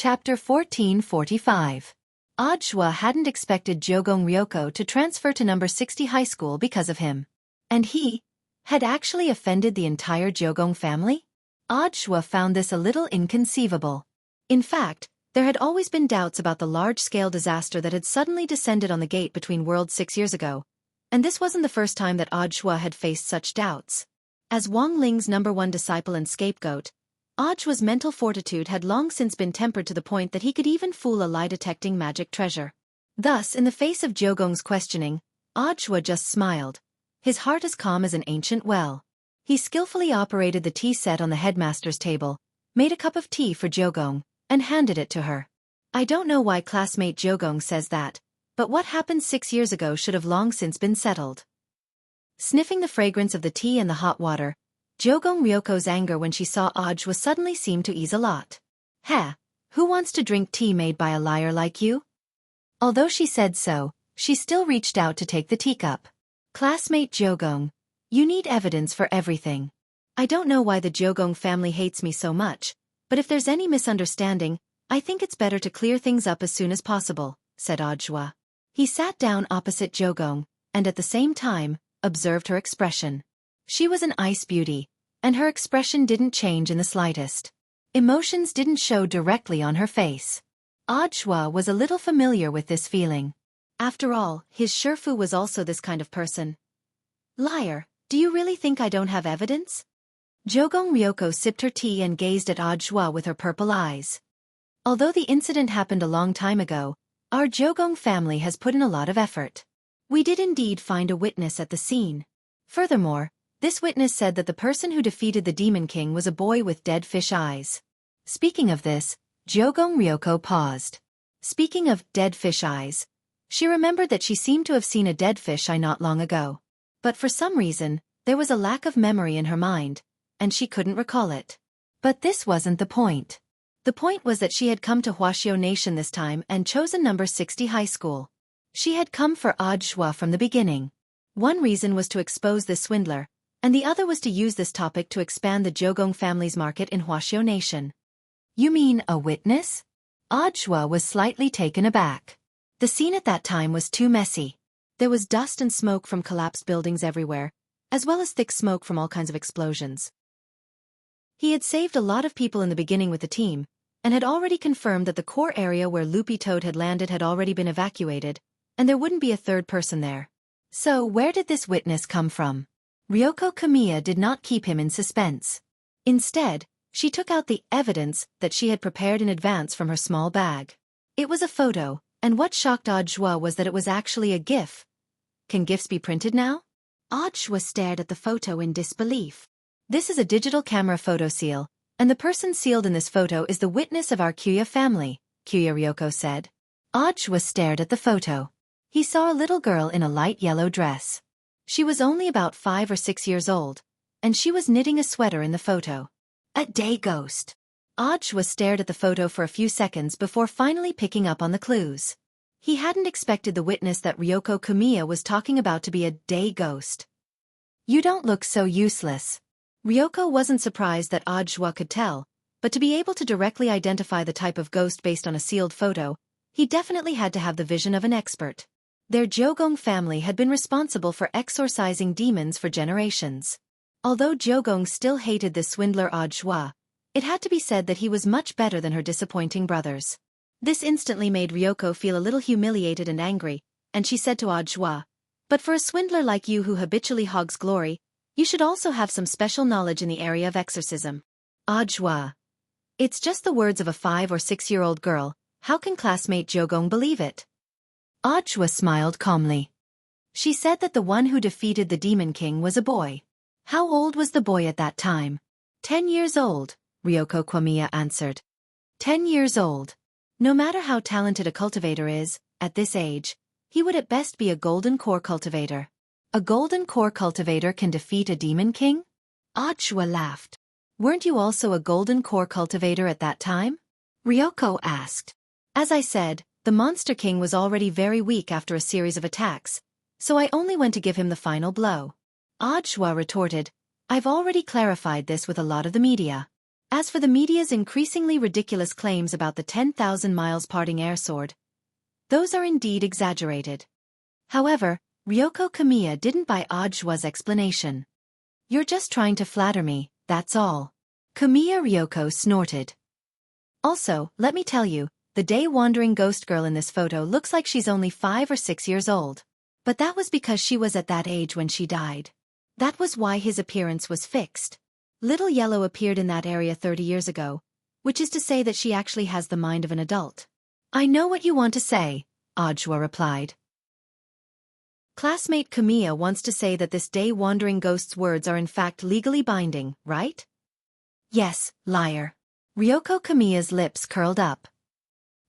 Chapter 1445. Audhua hadn't expected Jogong Ryoko to transfer to number 60 high school because of him. And he had actually offended the entire Jogong family? Audhua found this a little inconceivable. In fact, there had always been doubts about the large-scale disaster that had suddenly descended on the gate between worlds 6 years ago, and this wasn't the first time that Audhua had faced such doubts. As Wang Ling's #1 disciple and scapegoat, Audhua's mental fortitude had long since been tempered to the point that he could even fool a lie-detecting magic treasure. Thus, in the face of Jogong's questioning, Audhua just smiled, his heart as calm as an ancient well. He skillfully operated the tea set on the headmaster's table, made a cup of tea for Jogong, and handed it to her. I don't know why classmate Jogong says that, but what happened 6 years ago should have long since been settled. Sniffing the fragrance of the tea and the hot water, Jogong Ryoko's anger when she saw Audhua suddenly seemed to ease a lot. Heh, who wants to drink tea made by a liar like you? Although she said so, she still reached out to take the teacup. Classmate Jogong, you need evidence for everything. I don't know why the Jogong family hates me so much, but if there's any misunderstanding, I think it's better to clear things up as soon as possible, said Audhua. He sat down opposite Jogong, and at the same time, observed her expression. She was an ice beauty, and her expression didn't change in the slightest. Emotions didn't show directly on her face. Audhua was a little familiar with this feeling. After all, his Shifu was also this kind of person. Liar, do you really think I don't have evidence? Jogong Ryoko sipped her tea and gazed at Audhua with her purple eyes. Although the incident happened a long time ago, our Jogong family has put in a lot of effort. We did indeed find a witness at the scene. Furthermore, this witness said that the person who defeated the Demon King was a boy with dead fish eyes. Speaking of this, Jogong Ryoko paused. Speaking of dead fish eyes, she remembered that she seemed to have seen a dead fish eye not long ago. But for some reason, there was a lack of memory in her mind, and she couldn't recall it. But this wasn't the point. The point was that she had come to Wuxia Nation this time and chosen number 60 high school. She had come for Audhua from the beginning. One reason was to expose this swindler, and the other was to use this topic to expand the Jogong family's market in Wuxia Nation. You mean a witness? Audhua was slightly taken aback. The scene at that time was too messy. There was dust and smoke from collapsed buildings everywhere, as well as thick smoke from all kinds of explosions. He had saved a lot of people in the beginning with the team, and had already confirmed that the core area where Loopy Toad had landed had already been evacuated, and there wouldn't be a third person there. So where did this witness come from? Ryoko Kamiya did not keep him in suspense. Instead, she took out the evidence that she had prepared in advance from her small bag. It was a photo, and what shocked Audhua was that it was actually a GIF. Can GIFs be printed now? Audhua stared at the photo in disbelief. This is a digital camera photo seal, and the person sealed in this photo is the witness of our Kuya family, Kuya Ryoko said. Audhua stared at the photo. He saw a little girl in a light yellow dress. She was only about 5 or 6 years old, and she was knitting a sweater in the photo. A day ghost. Audhua stared at the photo for a few seconds before finally picking up on the clues. He hadn't expected the witness that Ryoko Kamiya was talking about to be a day ghost. You don't look so useless. Ryoko wasn't surprised that Audhua could tell, but to be able to directly identify the type of ghost based on a sealed photo, he definitely had to have the vision of an expert. Their Jogong family had been responsible for exorcising demons for generations. Although Jogong still hated this swindler Audhua, it had to be said that he was much better than her disappointing brothers. This instantly made Ryoko feel a little humiliated and angry, and she said to Audhua, "But for a swindler like you who habitually hogs glory, you should also have some special knowledge in the area of exorcism." Audhua. It's just the words of a 5 or 6-year-old girl, how can classmate Jogong believe it? Audhua smiled calmly. She said that the one who defeated the Demon King was a boy. How old was the boy at that time? 10 years old, Ryoko Kamiya answered. 10 years old. No matter how talented a cultivator is, at this age, he would at best be a golden core cultivator. A golden core cultivator can defeat a Demon King? Audhua laughed. Weren't you also a golden core cultivator at that time? Ryoko asked. As I said, the Monster King was already very weak after a series of attacks, so I only went to give him the final blow. Audhua retorted, I've already clarified this with a lot of the media. As for the media's increasingly ridiculous claims about the 10,000 miles parting air sword, those are indeed exaggerated. However, Ryoko Kamiya didn't buy Audjua's explanation. "You're just trying to flatter me, that's all." Kamiya Ryoko snorted. "Also, let me tell you, the day-wandering ghost girl in this photo looks like she's only 5 or 6 years old. But that was because she was at that age when she died. That was why his appearance was fixed. Little Yellow appeared in that area 30 years ago, which is to say that she actually has the mind of an adult." "I know what you want to say," Audjua replied. "Classmate Kamiya wants to say that this day-wandering ghost's words are in fact legally binding, right?" "Yes, liar." Ryoko Kamiya's lips curled up.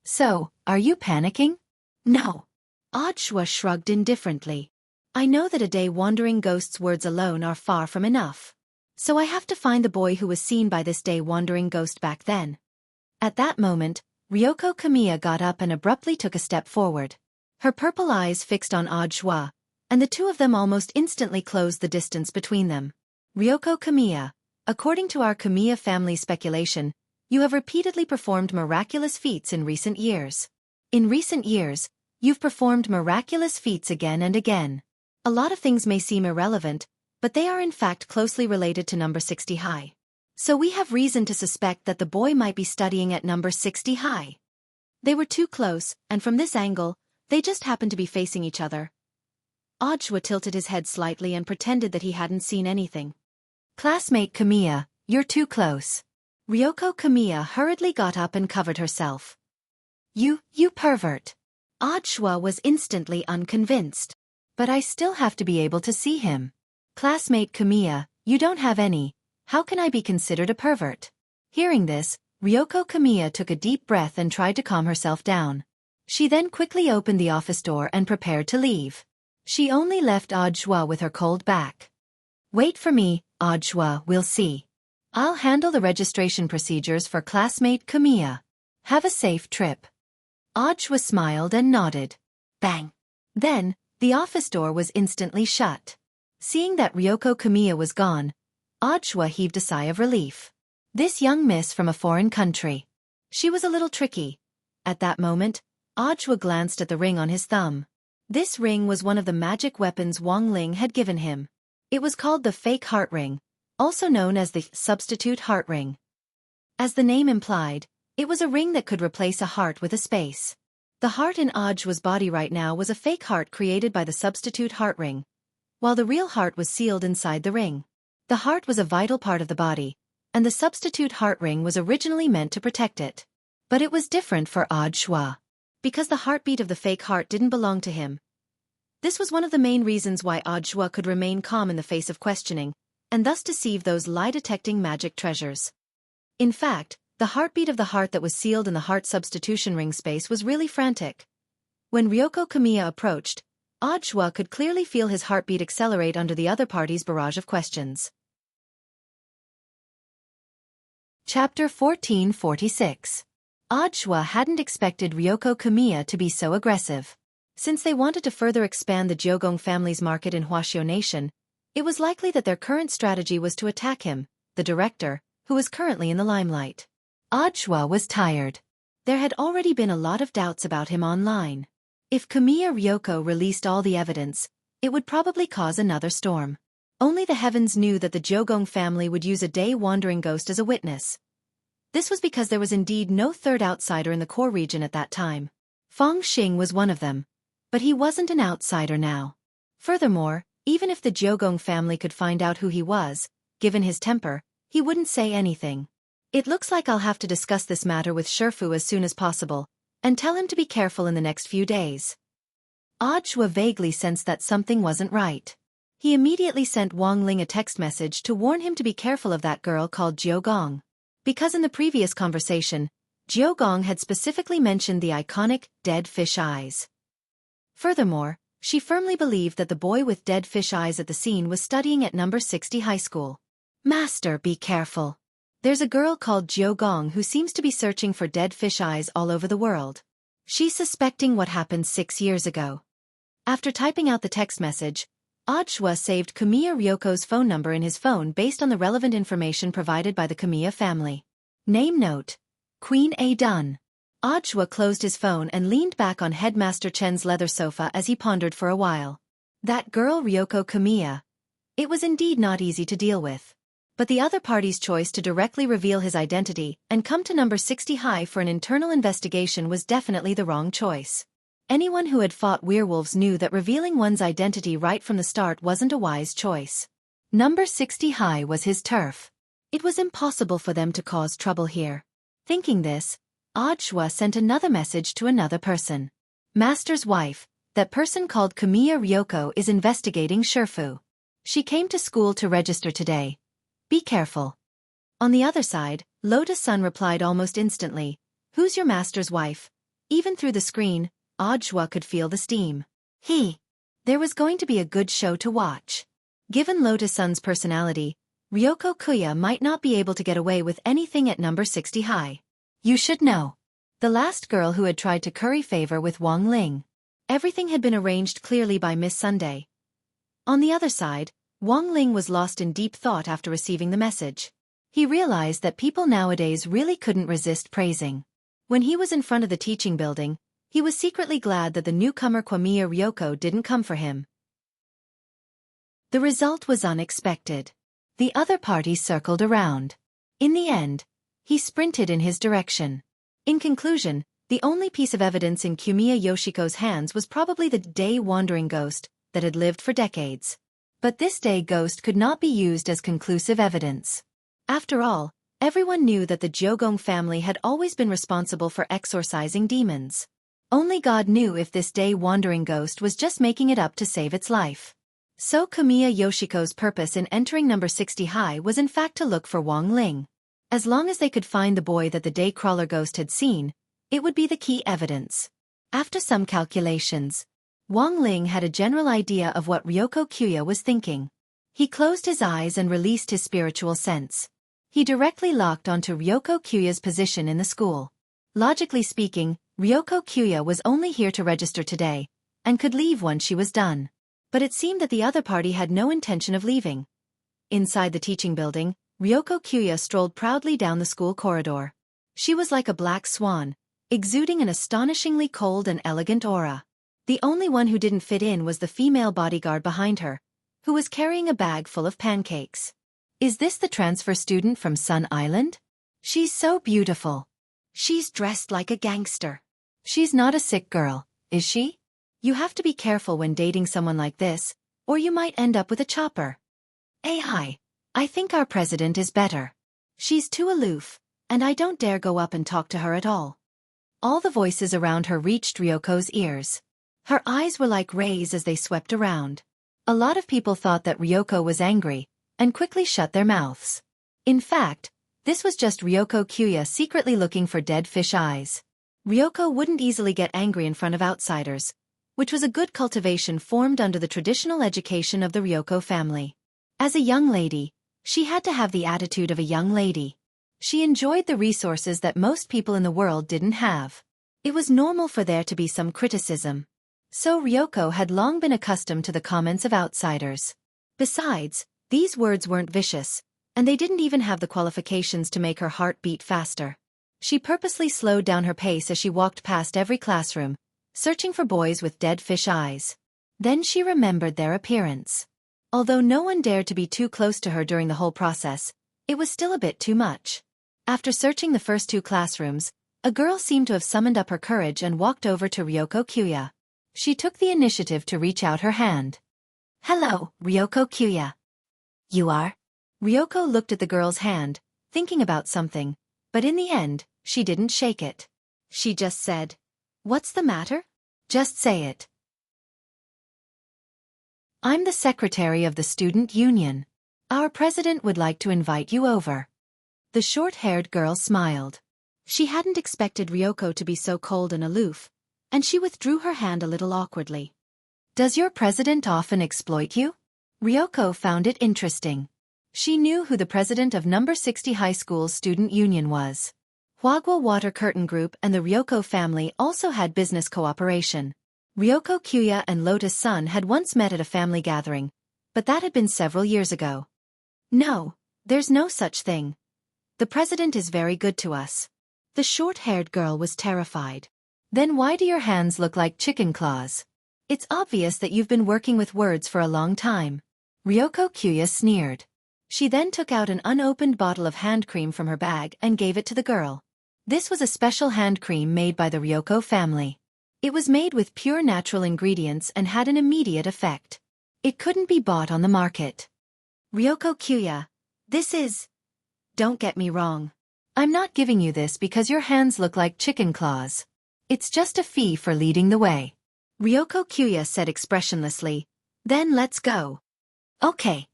"So, are you panicking?" "No." Audjua shrugged indifferently. "I know that a day-wandering ghost's words alone are far from enough. So I have to find the boy who was seen by this day-wandering ghost back then." At that moment, Ryoko Kamiya got up and abruptly took a step forward. Her purple eyes fixed on Audjua, and the two of them almost instantly closed the distance between them. "Ryoko Kamiya, according to our Kamiya family speculation, you have repeatedly performed miraculous feats in recent years. In recent years, you've performed miraculous feats again and again. A lot of things may seem irrelevant, but they are in fact closely related to number 60 high. So we have reason to suspect that the boy might be studying at number 60 high." They were too close, and from this angle, they just happened to be facing each other. Audjua tilted his head slightly and pretended that he hadn't seen anything. "Classmate Kamiya, you're too close." Ryoko Kamiya hurriedly got up and covered herself. You pervert." Audjua was instantly unconvinced. "But I still have to be able to see him." "Classmate Kamiya, you don't have any. How can I be considered a pervert?" Hearing this, Ryoko Kamiya took a deep breath and tried to calm herself down. She then quickly opened the office door and prepared to leave. She only left Audjua with her cold back. "Wait for me, Audjua, we'll see. I'll handle the registration procedures for classmate Kamiya. Have a safe trip." Audjua smiled and nodded. Bang! Then, the office door was instantly shut. Seeing that Ryoko Kamiya was gone, Audjua heaved a sigh of relief. This young miss from a foreign country. She was a little tricky. At that moment, Audjua glanced at the ring on his thumb. This ring was one of the magic weapons Wang Ling had given him. It was called the fake heart ring, also known as the substitute heart ring. As the name implied, it was a ring that could replace a heart with a space. The heart in Audjua's body right now was a fake heart created by the substitute heart ring, while the real heart was sealed inside the ring. The heart was a vital part of the body, and the substitute heart ring was originally meant to protect it. But it was different for Audjua. Because the heartbeat of the fake heart didn't belong to him. This was one of the main reasons why Audjua could remain calm in the face of questioning, and thus deceive those lie-detecting magic treasures. In fact, the heartbeat of the heart that was sealed in the heart substitution ring space was really frantic. When Ryoko Kamiya approached, Audjua could clearly feel his heartbeat accelerate under the other party's barrage of questions. Chapter 1446. Audjua hadn't expected Ryoko Kamiya to be so aggressive. Since they wanted to further expand the Jiogong family's market in Wuxia Nation, it was likely that their current strategy was to attack him, the director, who was currently in the limelight. Audjua was tired. There had already been a lot of doubts about him online. If Kamiya Ryoko released all the evidence, it would probably cause another storm. Only the heavens knew that the Jiogong family would use a day-wandering ghost as a witness. This was because there was indeed no third outsider in the core region at that time. Feng Xing was one of them, but he wasn't an outsider now. Furthermore, even if the Jiogong family could find out who he was, given his temper, he wouldn't say anything. It looks like I'll have to discuss this matter with Shifu as soon as possible, and tell him to be careful in the next few days. Audjua vaguely sensed that something wasn't right. He immediately sent Wang Ling a text message to warn him to be careful of that girl called Jiogong. Because in the previous conversation, Jiogong had specifically mentioned the iconic dead fish eyes. Furthermore, she firmly believed that the boy with dead fish eyes at the scene was studying at number 60 high school. Master, be careful. There's a girl called Jiogong who seems to be searching for dead fish eyes all over the world. She's suspecting what happened 6 years ago. After typing out the text message, Audjua saved Kamiya Ryoko's phone number in his phone based on the relevant information provided by the Kamiya family. Name note: Queen A. Dun. Audhua closed his phone and leaned back on Headmaster Chen's leather sofa as he pondered for a while. That girl Ryoko Kamiya. It was indeed not easy to deal with. But the other party's choice to directly reveal his identity and come to number 60 high for an internal investigation was definitely the wrong choice. Anyone who had fought werewolves knew that revealing one's identity right from the start wasn't a wise choice. Number 60 high was his turf. It was impossible for them to cause trouble here. Thinking this, Audhua sent another message to another person. Master's wife, that person called Kamiya Ryoko is investigating Shifu. She came to school to register today. Be careful. On the other side, Lotus-san replied almost instantly, "Who's your master's wife?" Even through the screen, Audhua could feel the steam. There was going to be a good show to watch. Given Lotus-san's personality, Ryoko Kuya might not be able to get away with anything at number 60 high. You should know. The last girl who had tried to curry favor with Wang Ling. Everything had been arranged clearly by Miss Sunday. On the other side, Wang Ling was lost in deep thought after receiving the message. He realized that people nowadays really couldn't resist praising. When he was in front of the teaching building, he was secretly glad that the newcomer Kamiya Ryoko didn't come for him. The result was unexpected. The other party circled around. In the end, he sprinted in his direction. In conclusion, the only piece of evidence in Kumiya Yoshiko's hands was probably the day-wandering ghost that had lived for decades. But this day ghost could not be used as conclusive evidence. After all, everyone knew that the Jiogong family had always been responsible for exorcising demons. Only God knew if this day-wandering ghost was just making it up to save its life. So Kamiya Yoshiko's purpose in entering number 60 high was in fact to look for Wang Ling. As long as they could find the boy that the day-crawler ghost had seen, it would be the key evidence. After some calculations, Wang Ling had a general idea of what Ryoko Kuya was thinking. He closed his eyes and released his spiritual sense. He directly locked onto Ryoko Kuya's position in the school. Logically speaking, Ryoko Kuya was only here to register today, and could leave once she was done. But it seemed that the other party had no intention of leaving. Inside the teaching building, Ryoko Kuya strolled proudly down the school corridor. She was like a black swan, exuding an astonishingly cold and elegant aura. The only one who didn't fit in was the female bodyguard behind her, who was carrying a bag full of pancakes. Is this the transfer student from Sun Island? She's so beautiful. She's dressed like a gangster. She's not a sick girl, is she? You have to be careful when dating someone like this, or you might end up with a chopper. Hi, I think our president is better. She's too aloof, and I don't dare go up and talk to her at all. All the voices around her reached Ryoko's ears. Her eyes were like rays as they swept around. A lot of people thought that Ryoko was angry, and quickly shut their mouths. In fact, this was just Ryoko Kuya secretly looking for dead fish eyes. Ryoko wouldn't easily get angry in front of outsiders, which was a good cultivation formed under the traditional education of the Ryoko family. As a young lady, she had to have the attitude of a young lady. She enjoyed the resources that most people in the world didn't have. It was normal for there to be some criticism. So Ryoko had long been accustomed to the comments of outsiders. Besides, these words weren't vicious, and they didn't even have the qualifications to make her heart beat faster. She purposely slowed down her pace as she walked past every classroom, searching for boys with dead fish eyes. Then she remembered their appearance. Although no one dared to be too close to her during the whole process, it was still a bit too much. After searching the first two classrooms, a girl seemed to have summoned up her courage and walked over to Ryoko Kuya. She took the initiative to reach out her hand. Hello, Ryoko Kuya. You are? Ryoko looked at the girl's hand, thinking about something, but in the end, she didn't shake it. She just said, "What's the matter? Just say it." I'm the secretary of the student union. Our president would like to invite you over. The short-haired girl smiled. She hadn't expected Ryoko to be so cold and aloof, and she withdrew her hand a little awkwardly. Does your president often exploit you? Ryoko found it interesting. She knew who the president of number 60 high school's student union was. Huagwa Water Curtain Group and the Ryoko family also had business cooperation. Ryoko Kuya and Lotus-san had once met at a family gathering, but that had been several years ago. No, there's no such thing. The president is very good to us. The short-haired girl was terrified. Then why do your hands look like chicken claws? It's obvious that you've been working with words for a long time. Ryoko Kuya sneered. She then took out an unopened bottle of hand cream from her bag and gave it to the girl. This was a special hand cream made by the Ryoko family. It was made with pure natural ingredients and had an immediate effect. It couldn't be bought on the market. Ryoko Kuya, this is... Don't get me wrong. I'm not giving you this because your hands look like chicken claws. It's just a fee for leading the way. Ryoko Kuya said expressionlessly. Then let's go. Okay.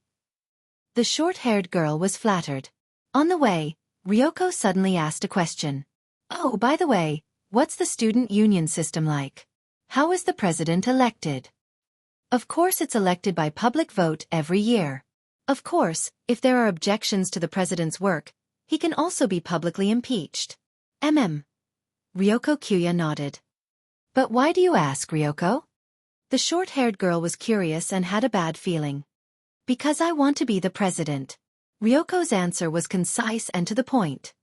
The short-haired girl was flattered. On the way, Ryoko suddenly asked a question. Oh, by the way, what's the student union system like? How is the president elected? Of course it's elected by public vote every year. Of course, if there are objections to the president's work, he can also be publicly impeached. Ryoko Kuya nodded. But why do you ask, Ryoko? The short-haired girl was curious and had a bad feeling. Because I want to be the president. Ryoko's answer was concise and to the point.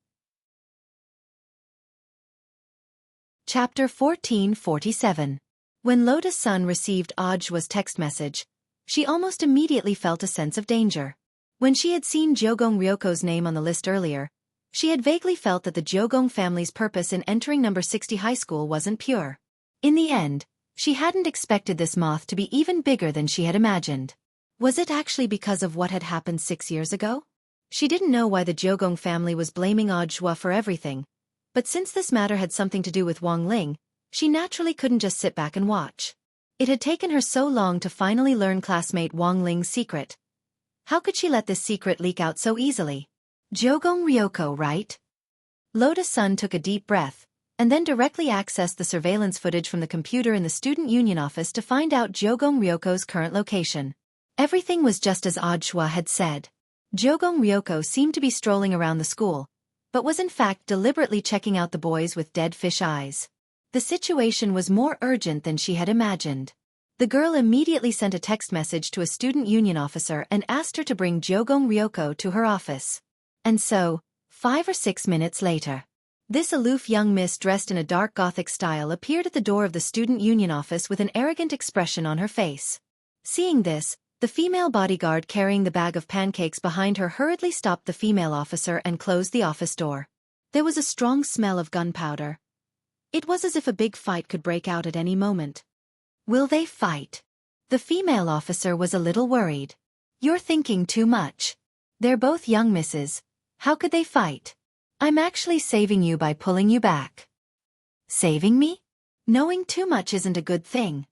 Chapter 1447. When Lotus-san received Audiobook's text message, she almost immediately felt a sense of danger. When she had seen Jogong Ryoko's name on the list earlier, she had vaguely felt that the Jogong family's purpose in entering number 60 high school wasn't pure. In the end, she hadn't expected this moth to be even bigger than she had imagined. Was it actually because of what had happened 6 years ago? She didn't know why the Jogong family was blaming Audiobook for everything, but since this matter had something to do with Wang Ling, she naturally couldn't just sit back and watch. It had taken her so long to finally learn classmate Wang Ling's secret. How could she let this secret leak out so easily? Jogong Ryoko, right? Lotus-san took a deep breath, and then directly accessed the surveillance footage from the computer in the student union office to find out Jogong Ryoko's current location. Everything was just as Audiobook had said. Jogong Ryoko seemed to be strolling around the school, but was in fact deliberately checking out the boys with dead fish eyes. The situation was more urgent than she had imagined. The girl immediately sent a text message to a student union officer and asked her to bring Jogong Ryoko to her office. And so, 5 or 6 minutes later, this aloof young miss dressed in a dark Gothic style appeared at the door of the student union office with an arrogant expression on her face. Seeing this, the female bodyguard carrying the bag of pancakes behind her hurriedly stopped the female officer and closed the office door. There was a strong smell of gunpowder. It was as if a big fight could break out at any moment. Will they fight? The female officer was a little worried. You're thinking too much. They're both young misses. How could they fight? I'm actually saving you by pulling you back. Saving me? Knowing too much isn't a good thing,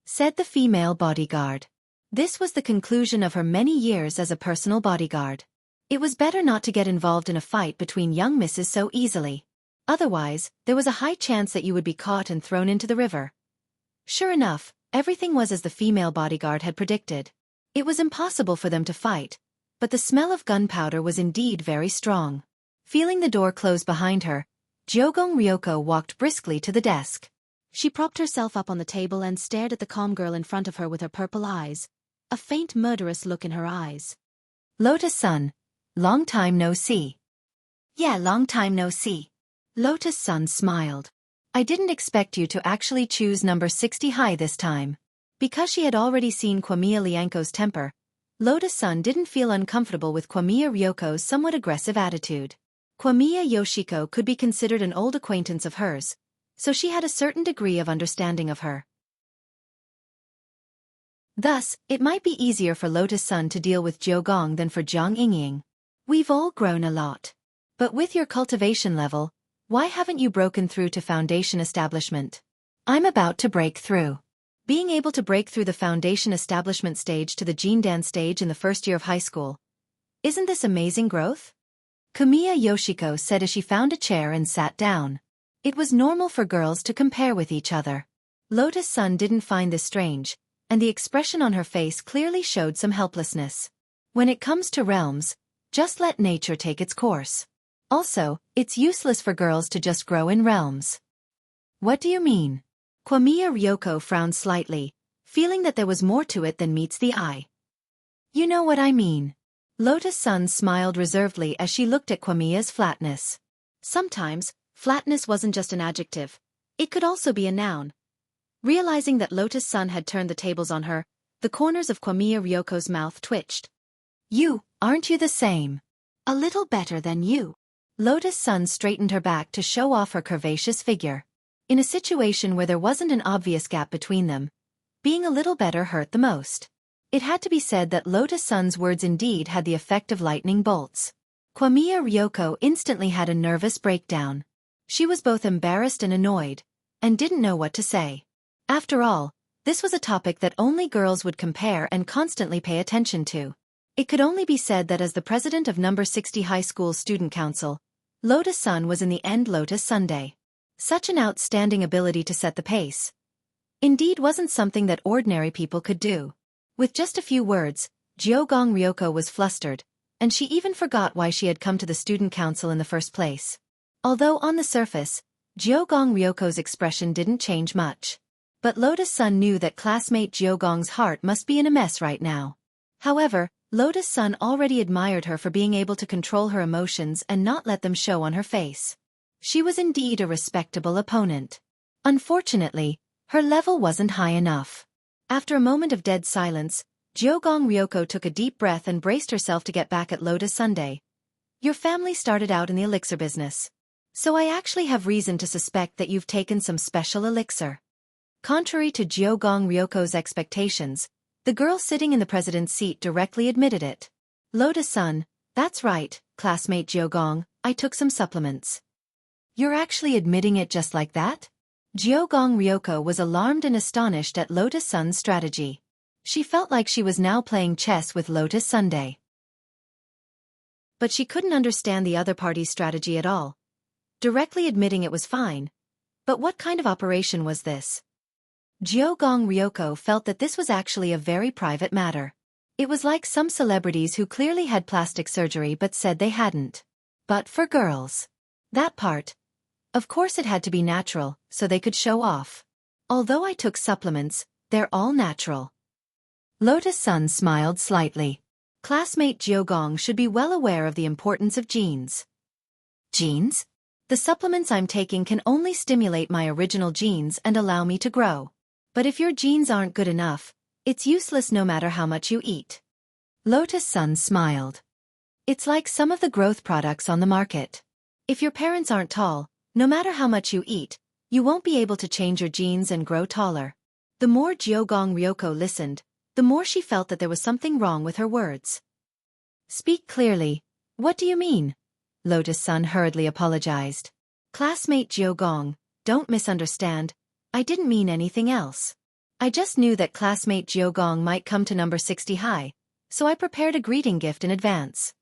said the female bodyguard. This was the conclusion of her many years as a personal bodyguard. It was better not to get involved in a fight between young misses so easily. Otherwise, there was a high chance that you would be caught and thrown into the river. Sure enough, everything was as the female bodyguard had predicted. It was impossible for them to fight, but the smell of gunpowder was indeed very strong. Feeling the door close behind her, Jogong Ryoko walked briskly to the desk. She propped herself up on the table and stared at the calm girl in front of her with her purple eyes, a faint murderous look in her eyes. Lotus-san, long time no see. Yeah, long time no see. Lotus-san smiled. I didn't expect you to actually choose number 60 high this time. Because she had already seen Kwamiya Lianko's temper, Lotus-san didn't feel uncomfortable with Kwamiya Ryoko's somewhat aggressive attitude. Kwamiya Yoshiko could be considered an old acquaintance of hers, so she had a certain degree of understanding of her. Thus, it might be easier for Lotus-san to deal with Jogong than for Jiang Yingying. We've all grown a lot. But with your cultivation level, why haven't you broken through to foundation establishment? I'm about to break through. Being able to break through the foundation establishment stage to the Jindan stage in the first year of high school. Isn't this amazing growth? Kwamiya Yoshiko said as she found a chair and sat down. It was normal for girls to compare with each other. Lotus-san didn't find this strange, and the expression on her face clearly showed some helplessness. When it comes to realms, just let nature take its course. Also, it's useless for girls to just grow in realms. What do you mean? Kwamiya Ryoko frowned slightly, feeling that there was more to it than meets the eye. You know what I mean. Lotus-san smiled reservedly as she looked at Kwamiya's flatness. Sometimes, flatness wasn't just an adjective. It could also be a noun. Realizing that Lotus-san had turned the tables on her, the corners of Kwamiya Ryoko's mouth twitched. Aren't you the same? A little better than you. Lotus-san straightened her back to show off her curvaceous figure. In a situation where there wasn't an obvious gap between them, being a little better hurt the most. It had to be said that Lotus-san's words indeed had the effect of lightning bolts. Kwamiya Ryoko instantly had a nervous breakdown. She was both embarrassed and annoyed, and didn't know what to say. After all, this was a topic that only girls would compare and constantly pay attention to. It could only be said that as the president of No. 60 High School Student Council, Lotus-san was in the end Lotus Sunday. Such an outstanding ability to set the pace indeed wasn't something that ordinary people could do. With just a few words, Gyogong Ryoko was flustered, and she even forgot why she had come to the student council in the first place. Although on the surface, Gyogong Ryoko's expression didn't change much. But Lotus-san knew that classmate Gyogong's heart must be in a mess right now. However, Lotus-san already admired her for being able to control her emotions and not let them show on her face. She was indeed a respectable opponent. Unfortunately, her level wasn't high enough. After a moment of dead silence, Gyogong Ryoko took a deep breath and braced herself to get back at Lotus Sunday. Your family started out in the elixir business. So I actually have reason to suspect that you've taken some special elixir. Contrary to Gyogong Ryoko's expectations, the girl sitting in the president's seat directly admitted it. Lotus-san, that's right, classmate Gyogong, I took some supplements. You're actually admitting it just like that? Gyogong Ryoko was alarmed and astonished at Lotus-san's strategy. She felt like she was now playing chess with Lotus Sunday. But she couldn't understand the other party's strategy at all. Directly admitting it was fine. But what kind of operation was this? Gyogong Ryoko felt that this was actually a very private matter. It was like some celebrities who clearly had plastic surgery but said they hadn't. But for girls. That part. Of course it had to be natural, so they could show off. Although I took supplements, they're all natural. Lotus-san smiled slightly. Classmate Gyogong should be well aware of the importance of genes. Genes? The supplements I'm taking can only stimulate my original genes and allow me to grow. But if your genes aren't good enough, it's useless no matter how much you eat. Lotus-san smiled. It's like some of the growth products on the market. If your parents aren't tall, no matter how much you eat, you won't be able to change your genes and grow taller. The more Gyogong Ryoko listened, the more she felt that there was something wrong with her words. Speak clearly. What do you mean? Lotus-san hurriedly apologized. Classmate Gyogong, don't misunderstand. I didn't mean anything else. I just knew that classmate Gyogong might come to No. 60 High, so I prepared a greeting gift in advance.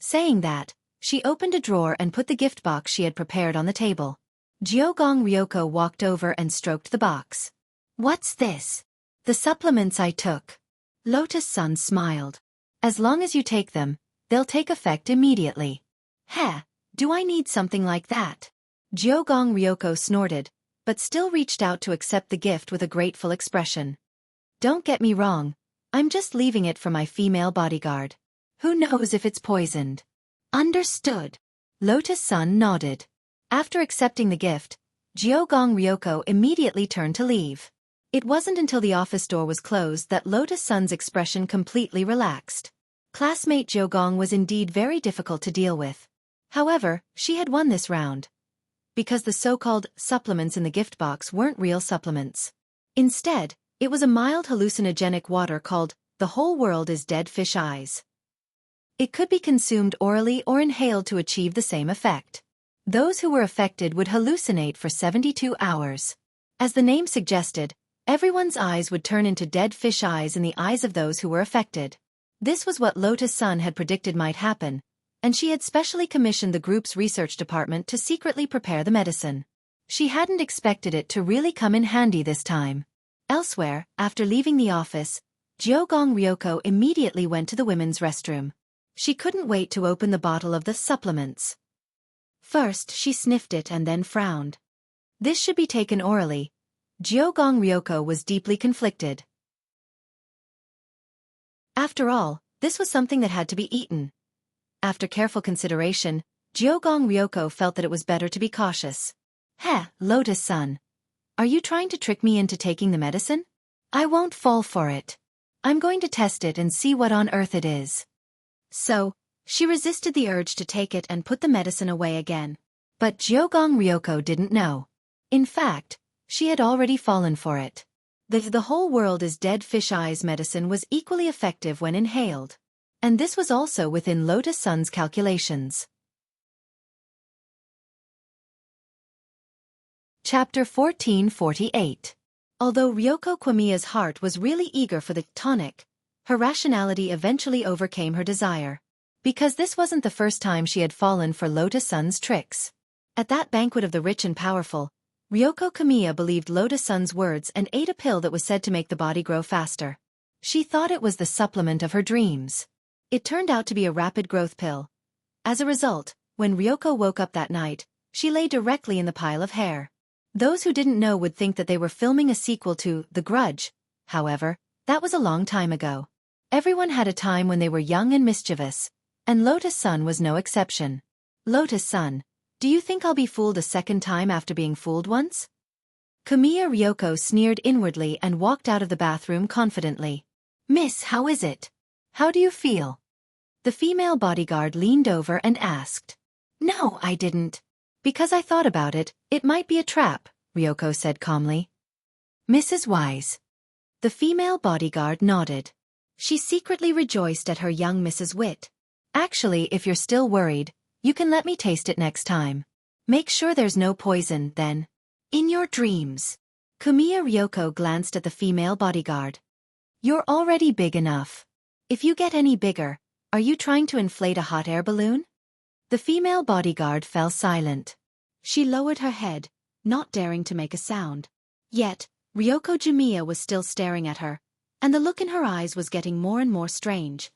Saying that, she opened a drawer and put the gift box she had prepared on the table. Gyogong Ryoko walked over and stroked the box. What's this? The supplements I took. Lotus-san smiled. As long as you take them, they'll take effect immediately. Heh, do I need something like that? Gyogong Ryoko snorted, but still reached out to accept the gift with a grateful expression. Don't get me wrong, I'm just leaving it for my female bodyguard. Who knows if it's poisoned? Understood. Lotus-san nodded. After accepting the gift, Gyogong Ryoko immediately turned to leave. It wasn't until the office door was closed that Lotus-san's expression completely relaxed. Classmate Gyogong was indeed very difficult to deal with. However, she had won this round. Because the so-called supplements in the gift box weren't real supplements. Instead, it was a mild hallucinogenic water called The Whole World is Dead Fish Eyes. It could be consumed orally or inhaled to achieve the same effect. Those who were affected would hallucinate for 72 hours. As the name suggested, everyone's eyes would turn into dead fish eyes in the eyes of those who were affected. This was what Lotus-san had predicted might happen, and she had specially commissioned the group's research department to secretly prepare the medicine. She hadn't expected it to really come in handy this time. Elsewhere, after leaving the office, Gyogong Ryoko immediately went to the women's restroom. She couldn't wait to open the bottle of the supplements. First, she sniffed it and then frowned. This should be taken orally. Gyogong Ryoko was deeply conflicted. After all, This was something that had to be eaten. After careful consideration, Jiogong Ryoko felt that it was better to be cautious. Heh, Lotus-san. Are you trying to trick me into taking the medicine? I won't fall for it. I'm going to test it and see what on earth it is. So, she resisted the urge to take it and put the medicine away again. But Jiogong Ryoko didn't know. In fact, she had already fallen for it. The whole world is dead fish eyes medicine was equally effective when inhaled. And this was also within Lotus-san's calculations. Chapter 1448. Although Ryoko Kwamiya's heart was really eager for the tonic, her rationality eventually overcame her desire. Because this wasn't the first time she had fallen for Lotus-san's tricks. At that banquet of the rich and powerful, Ryoko Kwamiya believed Lotus-san's words and ate a pill that was said to make the body grow faster. She thought it was the supplement of her dreams. It turned out to be a rapid growth pill. As a result, when Ryoko woke up that night, she lay directly in the pile of hair. Those who didn't know would think that they were filming a sequel to The Grudge. However, that was a long time ago. Everyone had a time when they were young and mischievous, and Lotus-san was no exception. Lotus-san, do you think I'll be fooled a second time after being fooled once? Kwamiya Ryoko sneered inwardly and walked out of the bathroom confidently. Miss, how is it? How do you feel? The female bodyguard leaned over and asked. No, I didn't. Because I thought about it, it might be a trap, Ryoko said calmly. Mrs. Wise. The female bodyguard nodded. She secretly rejoiced at her young Mrs. Wit. Actually, if you're still worried, you can let me taste it next time. Make sure there's no poison, then. In your dreams. Kwamiya Ryoko glanced at the female bodyguard. You're already big enough. If you get any bigger, are you trying to inflate a hot air balloon? The female bodyguard fell silent. She lowered her head, not daring to make a sound. Yet, Ryoko Kwamiya was still staring at her, and the look in her eyes was getting more and more strange.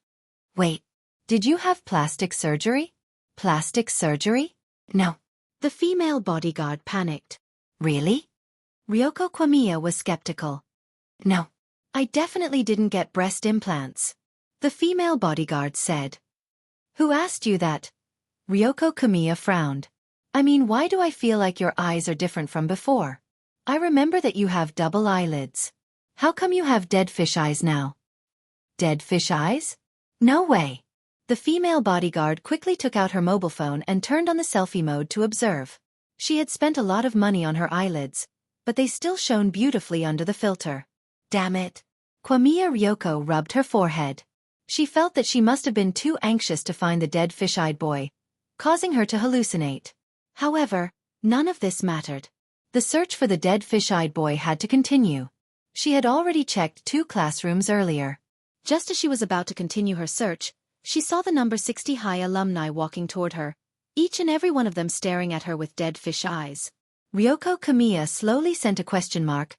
Wait, did you have plastic surgery? Plastic surgery? No. The female bodyguard panicked. Really? Ryoko Kwamiya was skeptical. No. I definitely didn't get breast implants. The female bodyguard said. Who asked you that? Ryoko Kwamiya frowned. I mean, why do I feel like your eyes are different from before? I remember that you have double eyelids. How come you have dead fish eyes now? Dead fish eyes? No way. The female bodyguard quickly took out her mobile phone and turned on the selfie mode to observe. She had spent a lot of money on her eyelids, but they still shone beautifully under the filter. Damn it. Kwamiya Ryoko rubbed her forehead. She felt that she must have been too anxious to find the dead fish-eyed boy, causing her to hallucinate. However, none of this mattered. The search for the dead fish-eyed boy had to continue. She had already checked 2 classrooms earlier. Just as she was about to continue her search, she saw the number 60 high alumni walking toward her, each and every one of them staring at her with dead fish eyes. Ryoko Kwamiya slowly sent a question mark.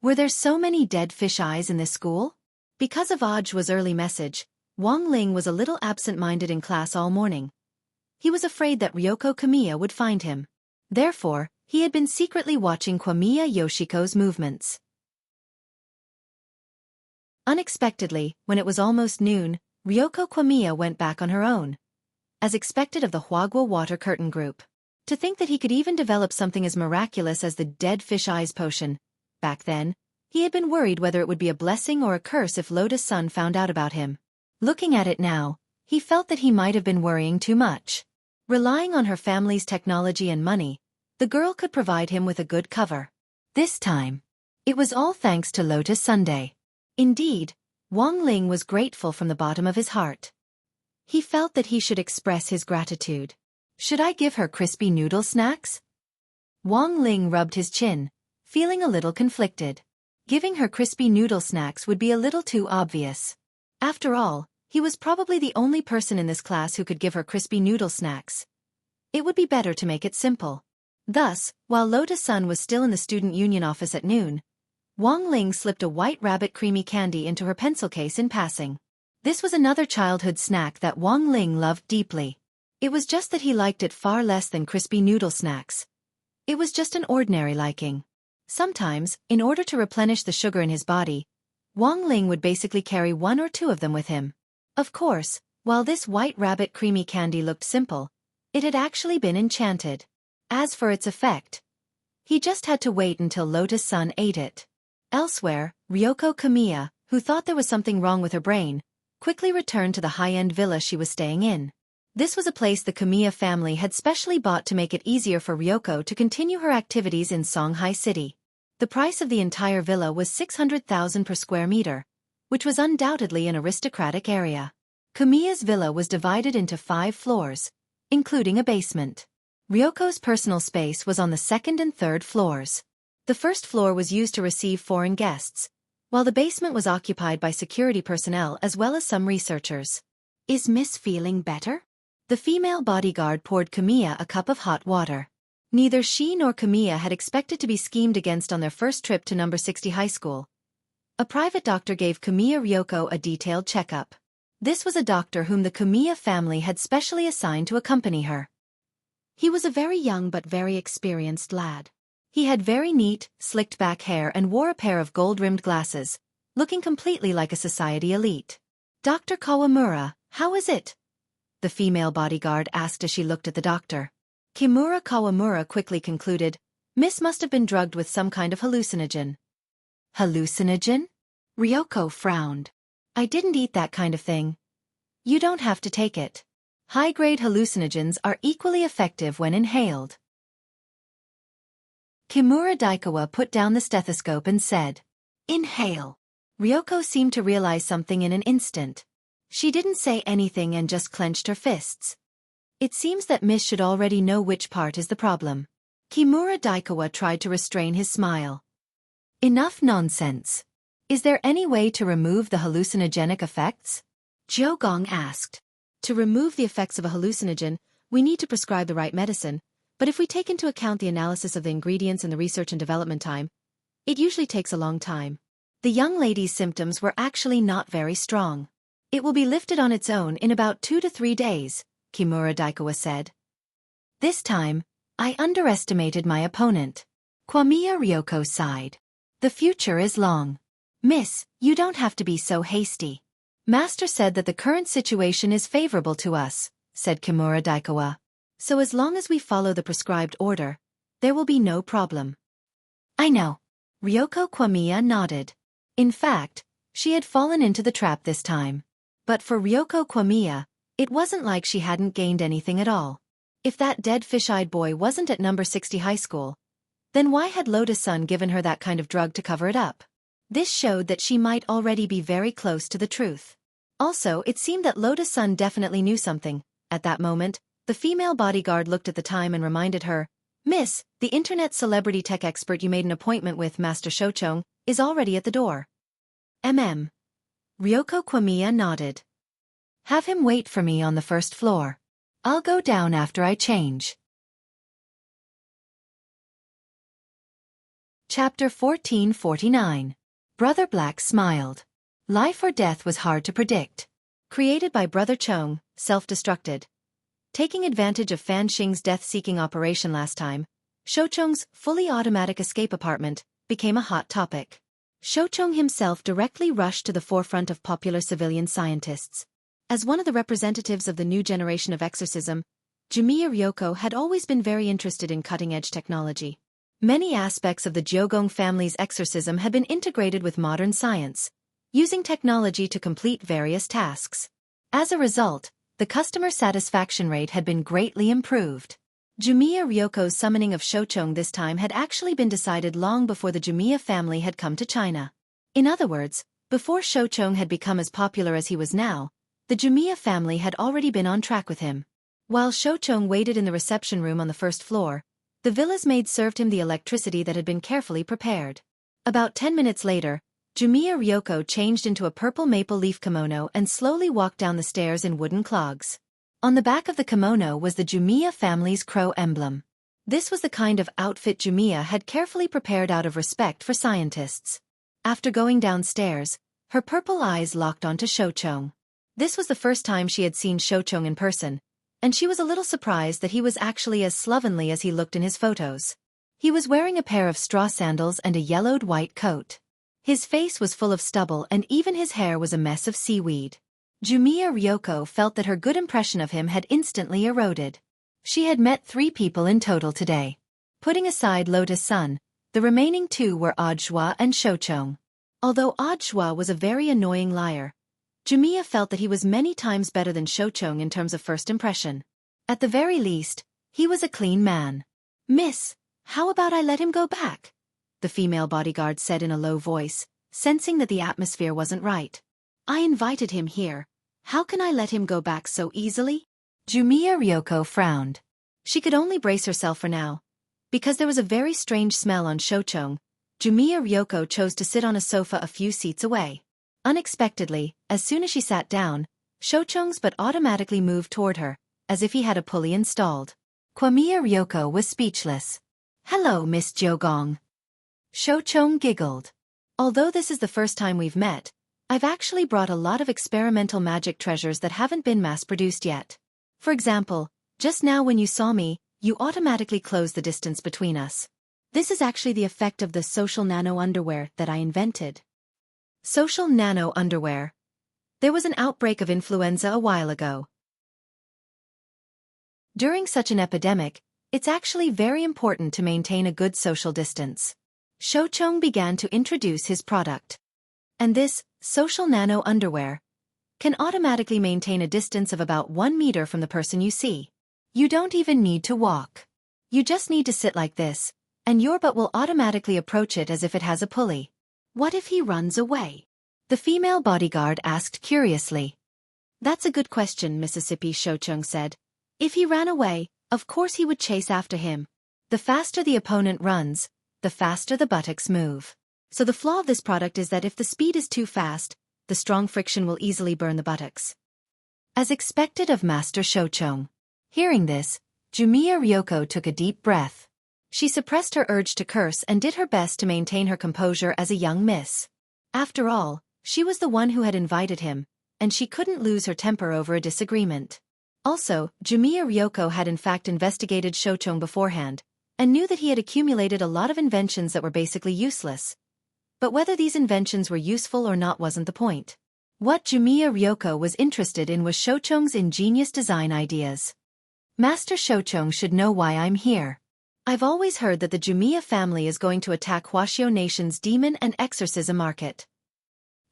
Were there so many dead fish eyes in this school? Because of Audiobook's early message, Wang Ling was a little absent-minded in class all morning. He was afraid that Ryoko Kwamiya would find him. Therefore, he had been secretly watching Kwamiya Yoshiko's movements. Unexpectedly, when it was almost noon, Ryoko Kwamiya went back on her own. As expected of the Huagua water curtain group. To think that he could even develop something as miraculous as the dead fish eyes potion. Back then, he had been worried whether it would be a blessing or a curse if Lotus-san found out about him. Looking at it now, he felt that he might have been worrying too much. Relying on her family's technology and money, the girl could provide him with a good cover. This time, it was all thanks to Lotus Sunday. Indeed, Wang Ling was grateful from the bottom of his heart. He felt that he should express his gratitude. Should I give her crispy noodle snacks? Wang Ling rubbed his chin, feeling a little conflicted. Giving her crispy noodle snacks would be a little too obvious. After all, he was probably the only person in this class who could give her crispy noodle snacks. It would be better to make it simple. Thus, while Lotus-san was still in the student union office at noon, Wang Ling slipped a white rabbit creamy candy into her pencil case in passing. This was another childhood snack that Wang Ling loved deeply. It was just that he liked it far less than crispy noodle snacks. It was just an ordinary liking. Sometimes, in order to replenish the sugar in his body, Wang Ling would basically carry one or two of them with him. Of course, while this white rabbit creamy candy looked simple, it had actually been enchanted. As for its effect, he just had to wait until Lotus-san ate it. Elsewhere, Ryoko Kamiya, who thought there was something wrong with her brain, quickly returned to the high-end villa she was staying in. This was a place the Kamiya family had specially bought to make it easier for Ryoko to continue her activities in Songhai City. The price of the entire villa was 600,000 per square meter, which was undoubtedly an aristocratic area. Kamiya's villa was divided into 5 floors, including a basement. Ryoko's personal space was on the 2nd and 3rd floors. The first floor was used to receive foreign guests, while the basement was occupied by security personnel as well as some researchers. Is Miss feeling better? The female bodyguard poured Kamiya a cup of hot water. Neither she nor Kamiya had expected to be schemed against on their first trip to number 60 high school. A private doctor gave Kamiya Ryoko a detailed checkup. This was a doctor whom the Kamiya family had specially assigned to accompany her. He was a very young but very experienced lad. He had very neat, slicked-back hair and wore a pair of gold-rimmed glasses, looking completely like a society elite. "Dr. Kawamura, how is it?" the female bodyguard asked as she looked at the doctor. Kimura Kawamura quickly concluded, "Miss must have been drugged with some kind of hallucinogen." "Hallucinogen?" Ryoko frowned. "I didn't eat that kind of thing." "You don't have to take it. High-grade hallucinogens are equally effective when inhaled." Kimura Daikawa put down the stethoscope and said, "Inhale." Ryoko seemed to realize something in an instant. She didn't say anything and just clenched her fists. It seems that Miss should already know which part is the problem. Kimura Daikawa tried to restrain his smile. "Enough nonsense. Is there any way to remove the hallucinogenic effects?" Zhou Gong asked. "To remove the effects of a hallucinogen, we need to prescribe the right medicine, but if we take into account the analysis of the ingredients and the research and development time, it usually takes a long time. The young lady's symptoms were actually not very strong. It will be lifted on its own in about 2 to 3 days, Kimura Daikawa said. This time, I underestimated my opponent. Kwamiya Ryoko sighed. The future is long. Miss, you don't have to be so hasty. Master said that the current situation is favorable to us, said Kimura Daikawa. So as long as we follow the prescribed order, there will be no problem. I know. Ryoko Kwamiya nodded. In fact, she had fallen into the trap this time. But for Ryoko Kwamiya, it wasn't like she hadn't gained anything at all. If that dead fish-eyed boy wasn't at number 60 high school, then why had Lotus-san given her that kind of drug to cover it up? This showed that she might already be very close to the truth. Also, it seemed that Lotus-san definitely knew something. At that moment, the female bodyguard looked at the time and reminded her, Miss, the internet celebrity tech expert you made an appointment with, Master Shochong, is already at the door. Ryoko Kwamiya nodded. Have him wait for me on the first floor. I'll go down after I change. Chapter 1449. Brother Black smiled. Life or death was hard to predict. Created by Brother Chong, self-destructed. Taking advantage of Fan Xing's death-seeking operation last time, Shochong's fully automatic escape apartment became a hot topic. Shochong himself directly rushed to the forefront of popular civilian scientists. As one of the representatives of the new generation of exorcism, Jumiya Ryoko had always been very interested in cutting-edge technology. Many aspects of the Jiogong family's exorcism had been integrated with modern science, using technology to complete various tasks. As a result, the customer satisfaction rate had been greatly improved. Jumiya Ryoko's summoning of Shochong this time had actually been decided long before the Jumiya family had come to China. In other words, before Shochong had become as popular as he was now, the Jumiya family had already been on track with him. While Shochong waited in the reception room on the first floor, the villa's maid served him the electricity that had been carefully prepared. About 10 minutes later, Jumiya Ryoko changed into a purple maple leaf kimono and slowly walked down the stairs in wooden clogs. On the back of the kimono was the Jumiya family's crow emblem. This was the kind of outfit Jumiya had carefully prepared out of respect for scientists. After going downstairs, her purple eyes locked onto Shochong. This was the first time she had seen Shochong in person, and she was a little surprised that he was actually as slovenly as he looked in his photos. He was wearing a pair of straw sandals and a yellowed white coat. His face was full of stubble and even his hair was a mess of seaweed. Jumiya Ryoko felt that her good impression of him had instantly eroded. She had met 3 people in total today. Putting aside Lotus-san, the remaining 2 were Audiobook and Shochong. Although Audiobook was a very annoying liar, Jumiya felt that he was many times better than Shochong in terms of first impression. At the very least, he was a clean man. "Miss, how about I let him go back?" the female bodyguard said in a low voice, sensing that the atmosphere wasn't right. "I invited him here. How can I let him go back so easily?" Jumiya Ryoko frowned. She could only brace herself for now. Because there was a very strange smell on Shochong, Jumiya Ryoko chose to sit on a sofa a few seats away. Unexpectedly, as soon as she sat down, Shochong's butt automatically moved toward her, as if he had a pulley installed. Jumiya Ryoko was speechless. "Hello, Miss Jogong." Shochong giggled. "Although this is the first time we've met, I've actually brought a lot of experimental magic treasures that haven't been mass-produced yet. For example, just now when you saw me, you automatically closed the distance between us. This is actually the effect of the social nano underwear that I invented." Social nano underwear. There was an outbreak of influenza a while ago. During such an epidemic, it's actually very important to maintain a good social distance. Shochong began to introduce his product. And this, social nano underwear, can automatically maintain a distance of about 1 meter from the person you see. You don't even need to walk. You just need to sit like this, and your butt will automatically approach it as if it has a pulley. "What if he runs away?" the female bodyguard asked curiously. "That's a good question, Mississippi," Shochong said. "If he ran away, of course he would chase after him. The faster the opponent runs, the faster the buttocks move. So the flaw of this product is that if the speed is too fast, the strong friction will easily burn the buttocks." As expected of Master Shochong. Hearing this, Jumiya Ryoko took a deep breath. She suppressed her urge to curse and did her best to maintain her composure as a young miss. After all, she was the one who had invited him, and she couldn't lose her temper over a disagreement. Also, Jumiya Ryoko had in fact investigated Shochong beforehand, and knew that he had accumulated a lot of inventions that were basically useless. But whether these inventions were useful or not wasn't the point. What Jumiya Ryoko was interested in was Shochong's ingenious design ideas. "Master Shochong should know why I'm here. I've always heard that the Jumiya family is going to attack Wuxia Nation's demon and exorcism market."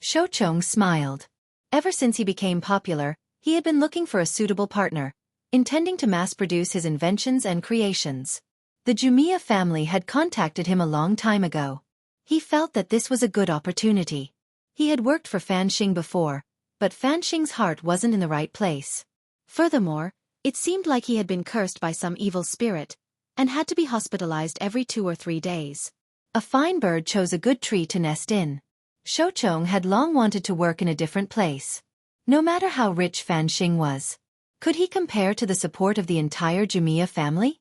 Shochong smiled. Ever since he became popular, he had been looking for a suitable partner, intending to mass-produce his inventions and creations. The Jumiya family had contacted him a long time ago. He felt that this was a good opportunity. He had worked for Fanxing before, but Fanxing's heart wasn't in the right place. Furthermore, it seemed like he had been cursed by some evil spirit, and had to be hospitalized every 2 or 3 days. A fine bird chose a good tree to nest in. Shochong had long wanted to work in a different place. No matter how rich Fanxing was, could he compare to the support of the entire Jumiya family?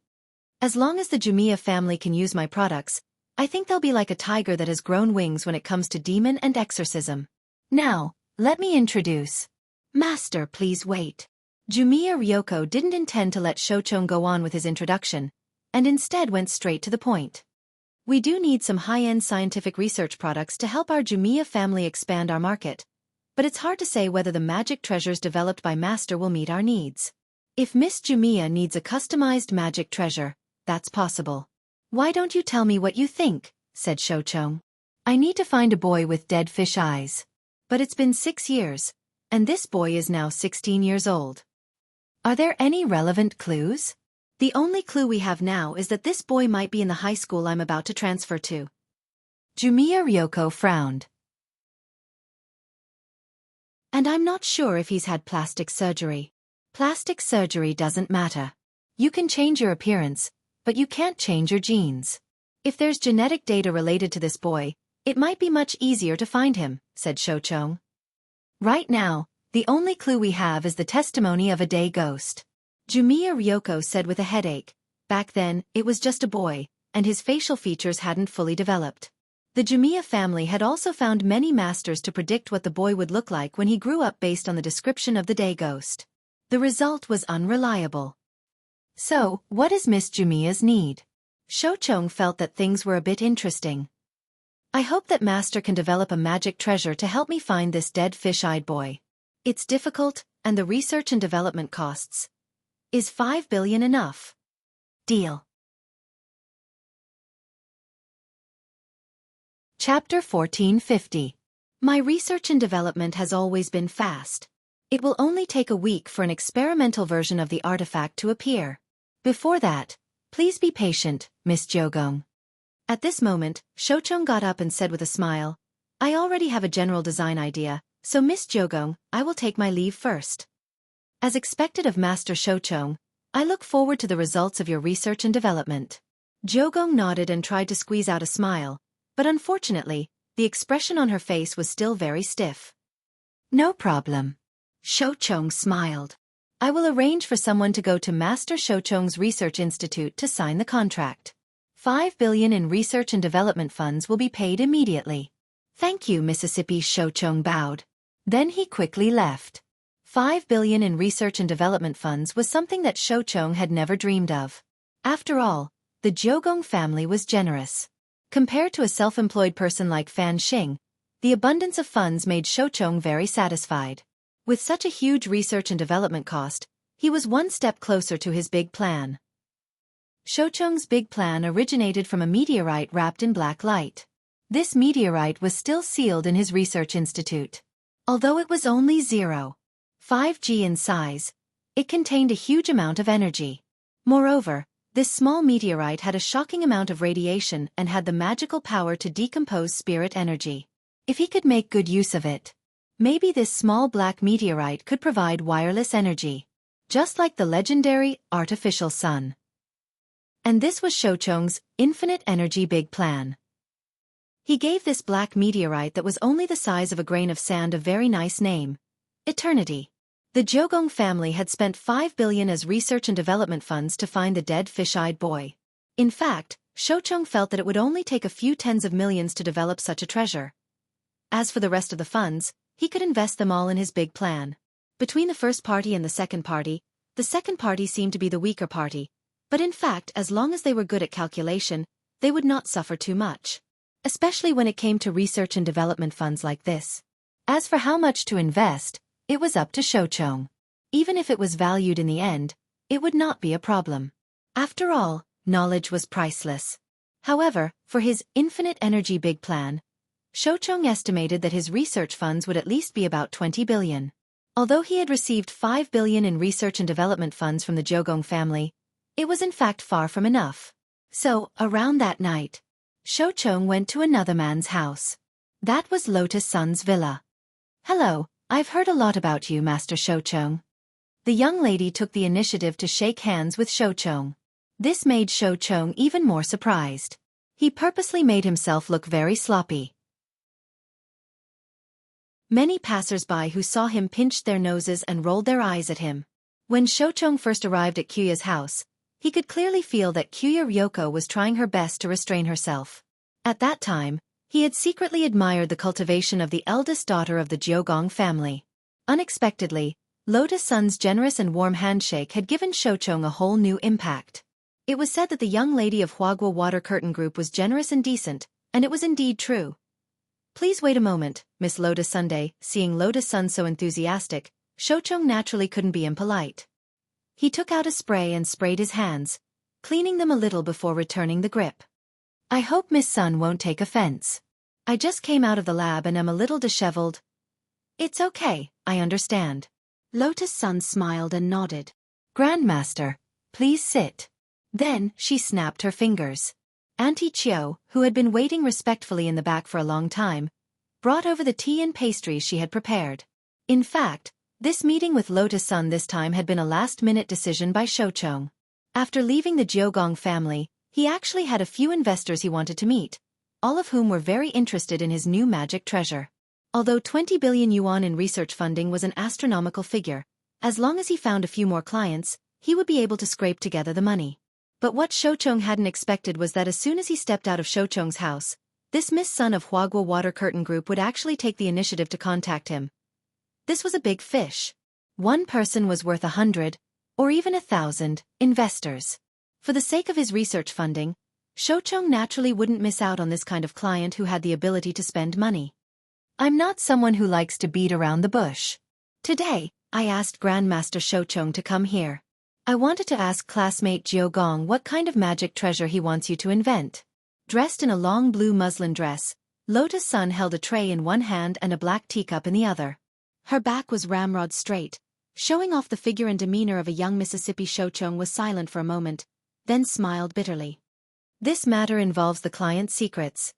As long as the Jumiya family can use my products, I think they'll be like a tiger that has grown wings when it comes to demon and exorcism. Now, let me introduce. Master, please wait. Jumiya Ryoko didn't intend to let Shochong go on with his introduction, and instead went straight to the point. "We do need some high-end scientific research products to help our Jumiya family expand our market, but it's hard to say whether the magic treasures developed by Master will meet our needs. If Miss Jumiya needs a customized magic treasure, that's possible." "Why don't you tell me what you think?" said Shochong. "I need to find a boy with dead fish eyes. But it's been 6 years, and this boy is now 16 years old. Are there any relevant clues? The only clue we have now is that this boy might be in the high school I'm about to transfer to." Jumiya Ryoko frowned. "And I'm not sure if he's had plastic surgery." "Plastic surgery doesn't matter. You can change your appearance, but you can't change your genes. If there's genetic data related to this boy, it might be much easier to find him," said Shochong. "Right now, the only clue we have is the testimony of a day ghost." Jumiya Ryoko said with a headache. Back then, it was just a boy, and his facial features hadn't fully developed. The Jumiya family had also found many masters to predict what the boy would look like when he grew up based on the description of the day ghost. The result was unreliable. So, what is Miss Jumiya's need? Shochong felt that things were a bit interesting. I hope that Master can develop a magic treasure to help me find this dead fish-eyed boy. It's difficult, and the research and development costs. Is 5 billion enough? Deal. Chapter 1450. My research and development has always been fast. It will only take a week for an experimental version of the artifact to appear. Before that, please be patient, Miss Jiogong. At this moment, Shoucheng got up and said with a smile, I already have a general design idea, so Miss Jiogong, I will take my leave first. As expected of Master Shoucheng, I look forward to the results of your research and development. Jiogong nodded and tried to squeeze out a smile, but unfortunately, the expression on her face was still very stiff. No problem. Shoucheng smiled. I will arrange for someone to go to Master Shoucheng's Research Institute to sign the contract. 5 billion in research and development funds will be paid immediately. Thank you, Mississippi. Shoucheng bowed. Then he quickly left. 5 billion in research and development funds was something that Shoucheng had never dreamed of. After all, the Jiogong family was generous. Compared to a self-employed person like Fan Xing, the abundance of funds made Shoucheng very satisfied. With such a huge research and development cost, he was one step closer to his big plan. Shoucheng's big plan originated from a meteorite wrapped in black light. This meteorite was still sealed in his research institute. Although it was only 0.5 in size, it contained a huge amount of energy. Moreover, this small meteorite had a shocking amount of radiation and had the magical power to decompose spirit energy. If he could make good use of it, maybe this small black meteorite could provide wireless energy, just like the legendary artificial sun. And this was Shoucheng's infinite energy big plan. He gave this black meteorite that was only the size of a grain of sand a very nice name: Eternity. The Jiogong family had spent 5 billion as research and development funds to find the dead fish-eyed boy. In fact, Shoucheng felt that it would only take a few tens of millions to develop such a treasure. As for the rest of the funds, he could invest them all in his big plan. Between the first party and the second party seemed to be the weaker party, but in fact, as long as they were good at calculation, they would not suffer too much. Especially when it came to research and development funds like this. As for how much to invest, it was up to Shoucheng. Even if it was valued in the end, it would not be a problem. After all, knowledge was priceless. However, for his infinite energy big plan, Shoucheng estimated that his research funds would at least be about 20 billion. Although he had received 5 billion in research and development funds from the Jiogong family, it was in fact far from enough. So, around that night, Shoucheng went to another man's house. That was Lotus Sun's villa. Hello, I've heard a lot about you, Master Shoucheng. The young lady took the initiative to shake hands with Shoucheng. This made Shoucheng even more surprised. He purposely made himself look very sloppy. Many passers-by who saw him pinched their noses and rolled their eyes at him. When Shoucheng first arrived at Kyuya's house, he could clearly feel that Kyuya Ryoko was trying her best to restrain herself. At that time, he had secretly admired the cultivation of the eldest daughter of the Jiogong family. Unexpectedly, Lotus Sun's generous and warm handshake had given Shoucheng a whole new impact. It was said that the young lady of Huagua Water Curtain Group was generous and decent, and it was indeed true. Please wait a moment, Miss Lotus Sunday. Seeing Lotus Sun so enthusiastic, Shoucheng naturally couldn't be impolite. He took out a spray and sprayed his hands, cleaning them a little before returning the grip. I hope Miss Sun won't take offense. I just came out of the lab and am a little disheveled. It's okay, I understand. Lotus Sun smiled and nodded. Grandmaster, please sit. Then, she snapped her fingers. Auntie Chiu, who had been waiting respectfully in the back for a long time, brought over the tea and pastries she had prepared. In fact, this meeting with Lotus Sun this time had been a last-minute decision by Shoucheng. After leaving the Jiogong family, he actually had a few investors he wanted to meet, all of whom were very interested in his new magic treasure. Although 20 billion yuan in research funding was an astronomical figure, as long as he found a few more clients, he would be able to scrape together the money. But what Shoucheng hadn't expected was that as soon as he stepped out of Shoucheng's house, this Miss Sun of Huagua Water Curtain Group would actually take the initiative to contact him. This was a big fish. One person was worth 100, or even 1,000, investors. For the sake of his research funding, Xiaofan naturally wouldn't miss out on this kind of client who had the ability to spend money. I'm not someone who likes to beat around the bush. Today, I asked Grandmaster Xiaofan to come here. I wanted to ask classmate Jiogong what kind of magic treasure he wants you to invent. Dressed in a long blue muslin dress, Lotus Sun held a tray in one hand and a black teacup in the other. Her back was ramrod straight, showing off the figure and demeanor of a young Mississippi. Xiaofan was silent for a moment, then smiled bitterly. This matter involves the client's secrets.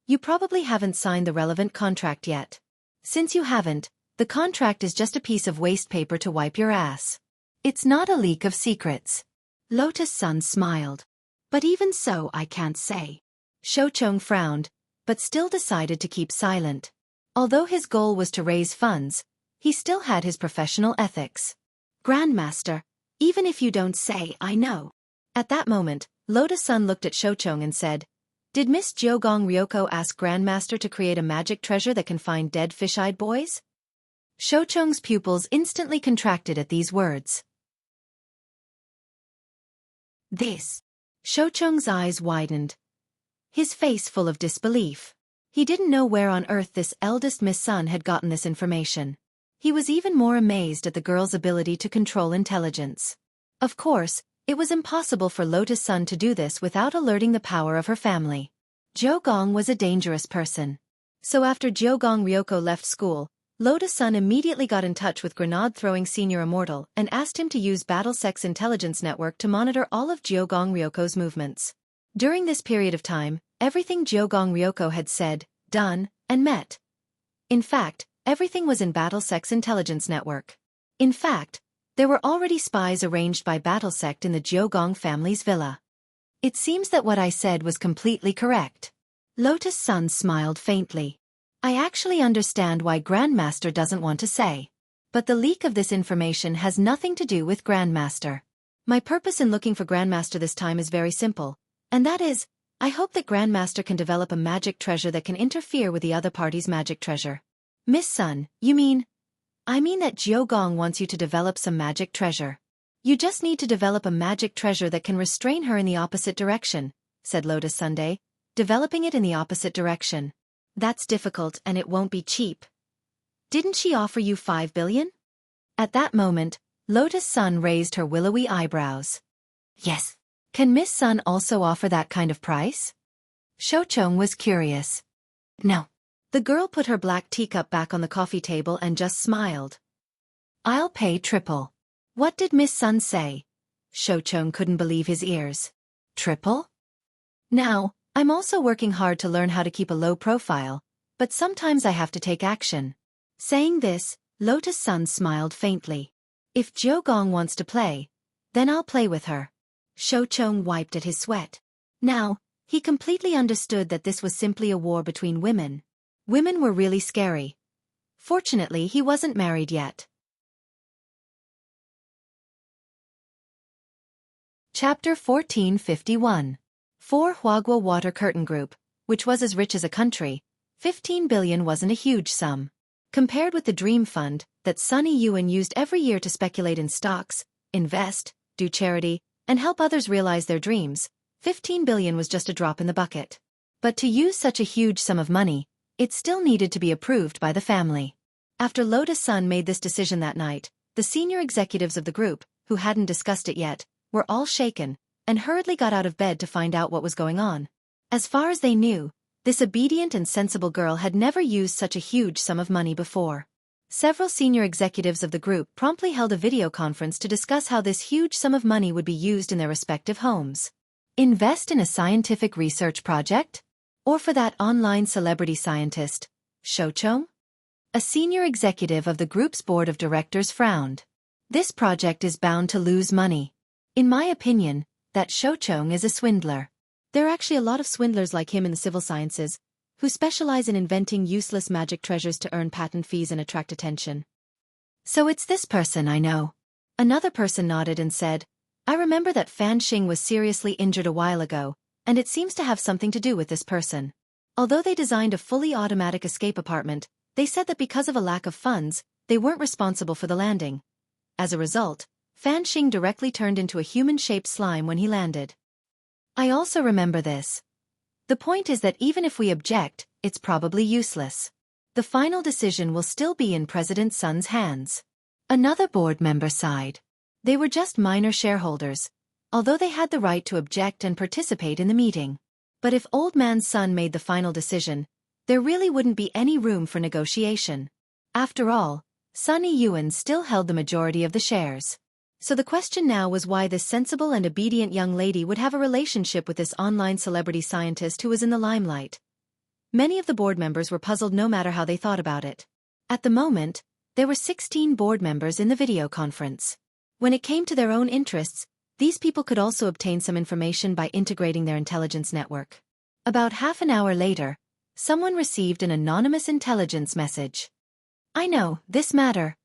You probably haven't signed the relevant contract yet. Since you haven't, the contract is just a piece of waste paper to wipe your ass. It's not a leak of secrets. Lotus Sun smiled. But even so, I can't say. Xiaofan frowned, but still decided to keep silent. Although his goal was to raise funds, he still had his professional ethics. Grandmaster, even if you don't say, I know. At that moment, Lotus Sun looked at Xiaofan and said, Did Miss Jiogong Ryoko ask Grandmaster to create a magic treasure that can find dead fish-eyed boys? Xiaofang's pupils instantly contracted at these words. This. Xiaofang's eyes widened, his face full of disbelief. He didn't know where on earth this eldest Miss Sun had gotten this information. He was even more amazed at the girl's ability to control intelligence. Of course, it was impossible for Lotus Sun to do this without alerting the power of her family. Jiogong was a dangerous person. So after Jiogong Ryoko left school, Lotus Sun immediately got in touch with grenade-throwing Senior Immortal and asked him to use BattleSec's intelligence network to monitor all of Jiogong Ryoko's movements. During this period of time, everything Jiogong Ryoko had said, done, and met. In fact, everything was in BattleSec's intelligence network. In fact, there were already spies arranged by BattleSec in the Jiogong family's villa. It seems that what I said was completely correct. Lotus Sun smiled faintly. I actually understand why Grandmaster doesn't want to say. But the leak of this information has nothing to do with Grandmaster. My purpose in looking for Grandmaster this time is very simple, and that is, I hope that Grandmaster can develop a magic treasure that can interfere with the other party's magic treasure. Miss Sun, you mean? I mean that Jiogong wants you to develop some magic treasure. You just need to develop a magic treasure that can restrain her in the opposite direction, said Lotus Sunday, developing it in the opposite direction. That's difficult and it won't be cheap. Didn't she offer you 5 billion? At that moment, Lotus Sun raised her willowy eyebrows. Yes. Can Miss Sun also offer that kind of price? Xiaofan was curious. No. The girl put her black teacup back on the coffee table and just smiled. I'll pay triple. What did Miss Sun say? Xiaofan couldn't believe his ears. Triple? Now, I'm also working hard to learn how to keep a low profile, but sometimes I have to take action. Saying this, Lotus Sun smiled faintly. If Jiogong wants to play, then I'll play with her. Xiaofan wiped at his sweat. Now, he completely understood that this was simply a war between women. Women were really scary. Fortunately, he wasn't married yet. Chapter 1451. 4 Huagua Water Curtain Group, which was as rich as a country. 15 billion wasn't a huge sum. Compared with the Dream Fund that Sunny Yuan used every year to speculate in stocks, invest, do charity, and help others realize their dreams, 15 billion was just a drop in the bucket. But to use such a huge sum of money, it still needed to be approved by the family. After Lotus Sun made this decision that night, the senior executives of the group, who hadn't discussed it yet, were all shaken, and hurriedly got out of bed to find out what was going on. As far as they knew, this obedient and sensible girl had never used such a huge sum of money before. Several senior executives of the group promptly held a video conference to discuss how this huge sum of money would be used in their respective homes. Invest in a scientific research project? Or for that online celebrity scientist, Xiaofan? A senior executive of the group's board of directors frowned. This project is bound to lose money. In my opinion, that Xiaofan is a swindler. There are actually a lot of swindlers like him in the civil sciences, who specialize in inventing useless magic treasures to earn patent fees and attract attention. So it's this person I know. Another person nodded and said, I remember that Fan Xing was seriously injured a while ago, and it seems to have something to do with this person. Although they designed a fully automatic escape apartment, they said that because of a lack of funds, they weren't responsible for the landing. As a result, Fan Xing directly turned into a human-shaped slime when he landed. I also remember this. The point is that even if we object, it's probably useless. The final decision will still be in President Sun's hands. Another board member sighed. They were just minor shareholders, although they had the right to object and participate in the meeting. But if Old Man Sun made the final decision, there really wouldn't be any room for negotiation. After all, Sunny Yuan still held the majority of the shares. So the question now was why this sensible and obedient young lady would have a relationship with this online celebrity scientist who was in the limelight. Many of the board members were puzzled no matter how they thought about it. At the moment, there were 16 board members in the video conference. When it came to their own interests, these people could also obtain some information by integrating their intelligence network. About half an hour later, someone received an anonymous intelligence message. I know, this matter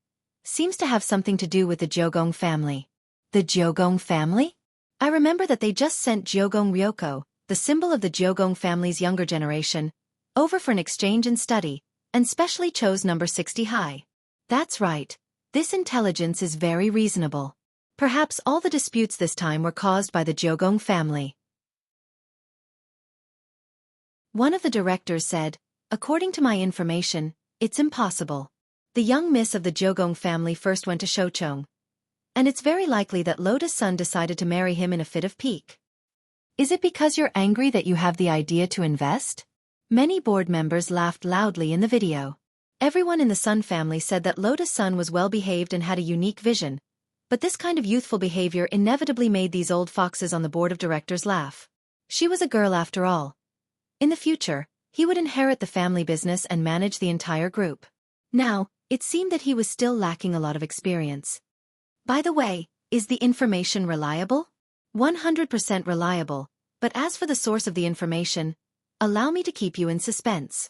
seems to have something to do with the Jiogong family. The Jiogong family? I remember that they just sent Jiogong Ryoko, the symbol of the Jiogong family's younger generation, over for an exchange and study, and specially chose number 60 high. That's right. This intelligence is very reasonable. Perhaps all the disputes this time were caused by the Jiogong family. One of the directors said, according to my information, it's impossible. The young miss of the Jiogong family first went to Shouchong. And it's very likely that Lotus Sun decided to marry him in a fit of pique. Is it because you're angry that you have the idea to invest? Many board members laughed loudly in the video. Everyone in the Sun family said that Lotus Sun was well-behaved and had a unique vision, but this kind of youthful behavior inevitably made these old foxes on the board of directors laugh. She was a girl after all. In the future, he would inherit the family business and manage the entire group. Now, it seemed that he was still lacking a lot of experience. By the way, is the information reliable? 100% reliable, but as for the source of the information, allow me to keep you in suspense.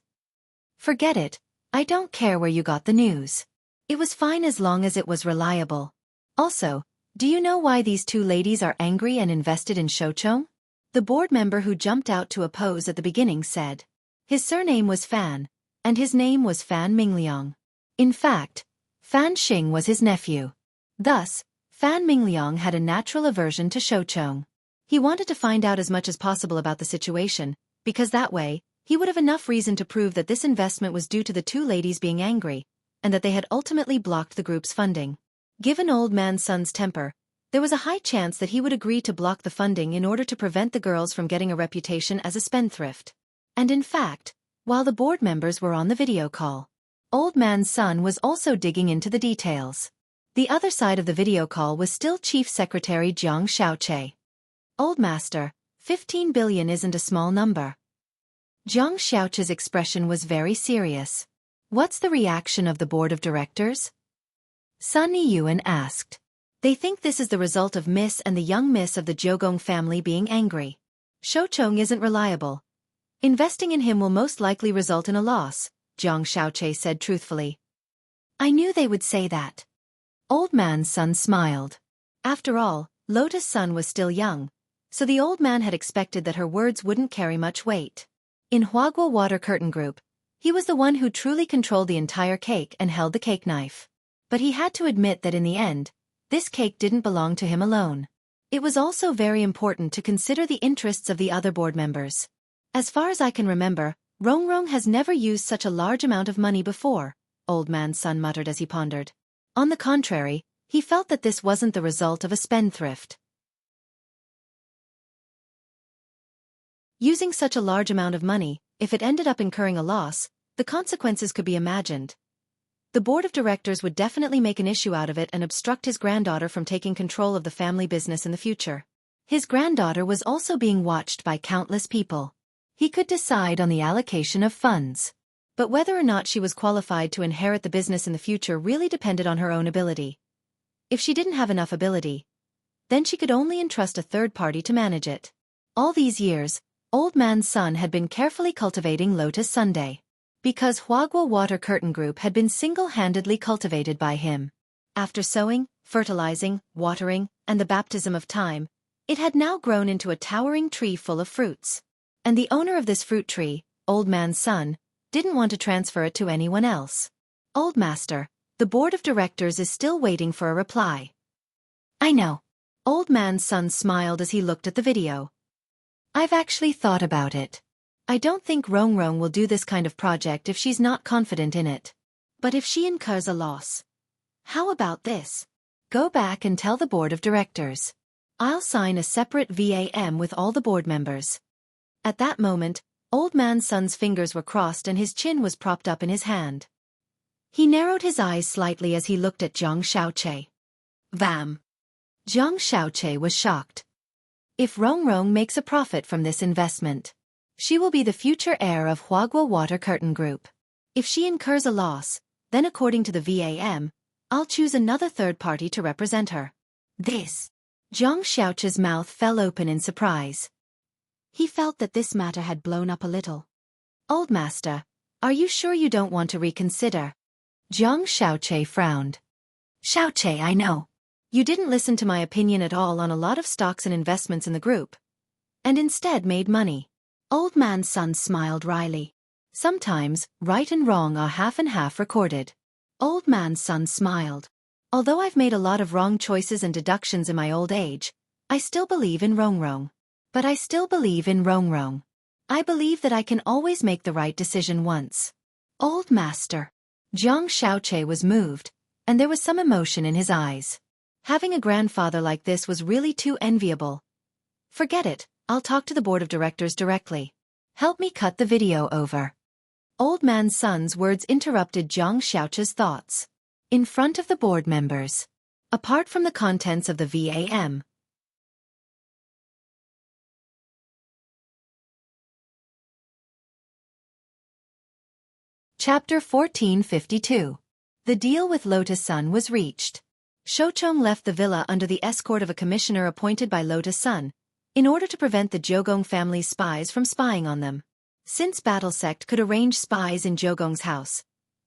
Forget it, I don't care where you got the news. It was fine as long as it was reliable. Also, do you know why these two ladies are angry and invested in Shouchong? The board member who jumped out to oppose at the beginning said. His surname was Fan, and his name was Fan Mingliang. In fact, Fan Xing was his nephew. Thus, Fan Mingliang had a natural aversion to Shouchong. He wanted to find out as much as possible about the situation, because that way, he would have enough reason to prove that this investment was due to the two ladies being angry, and that they had ultimately blocked the group's funding. Given Old Man Sun's temper, there was a high chance that he would agree to block the funding in order to prevent the girls from getting a reputation as a spendthrift. And in fact, while the board members were on the video call, Old Man Sun was also digging into the details. The other side of the video call was still Chief Secretary Jiang Xiaoche. Old Master, 15 billion isn't a small number. Jiang Xiaoche's expression was very serious. What's the reaction of the board of directors? Sunny Yuan asked. They think this is the result of Miss and the young miss of the Jiogong family being angry. Shouchong isn't reliable. Investing in him will most likely result in a loss, Jiang Xiaoche said truthfully. I knew they would say that. Old Man Sun smiled. After all, Lotus Sun was still young, so the old man had expected that her words wouldn't carry much weight. In Huaguo Water Curtain Group, he was the one who truly controlled the entire cake and held the cake knife. But he had to admit that in the end, this cake didn't belong to him alone. It was also very important to consider the interests of the other board members. As far as I can remember, Rongrong has never used such a large amount of money before, Old Man Sun muttered as he pondered. On the contrary, he felt that this wasn't the result of a spendthrift. Using such a large amount of money, if it ended up incurring a loss, the consequences could be imagined. The board of directors would definitely make an issue out of it and obstruct his granddaughter from taking control of the family business in the future. His granddaughter was also being watched by countless people. He could decide on the allocation of funds. But whether or not she was qualified to inherit the business in the future really depended on her own ability. If she didn't have enough ability, then she could only entrust a third party to manage it. All these years, Old Man Sun had been carefully cultivating Lotus Sunday. Because Huaguo Water Curtain Group had been single-handedly cultivated by him. After sowing, fertilizing, watering, and the baptism of time, it had now grown into a towering tree full of fruits. And the owner of this fruit tree, Old Man Sun, didn't want to transfer it to anyone else. Old Master, the board of directors is still waiting for a reply. I know. Old Man Sun smiled as he looked at the video. I've actually thought about it. I don't think Rongrong will do this kind of project if she's not confident in it. But if she incurs a loss, how about this? Go back and tell the board of directors. I'll sign a separate VAM with all the board members. At that moment, Old Man Sun's fingers were crossed and his chin was propped up in his hand. He narrowed his eyes slightly as he looked at Zhang Xiaoche. Vam. Zhang Xiaoche was shocked. If Rongrong makes a profit from this investment, she will be the future heir of Huaguo Water Curtain Group. If she incurs a loss, then according to the VAM, I'll choose another third party to represent her. This. Zhang Xiaoche's mouth fell open in surprise. He felt that this matter had blown up a little. Old Master, are you sure you don't want to reconsider? Zhang Xiaoche frowned. Xiaoche, I know. You didn't listen to my opinion at all on a lot of stocks and investments in the group, and instead made money. Old Man Sun smiled wryly. Sometimes, right and wrong are half and half recorded. Old Man Sun smiled. Although I've made a lot of wrong choices and deductions in my old age, I still believe in Rongrong. But I still believe in Rongrong. I believe that I can always make the right decision once. Old Master. Zhang Xiaoche was moved, and there was some emotion in his eyes. Having a grandfather like this was really too enviable. Forget it, I'll talk to the board of directors directly. Help me cut the video over. Old Man Sun's words interrupted Zhang Xiaoche's thoughts. In front of the board members. Apart from the contents of the VAM. Chapter 1452. The deal with Lotus Sun was reached. Shouchong left the villa under the escort of a commissioner appointed by Lotus Sun, in order to prevent the Jiugong family's spies from spying on them. Since Battle Sect could arrange spies in Jiugong's house,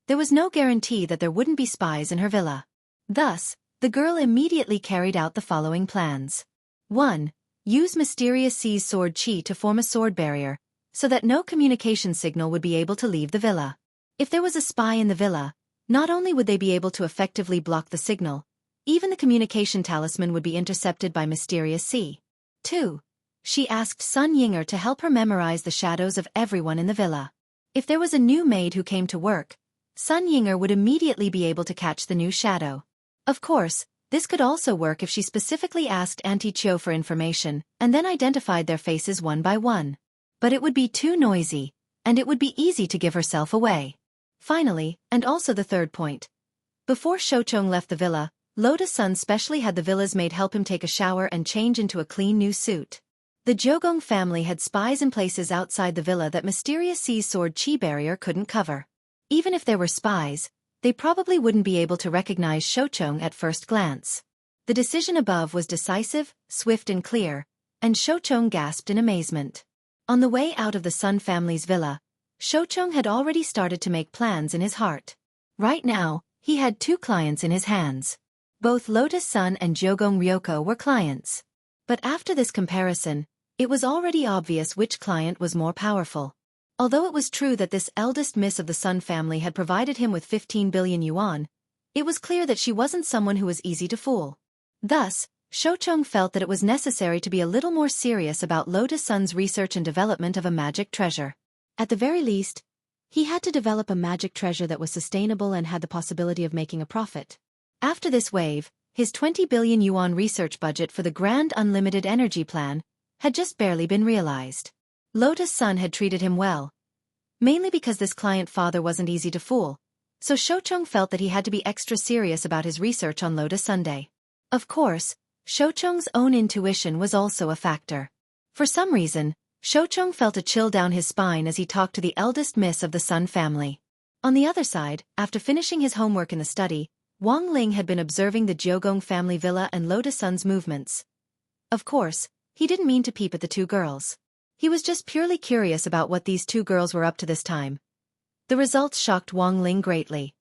there was no guarantee that there wouldn't be spies in her villa. Thus, the girl immediately carried out the following plans. 1. Use Mysterious Sea's sword chi to form a sword barrier, so that no communication signal would be able to leave the villa. If there was a spy in the villa, not only would they be able to effectively block the signal, even the communication talisman would be intercepted by Mysterious Sea. 2. She asked Sun Yinger to help her memorize the shadows of everyone in the villa. If there was a new maid who came to work, Sun Yinger would immediately be able to catch the new shadow. Of course, this could also work if she specifically asked Auntie Chiu for information, and then identified their faces one by one. But it would be too noisy, and it would be easy to give herself away. Finally, and also the third point. Before Shouchong left the villa, Lotus Sun specially had the villa's maid help him take a shower and change into a clean new suit. The Jiugong family had spies in places outside the villa that Mysterious Sea's sword chi barrier couldn't cover. Even if there were spies, they probably wouldn't be able to recognize Shouchong at first glance. The decision above was decisive, swift and clear, and Shouchong gasped in amazement. On the way out of the Sun family's villa, Shouchong had already started to make plans in his heart. Right now, he had 2 clients in his hands. Both Lotus Sun and Jiugong Ryoko were clients. But after this comparison, it was already obvious which client was more powerful. Although it was true that this eldest miss of the Sun family had provided him with 15 billion yuan, it was clear that she wasn't someone who was easy to fool. Thus, Shouchong felt that it was necessary to be a little more serious about Lotus Sun's research and development of a magic treasure. At the very least, he had to develop a magic treasure that was sustainable and had the possibility of making a profit. After this wave, his 20 billion yuan research budget for the Grand Unlimited Energy Plan had just barely been realized. Lotus Sun had treated him well, mainly because this client father wasn't easy to fool, so Shouchong felt that he had to be extra serious about his research on Lotus Sunday. Of course, Shouchong's own intuition was also a factor. For some reason, Shouchong felt a chill down his spine as he talked to the eldest miss of the Sun family. On the other side, after finishing his homework in the study, Wang Ling had been observing the Jiugong family villa and Lotus Sun's movements. Of course, he didn't mean to peep at the 2 girls. He was just purely curious about what these 2 girls were up to this time. The results shocked Wang Ling greatly.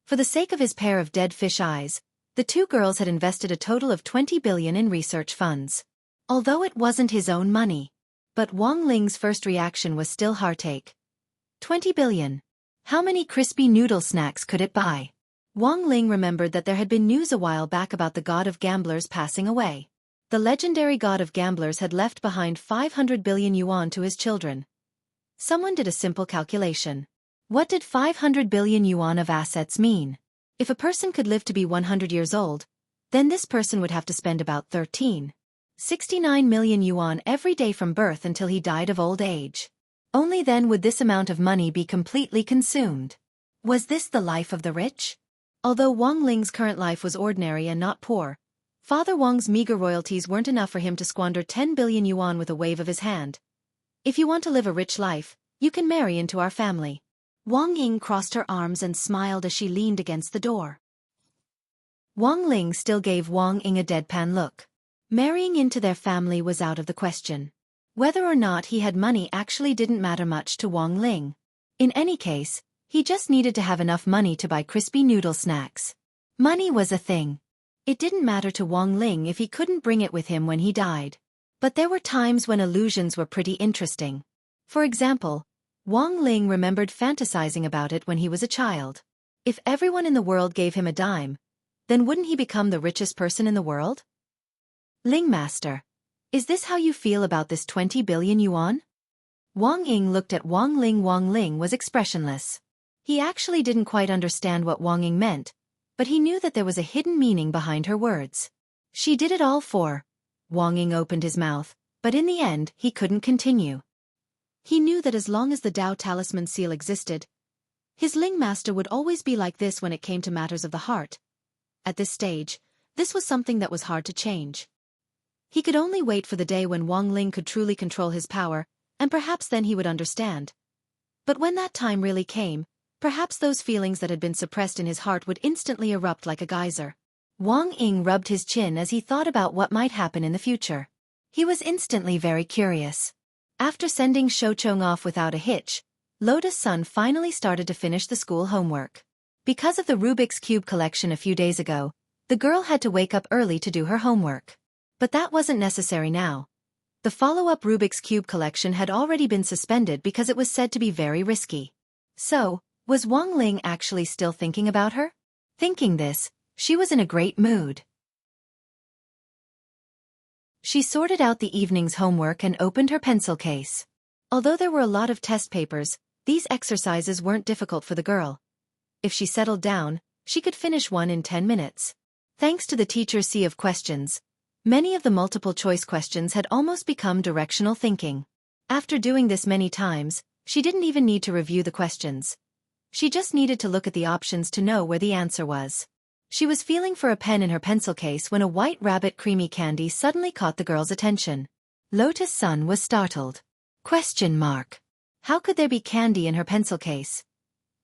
For the sake of his pair of dead fish eyes, the 2 girls had invested a total of 20 billion in research funds. Although it wasn't his own money. But Wang Ling's first reaction was still heartache. 20 billion. How many crispy noodle snacks could it buy? Wang Ling remembered that there had been news a while back about the god of gamblers passing away. The legendary god of gamblers had left behind 500 billion yuan to his children. Someone did a simple calculation. What did 500 billion yuan of assets mean? If a person could live to be 100 years old, then this person would have to spend about 13.69 million yuan every day from birth until he died of old age. Only then would this amount of money be completely consumed. Was this the life of the rich? Although Wang Ling's current life was ordinary and not poor, Father Wang's meager royalties weren't enough for him to squander 10 billion yuan with a wave of his hand. If you want to live a rich life, you can marry into our family. Wang Ying crossed her arms and smiled as she leaned against the door. Wang Ling still gave Wang Ying a deadpan look. Marrying into their family was out of the question. Whether or not he had money actually didn't matter much to Wang Ling. In any case, he just needed to have enough money to buy crispy noodle snacks. Money was a thing. It didn't matter to Wang Ling if he couldn't bring it with him when he died. But there were times when illusions were pretty interesting. For example, Wang Ling remembered fantasizing about it when he was a child. If everyone in the world gave him a dime, then wouldn't he become the richest person in the world? Ling Master, is this how you feel about this 20 billion yuan? Wang Ying looked at Wang Ling. Wang Ling was expressionless. He actually didn't quite understand what Wang Ying meant, but he knew that there was a hidden meaning behind her words. She did it all for. Wang Ying opened his mouth, but in the end he couldn't continue. He knew that as long as the Tao Talisman seal existed, his Ling Master would always be like this when it came to matters of the heart. At this stage, this was something that was hard to change. He could only wait for the day when Wang Ling could truly control his power, and perhaps then he would understand. But when that time really came, perhaps those feelings that had been suppressed in his heart would instantly erupt like a geyser. Wang Ying rubbed his chin as he thought about what might happen in the future. He was instantly very curious. After sending Shouchong off without a hitch, Lotus Sun finally started to finish the school homework. Because of the Rubik's Cube collection a few days ago, the girl had to wake up early to do her homework. But that wasn't necessary now. The follow-up Rubik's Cube collection had already been suspended because it was said to be very risky. So, was Wang Ling actually still thinking about her? Thinking this, she was in a great mood. She sorted out the evening's homework and opened her pencil case. Although there were a lot of test papers, these exercises weren't difficult for the girl. If she settled down, she could finish one in 10 minutes. Thanks to the teacher's sea of questions, many of the multiple-choice questions had almost become directional thinking. After doing this many times, she didn't even need to review the questions. She just needed to look at the options to know where the answer was. She was feeling for a pen in her pencil case when a white rabbit creamy candy suddenly caught the girl's attention. Lotus Sun was startled. Question mark. How could there be candy in her pencil case?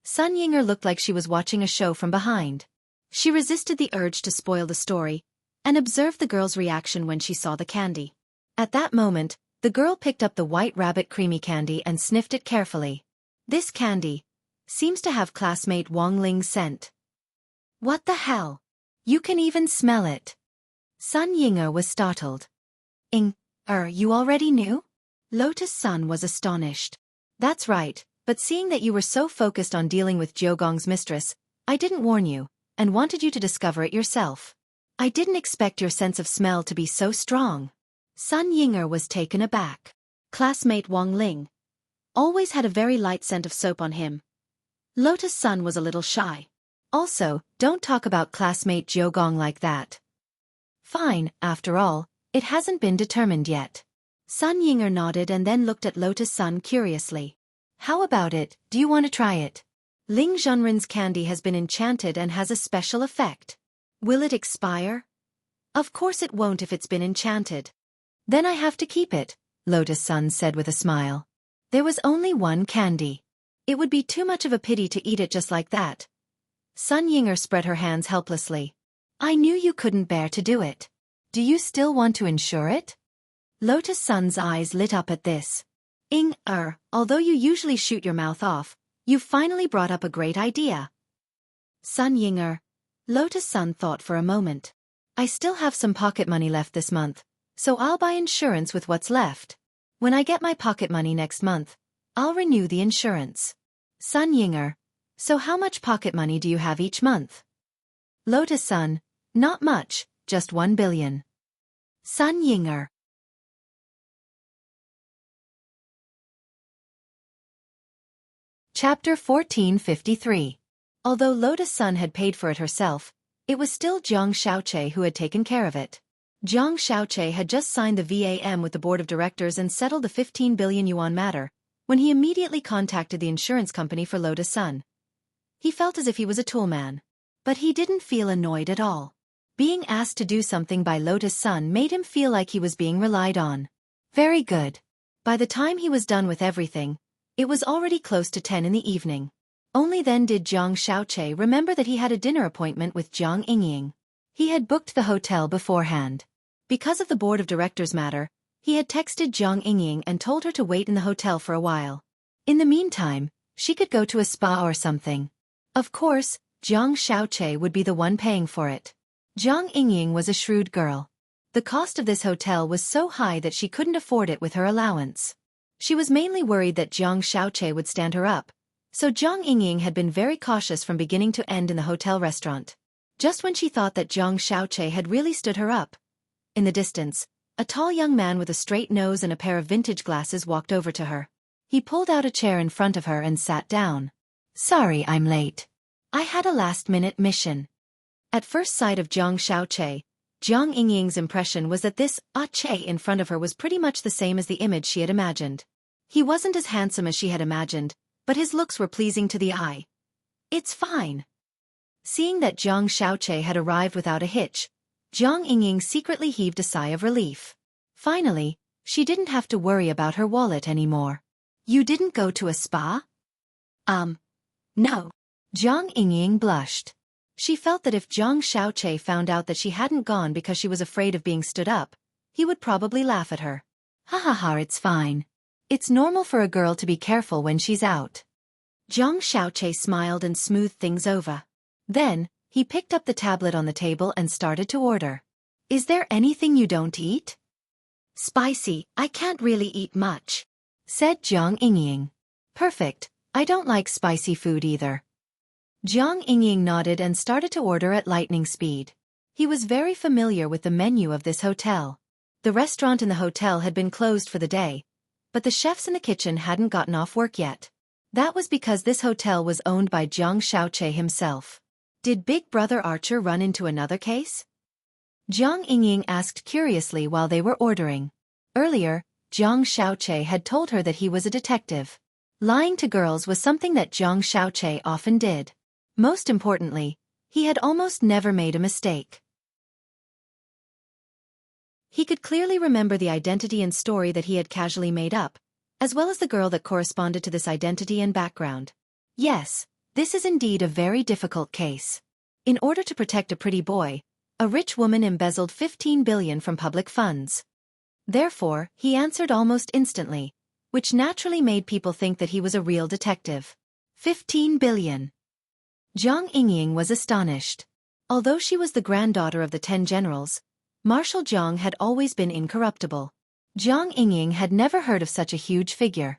Sun Yinger looked like she was watching a show from behind. She resisted the urge to spoil the story, and observed the girl's reaction when she saw the candy. At that moment, the girl picked up the white rabbit creamy candy and sniffed it carefully. This candy seems to have classmate Wang Ling's scent. What the hell? You can even smell it. Sun Yinger was startled. You already knew? Lotus Sun was astonished. That's right, but seeing that you were so focused on dealing with Jiugong's mistress, I didn't warn you, and wanted you to discover it yourself. I didn't expect your sense of smell to be so strong. Sun Yinger was taken aback. Classmate Wang Ling always had a very light scent of soap on him. Lotus Sun was a little shy. Also, don't talk about classmate Jiugong like that. Fine, after all, it hasn't been determined yet. Sun Yinger nodded and then looked at Lotus Sun curiously. How about it, do you want to try it? Ling Zhenren's candy has been enchanted and has a special effect. Will it expire? Of course it won't if it's been enchanted. Then I have to keep it, Lotus Sun said with a smile. There was only one candy. It would be too much of a pity to eat it just like that. Sun Yinger spread her hands helplessly. I knew you couldn't bear to do it. Do you still want to ensure it? Lotus Sun's eyes lit up at this. Although you usually shoot your mouth off, you've finally brought up a great idea. Sun Yinger. Lotus Sun thought for a moment. I still have some pocket money left this month, so I'll buy insurance with what's left. When I get my pocket money next month, I'll renew the insurance. Sun Yinger. So how much pocket money do you have each month? Lotus Sun. Not much, just 1 billion. Sun Yinger. Chapter 1453. Although Lotus Sun had paid for it herself, it was still Jiang Xiaoche who had taken care of it. Jiang Xiaoche had just signed the VAM with the board of directors and settled the 15 billion yuan matter, when he immediately contacted the insurance company for Lotus Sun. He felt as if he was a toolman. But he didn't feel annoyed at all. Being asked to do something by Lotus Sun made him feel like he was being relied on. Very good. By the time he was done with everything, it was already close to 10 in the evening. Only then did Jiang Xiaoche remember that he had a dinner appointment with Jiang Yingying. He had booked the hotel beforehand. Because of the board of directors matter, he had texted Jiang Yingying and told her to wait in the hotel for a while. In the meantime, she could go to a spa or something. Of course, Jiang Xiaoche would be the one paying for it. Jiang Yingying was a shrewd girl. The cost of this hotel was so high that she couldn't afford it with her allowance. She was mainly worried that Jiang Xiaoche would stand her up, so Jiang Yingying had been very cautious from beginning to end in the hotel restaurant. Just when she thought that Jiang Xiaoche had really stood her up, in the distance, a tall young man with a straight nose and a pair of vintage glasses walked over to her. He pulled out a chair in front of her and sat down. "Sorry I'm late. I had a last-minute mission." At first sight of Jiang Xiaoche, Jiang Yingying's impression was that this Che in front of her was pretty much the same as the image she had imagined. He wasn't as handsome as she had imagined, but his looks were pleasing to the eye. "It's fine." Seeing that Jiang Xiaoche had arrived without a hitch, Jiang Yingying secretly heaved a sigh of relief. Finally, she didn't have to worry about her wallet anymore. "You didn't go to a spa?" No. Jiang Yingying blushed. She felt that if Jiang Xiaoche found out that she hadn't gone because she was afraid of being stood up, he would probably laugh at her. "Ha ha ha, it's fine. It's normal for a girl to be careful when she's out." Jiang Xiaoche smiled and smoothed things over. Then, he picked up the tablet on the table and started to order. "Is there anything you don't eat?" "Spicy, I can't really eat much," said Jiang Yingying. "Perfect, I don't like spicy food either." Jiang Yingying nodded and started to order at lightning speed. He was very familiar with the menu of this hotel. The restaurant in the hotel had been closed for the day, but the chefs in the kitchen hadn't gotten off work yet. That was because this hotel was owned by Jiang Xiaoche himself. Did Big Brother Archer run into another case? Jiang Yingying asked curiously while they were ordering. Earlier, Jiang Xiaoche had told her that he was a detective. Lying to girls was something that Jiang Xiaoche often did. Most importantly, he had almost never made a mistake. He could clearly remember the identity and story that he had casually made up, as well as the girl that corresponded to this identity and background. Yes, this is indeed a very difficult case. In order to protect a pretty boy, a rich woman embezzled 15 billion from public funds. Therefore, he answered almost instantly, which naturally made people think that he was a real detective. 15 billion. Jiang Yingying was astonished. Although she was the granddaughter of the 10 generals, Marshal Jiang had always been incorruptible. Jiang Yingying had never heard of such a huge figure.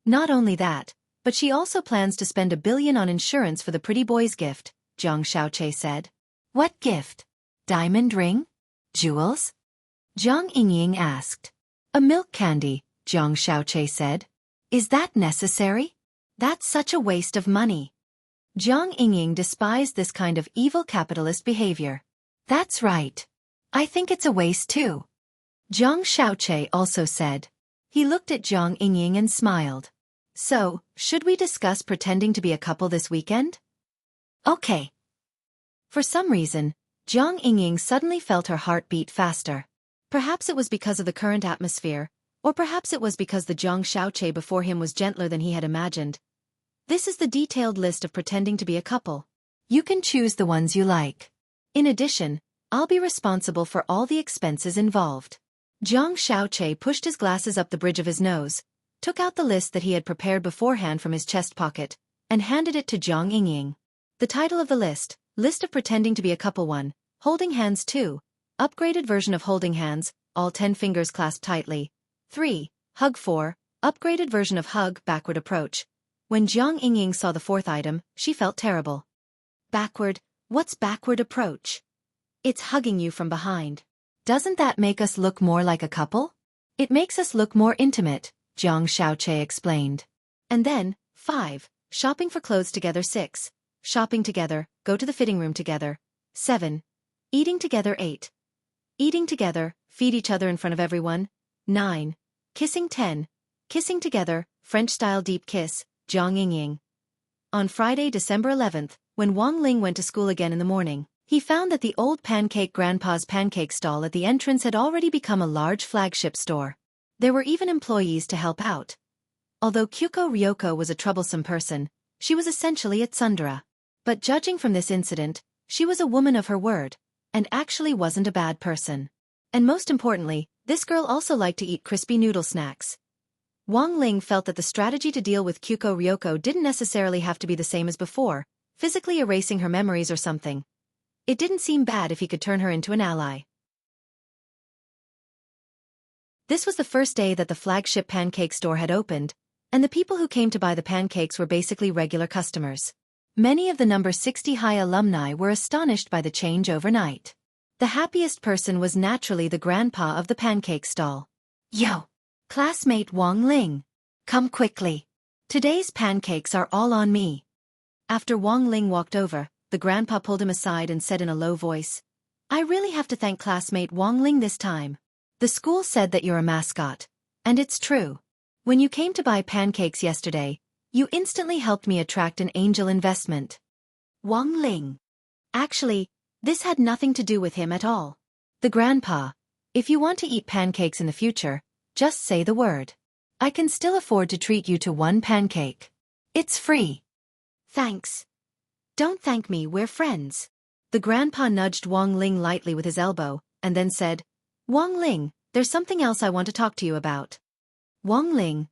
Not only that, but she also plans to spend 1 billion on insurance for the pretty boy's gift, Jiang Xiaoche said. "What gift? Diamond ring? Jewels?" Jiang Yingying asked. "A milk candy," Jiang Xiaoche said. "Is that necessary? That's such a waste of money." Jiang Yingying despised this kind of evil capitalist behavior. "That's right. I think it's a waste too," Jiang Xiaoche also said. He looked at Jiang Yingying and smiled. "So, should we discuss pretending to be a couple this weekend?" "Okay." For some reason, Jiang Yingying suddenly felt her heart beat faster. Perhaps it was because of the current atmosphere, or perhaps it was because the Jiang Xiaoche before him was gentler than he had imagined. This is the detailed list of pretending to be a couple. You can choose the ones you like. In addition, I'll be responsible for all the expenses involved. Jiang Xiaoche pushed his glasses up the bridge of his nose, took out the list that he had prepared beforehand from his chest pocket, and handed it to Jiang Yingying. The title of the list, List of Pretending to be a Couple 1, Holding Hands 2, Upgraded version of Holding Hands, all 10 fingers clasped tightly. 3. Hug 4, Upgraded version of Hug, Backward Approach. When Jiang Yingying saw the 4th item, she felt terrible. Backward? What's backward approach? It's hugging you from behind. Doesn't that make us look more like a couple? It makes us look more intimate, Jiang Xiaoche explained. And then, 5. Shopping for clothes together. 6. Shopping together, go to the fitting room together. 7. Eating together. 8. Eating together, feed each other in front of everyone. 9. Kissing. 10. Kissing together, French-style deep kiss, Jiang Yingying. On Friday, December 11th, when Wang Ling went to school again in the morning, he found that the old pancake grandpa's pancake stall at the entrance had already become a large flagship store. There were even employees to help out. Although Kyuko Ryoko was a troublesome person, she was essentially a tsundere. But judging from this incident, she was a woman of her word, and actually wasn't a bad person. And most importantly, this girl also liked to eat crispy noodle snacks. Wang Ling felt that the strategy to deal with Kyuko Ryoko didn't necessarily have to be the same as before, physically erasing her memories or something. It didn't seem bad if he could turn her into an ally. This was the first day that the flagship pancake store had opened, and the people who came to buy the pancakes were basically regular customers. Many of the number 60 high alumni were astonished by the change overnight. The happiest person was naturally the grandpa of the pancake stall. Yo! Classmate Wang Ling. Come quickly. Today's pancakes are all on me. After Wang Ling walked over, the grandpa pulled him aside and said in a low voice, I really have to thank classmate Wang Ling this time. The school said that you're a mascot. And it's true. When you came to buy pancakes yesterday, you instantly helped me attract an angel investment. Wang Ling. Actually, this had nothing to do with him at all. The grandpa. If you want to eat pancakes in the future, just say the word. I can still afford to treat you to one pancake. It's free. Thanks. Don't thank me, we're friends. The grandpa nudged Wang Ling lightly with his elbow, and then said, Wang Ling, there's something else I want to talk to you about. Wang Ling? ?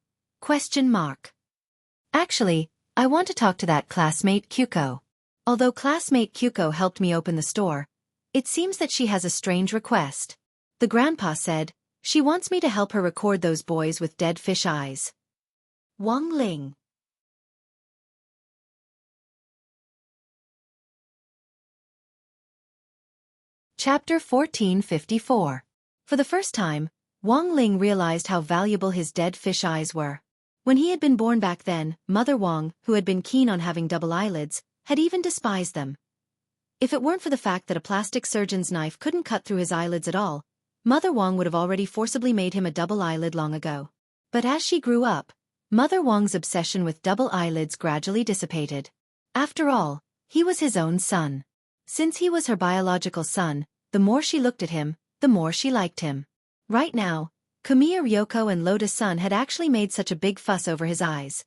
Actually, I want to talk to that classmate Kyuko. Although classmate Kyuko helped me open the store, it seems that she has a strange request. The grandpa said, she wants me to help her record those boys with dead fish eyes. Wang Ling. Chapter 1454. For the first time, Wang Ling realized how valuable his dead fish eyes were. When he had been born back then, Mother Wang, who had been keen on having double eyelids, had even despised them. If it weren't for the fact that a plastic surgeon's knife couldn't cut through his eyelids at all, Mother Wang would have already forcibly made him a double eyelid long ago. But as she grew up, Mother Wang's obsession with double eyelids gradually dissipated. After all, he was his own son. Since he was her biological son, the more she looked at him, the more she liked him. Right now, Kamiya Ryoko and Lotus Sun had actually made such a big fuss over his eyes.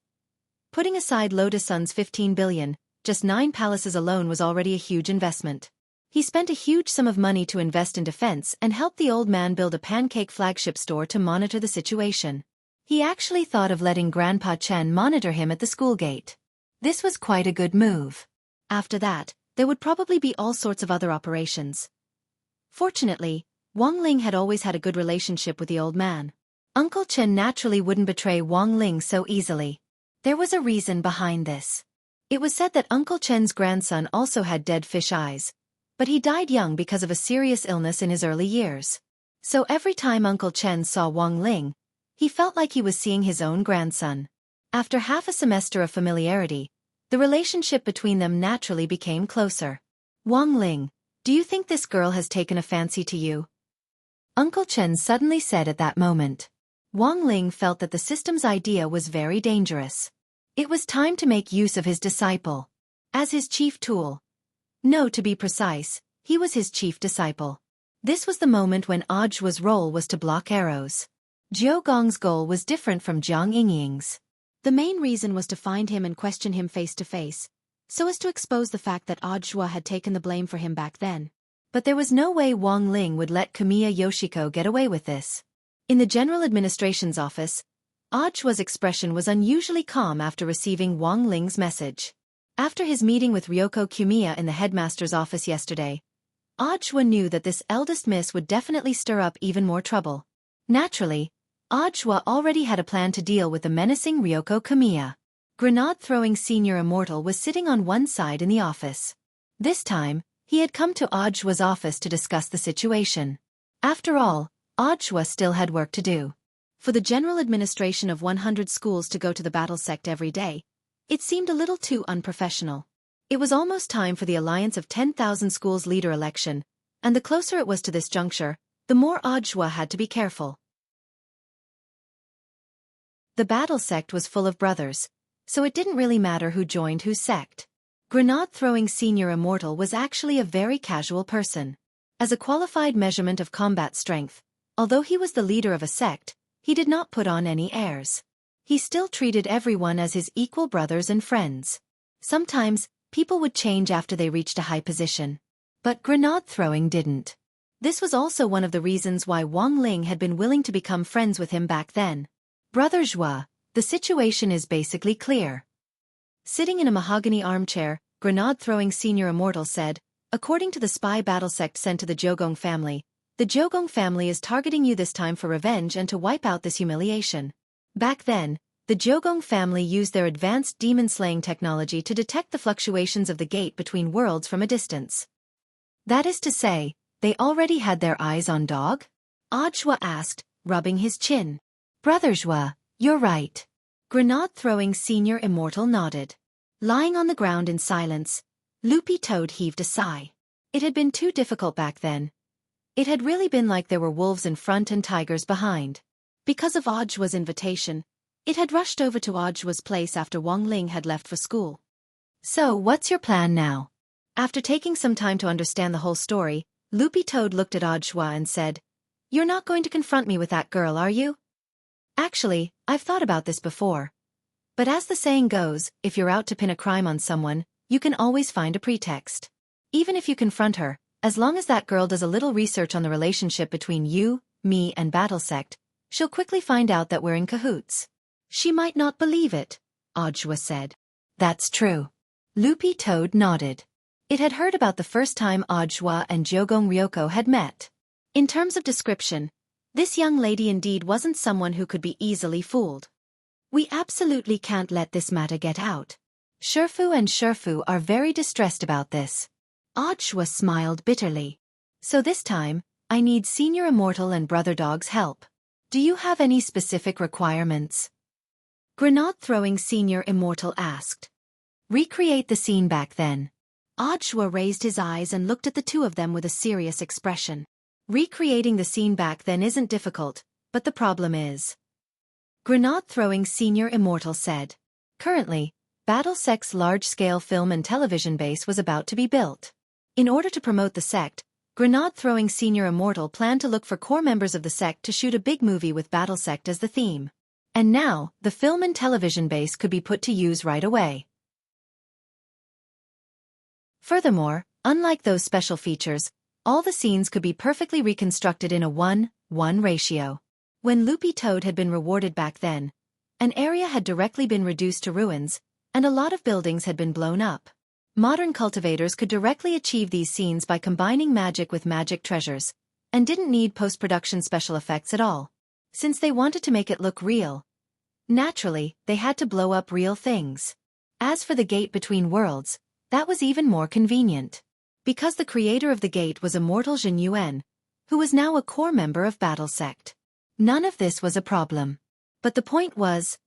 Putting aside Lotus Sun's 15 billion, just 9 palaces alone was already a huge investment. He spent a huge sum of money to invest in defense and helped the old man build a pancake flagship store to monitor the situation. He actually thought of letting Grandpa Chen monitor him at the school gate. This was quite a good move. After that, there would probably be all sorts of other operations. Fortunately, Wang Ling had always had a good relationship with the old man. Uncle Chen naturally wouldn't betray Wang Ling so easily. There was a reason behind this. It was said that Uncle Chen's grandson also had dead fish eyes, but he died young because of a serious illness in his early years. So every time Uncle Chen saw Wang Ling, he felt like he was seeing his own grandson. After half a semester of familiarity, the relationship between them naturally became closer. Wang Ling, do you think this girl has taken a fancy to you? Uncle Chen suddenly said at that moment. Wang Ling felt that the system's idea was very dangerous. It was time to make use of his disciple. As his chief tool. No, to be precise, he was his chief disciple. This was the moment when Audiobook's role was to block arrows. Jiao Gong's goal was different from Jiang Yingying's. The main reason was to find him and question him face to face, so as to expose the fact that Audiobook had taken the blame for him back then. But there was no way Wang Ling would let Kamiya Yoshiko get away with this. In the General Administration's office, Audiobook's expression was unusually calm after receiving Wang Ling's message. After his meeting with Ryoko Kamiya in the headmaster's office yesterday, Audiobook knew that this eldest miss would definitely stir up even more trouble. Naturally, Audiobook already had a plan to deal with the menacing Ryoko Kamiya. Grenade-throwing senior immortal was sitting on one side in the office. This time, he had come to Audiobook's office to discuss the situation. After all, Audhua still had work to do. For the general administration of 100 schools to go to the battle sect every day, it seemed a little too unprofessional. It was almost time for the Alliance of 10,000 Schools leader election, and the closer it was to this juncture, the more Audhua had to be careful. The battle sect was full of brothers, so it didn't really matter who joined whose sect. Grenade-throwing senior immortal was actually a very casual person. As a qualified measurement of combat strength, although he was the leader of a sect, he did not put on any airs. He still treated everyone as his equal brothers and friends. Sometimes, people would change after they reached a high position. But grenade-throwing didn't. This was also one of the reasons why Wang Ling had been willing to become friends with him back then. Brother Zhua, the situation is basically clear. Sitting in a mahogany armchair, grenade-throwing senior immortal said, according to the spy battle sect sent to the Jiugong family, the Jiugong family is targeting you this time for revenge and to wipe out this humiliation. Back then, the Jiugong family used their advanced demon-slaying technology to detect the fluctuations of the gate between worlds from a distance. That is to say, they already had their eyes on Dog? Audhua asked, rubbing his chin. Brother Zhua, you're right. Grenade-throwing senior immortal nodded. Lying on the ground in silence, Loopy Toad heaved a sigh. It had been too difficult back then. It had really been like there were wolves in front and tigers behind. Because of Audhua's invitation, it had rushed over to Audhua's place after Wang Ling had left for school. So what's your plan now? After taking some time to understand the whole story, Loopy Toad looked at Audhua and said, You're not going to confront me with that girl, are you? Actually, I've thought about this before. But as the saying goes, if you're out to pin a crime on someone, you can always find a pretext. Even if you confront her, as long as that girl does a little research on the relationship between you, me and Battle Sect, she'll quickly find out that we're in cahoots. She might not believe it, Audhua said. That's true. Loopy Toad nodded. It had heard about the first time Audhua and Jiugong Ryoko had met. In terms of description, this young lady indeed wasn't someone who could be easily fooled. We absolutely can't let this matter get out. Shifu and Shifu are very distressed about this. Audhua smiled bitterly. So this time, I need Senior Immortal and Brother Dog's help. Do you have any specific requirements? Grenade-throwing Senior Immortal asked. Recreate the scene back then. Audhua raised his eyes and looked at the two of them with a serious expression. Recreating the scene back then isn't difficult, but the problem is. Grenade-throwing Senior Immortal said. Currently, Battle Sect's large-scale film and television base was about to be built. In order to promote the sect, Grenade-throwing Senior Immortal planned to look for core members of the sect to shoot a big movie with Battle Sect as the theme. And now, the film and television base could be put to use right away. Furthermore, unlike those special features, all the scenes could be perfectly reconstructed in a 1:1 ratio. When Loopy Toad had been rewarded back then, an area had directly been reduced to ruins, and a lot of buildings had been blown up. Modern cultivators could directly achieve these scenes by combining magic with magic treasures, and didn't need post-production special effects at all. Since they wanted to make it look real, naturally, they had to blow up real things. As for the gate between worlds, that was even more convenient. Because the creator of the gate was Immortal Jin Yuan, who was now a core member of Battle Sect. None of this was a problem. But the point was,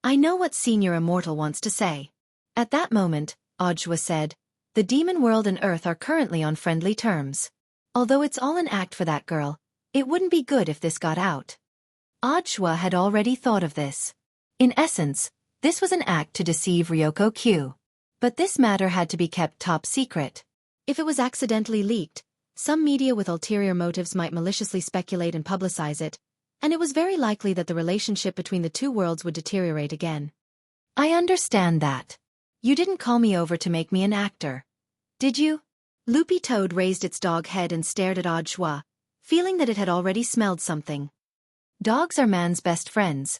I know what Senior Immortal wants to say. At that moment, Audhua said, the demon world and Earth are currently on friendly terms. Although it's all an act for that girl, it wouldn't be good if this got out. Audhua had already thought of this. In essence, this was an act to deceive Ryoko Q. But this matter had to be kept top secret. If it was accidentally leaked, some media with ulterior motives might maliciously speculate and publicize it, and it was very likely that the relationship between the two worlds would deteriorate again. I understand that. You didn't call me over to make me an actor. Did you? Loopy Toad raised its dog head and stared at Audhua, feeling that it had already smelled something. Dogs are man's best friends.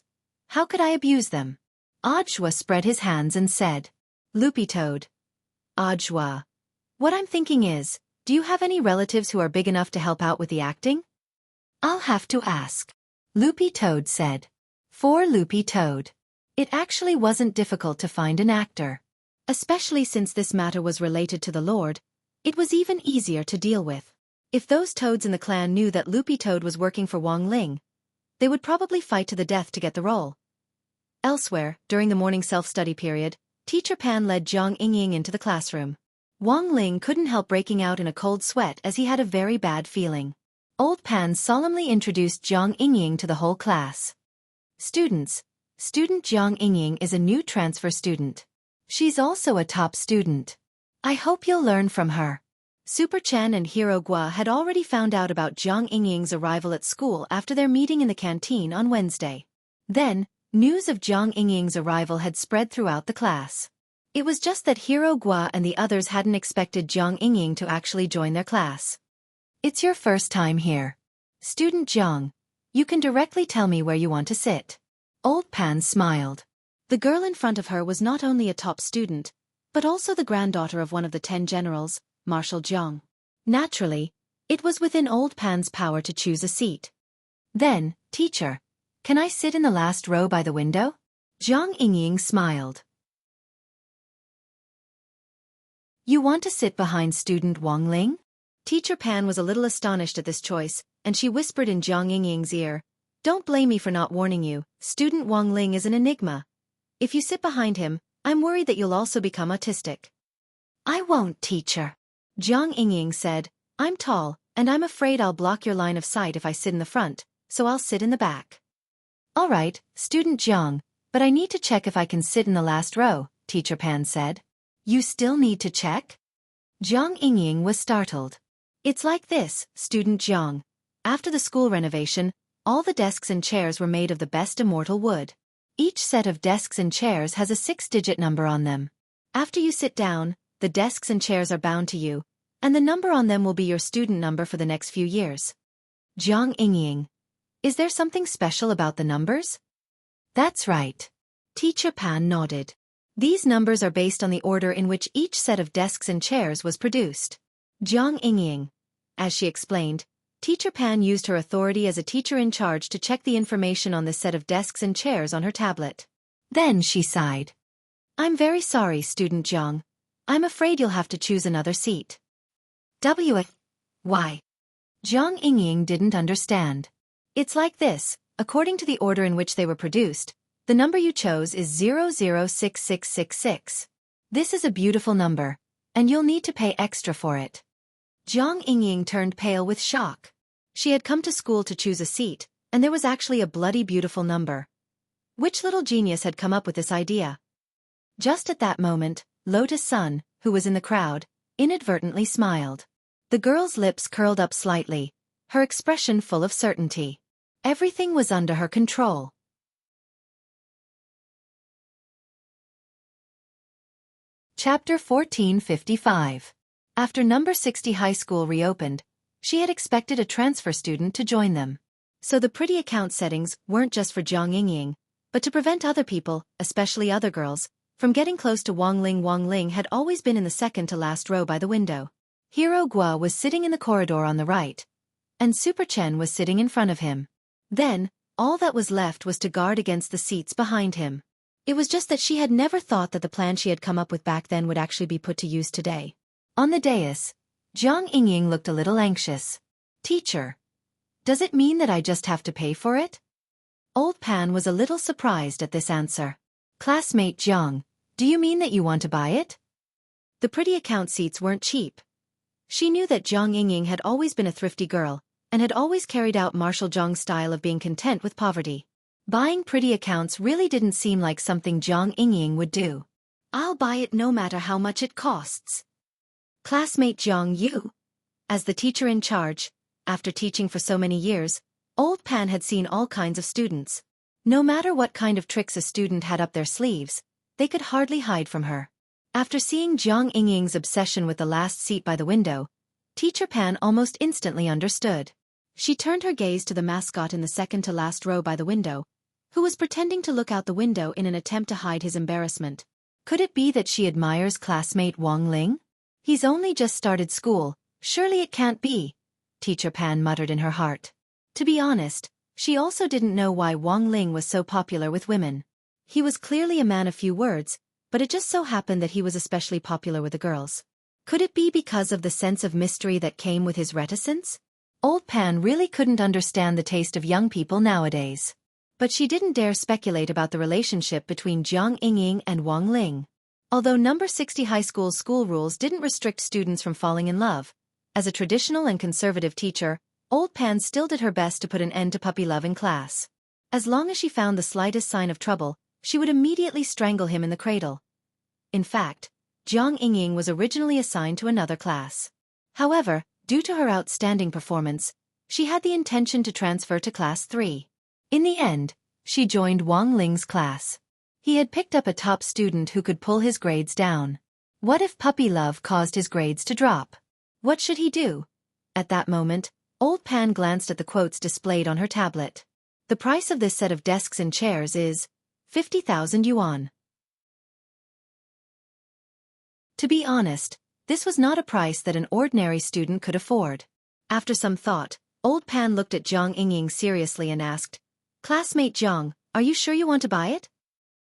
How could I abuse them? Audhua spread his hands and said. Loopy Toad. Audhua. What I'm thinking is, do you have any relatives who are big enough to help out with the acting? I'll have to ask. Loopy Toad said. For Loopy Toad. It actually wasn't difficult to find an actor. Especially since this matter was related to the Lord, it was even easier to deal with. If those toads in the clan knew that Loopy Toad was working for Wang Ling, they would probably fight to the death to get the role. Elsewhere, during the morning self-study period, Teacher Pan led Jiang Yingying into the classroom. Wang Ling couldn't help breaking out in a cold sweat as he had a very bad feeling. Old Pan solemnly introduced Jiang Yingying to the whole class. Students, Student Jiang Yingying is a new transfer student. She's also a top student. I hope you'll learn from her. Super Chen and Hero Gua had already found out about Jiang Yingying's arrival at school after their meeting in the canteen on Wednesday. Then, news of Jiang Yingying's arrival had spread throughout the class. It was just that Hero Gua and the others hadn't expected Jiang Yingying to actually join their class. It's your first time here. Student Jiang, you can directly tell me where you want to sit. Old Pan smiled. The girl in front of her was not only a top student, but also the granddaughter of one of the 10 generals, Marshal Jiang. Naturally, it was within Old Pan's power to choose a seat. Then, teacher, can I sit in the last row by the window? Jiang Yingying smiled. You want to sit behind student Wang Ling? Teacher Pan was a little astonished at this choice, and she whispered in Jiang Yingying's ear, Don't blame me for not warning you, student Wang Ling is an enigma. If you sit behind him, I'm worried that you'll also become autistic. I won't, teacher. Jiang Yingying said, I'm tall, and I'm afraid I'll block your line of sight if I sit in the front, so I'll sit in the back. All right, student Jiang, but I need to check if I can sit in the last row, Teacher Pan said. You still need to check? Jiang Yingying was startled. It's like this, student Jiang. After the school renovation, all the desks and chairs were made of the best immortal wood. Each set of desks and chairs has a 6-digit number on them. After you sit down, the desks and chairs are bound to you, and the number on them will be your student number for the next few years. Jiang Yingying. Is there something special about the numbers? That's right. Teacher Pan nodded. These numbers are based on the order in which each set of desks and chairs was produced. Jiang Yingying. As she explained, Teacher Pan used her authority as a teacher in charge to check the information on the set of desks and chairs on her tablet. Then she sighed. I'm very sorry, student Jiang. I'm afraid you'll have to choose another seat. Why? Jiang Yingying didn't understand. It's like this, according to the order in which they were produced, the number you chose is 006666. This is a beautiful number, and you'll need to pay extra for it. Jiang Yingying turned pale with shock. She had come to school to choose a seat, and there was actually a bloody beautiful number. Which little genius had come up with this idea? Just at that moment, Lotus Sun, who was in the crowd, inadvertently smiled. The girl's lips curled up slightly, her expression full of certainty. Everything was under her control. Chapter 1455. After number 60 high school reopened, she had expected a transfer student to join them. So the pretty account settings weren't just for Jiang Yingying, but to prevent other people, especially other girls, from getting close to Wang Ling. Wang Ling had always been in the second to last row by the window. Hero Gua was sitting in the corridor on the right, and Super Chen was sitting in front of him. Then, all that was left was to guard against the seats behind him. It was just that she had never thought that the plan she had come up with back then would actually be put to use today. On the dais, Jiang Yingying looked a little anxious. Teacher, does it mean that I just have to pay for it? Old Pan was a little surprised at this answer. Classmate Jiang, do you mean that you want to buy it? The pretty account seats weren't cheap. She knew that Jiang Yingying had always been a thrifty girl, and had always carried out Marshal Zhang's style of being content with poverty. Buying pretty accounts really didn't seem like something Jiang Yingying would do. I'll buy it no matter how much it costs. Classmate Jiang Yu. As the teacher in charge, after teaching for so many years, Old Pan had seen all kinds of students. No matter what kind of tricks a student had up their sleeves, they could hardly hide from her. After seeing Jiang Yingying's obsession with the last seat by the window, Teacher Pan almost instantly understood. She turned her gaze to the mascot in the second to last row by the window, who was pretending to look out the window in an attempt to hide his embarrassment. Could it be that she admires classmate Wang Ling? He's only just started school, surely it can't be, Teacher Pan muttered in her heart. To be honest, she also didn't know why Wang Ling was so popular with women. He was clearly a man of few words, but it just so happened that he was especially popular with the girls. Could it be because of the sense of mystery that came with his reticence? Old Pan really couldn't understand the taste of young people nowadays. But she didn't dare speculate about the relationship between Jiang Yingying and Wang Ling. Although number 60 high school's school rules didn't restrict students from falling in love, as a traditional and conservative teacher, Old Pan still did her best to put an end to puppy love in class. As long as she found the slightest sign of trouble, she would immediately strangle him in the cradle. In fact, Jiang Yingying was originally assigned to another class. However, due to her outstanding performance, she had the intention to transfer to class 3. In the end, she joined Wang Ling's class. He had picked up a top student who could pull his grades down. What if puppy love caused his grades to drop? What should he do? At that moment, Old Pan glanced at the quotes displayed on her tablet. The price of this set of desks and chairs is 50,000 yuan. To be honest, this was not a price that an ordinary student could afford. After some thought, Old Pan looked at Jiang Yingying seriously and asked, "Classmate Jiang, are you sure you want to buy it?"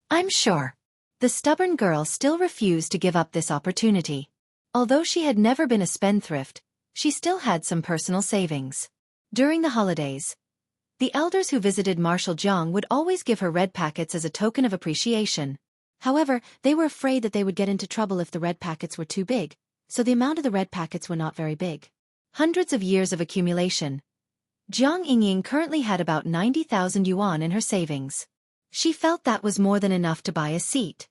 "I'm sure." The stubborn girl still refused to give up this opportunity. Although she had never been a spendthrift, she still had some personal savings. During the holidays, the elders who visited Marshal Jiang would always give her red packets as a token of appreciation. However, they were afraid that they would get into trouble if the red packets were too big, so the amount of the red packets were not very big. Hundreds of years of accumulation. Jiang Yingying currently had about 90,000 yuan in her savings. She felt that was more than enough to buy a seat.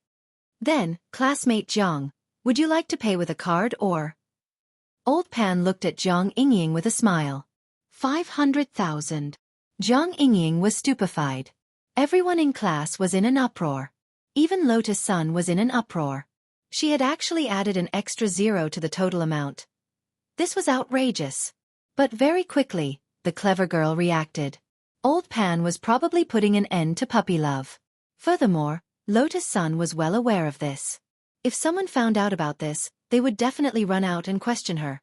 Then, "Classmate Jiang, would you like to pay with a card or?" Old Pan looked at Jiang Yingying with a smile. 500,000. Jiang Yingying was stupefied. Everyone in class was in an uproar. Even Lotus Sun was in an uproar. She had actually added an extra zero to the total amount. This was outrageous. But very quickly, the clever girl reacted. Old Pan was probably putting an end to puppy love. Furthermore, Lotus Sun was well aware of this. If someone found out about this, they would definitely run out and question her.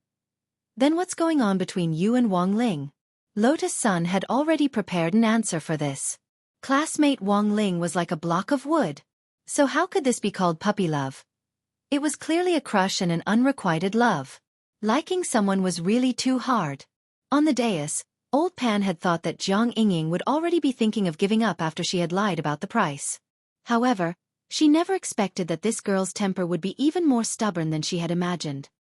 "Then what's going on between you and Wang Ling?" Lotus Sun had already prepared an answer for this. Classmate Wang Ling was like a block of wood. So how could this be called puppy love? It was clearly a crush and an unrequited love. Liking someone was really too hard. On the dais, Old Pan had thought that Jiang Yingying would already be thinking of giving up after she had lied about the price. However, she never expected that this girl's temper would be even more stubborn than she had imagined.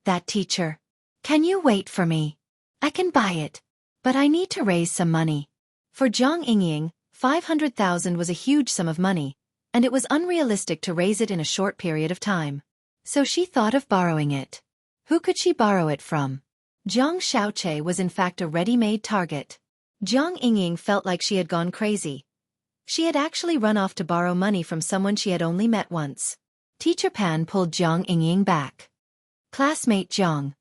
"That teacher. Can you wait for me? I can buy it. But I need to raise some money." For Jiang Yingying, 500,000 was a huge sum of money, and it was unrealistic to raise it in a short period of time. So she thought of borrowing it. Who could she borrow it from? Jiang Xiaoche was in fact a ready-made target. Jiang Yingying felt like she had gone crazy. She had actually run off to borrow money from someone she had only met once. Teacher Pan pulled Jiang Yingying back. "Classmate Jiang,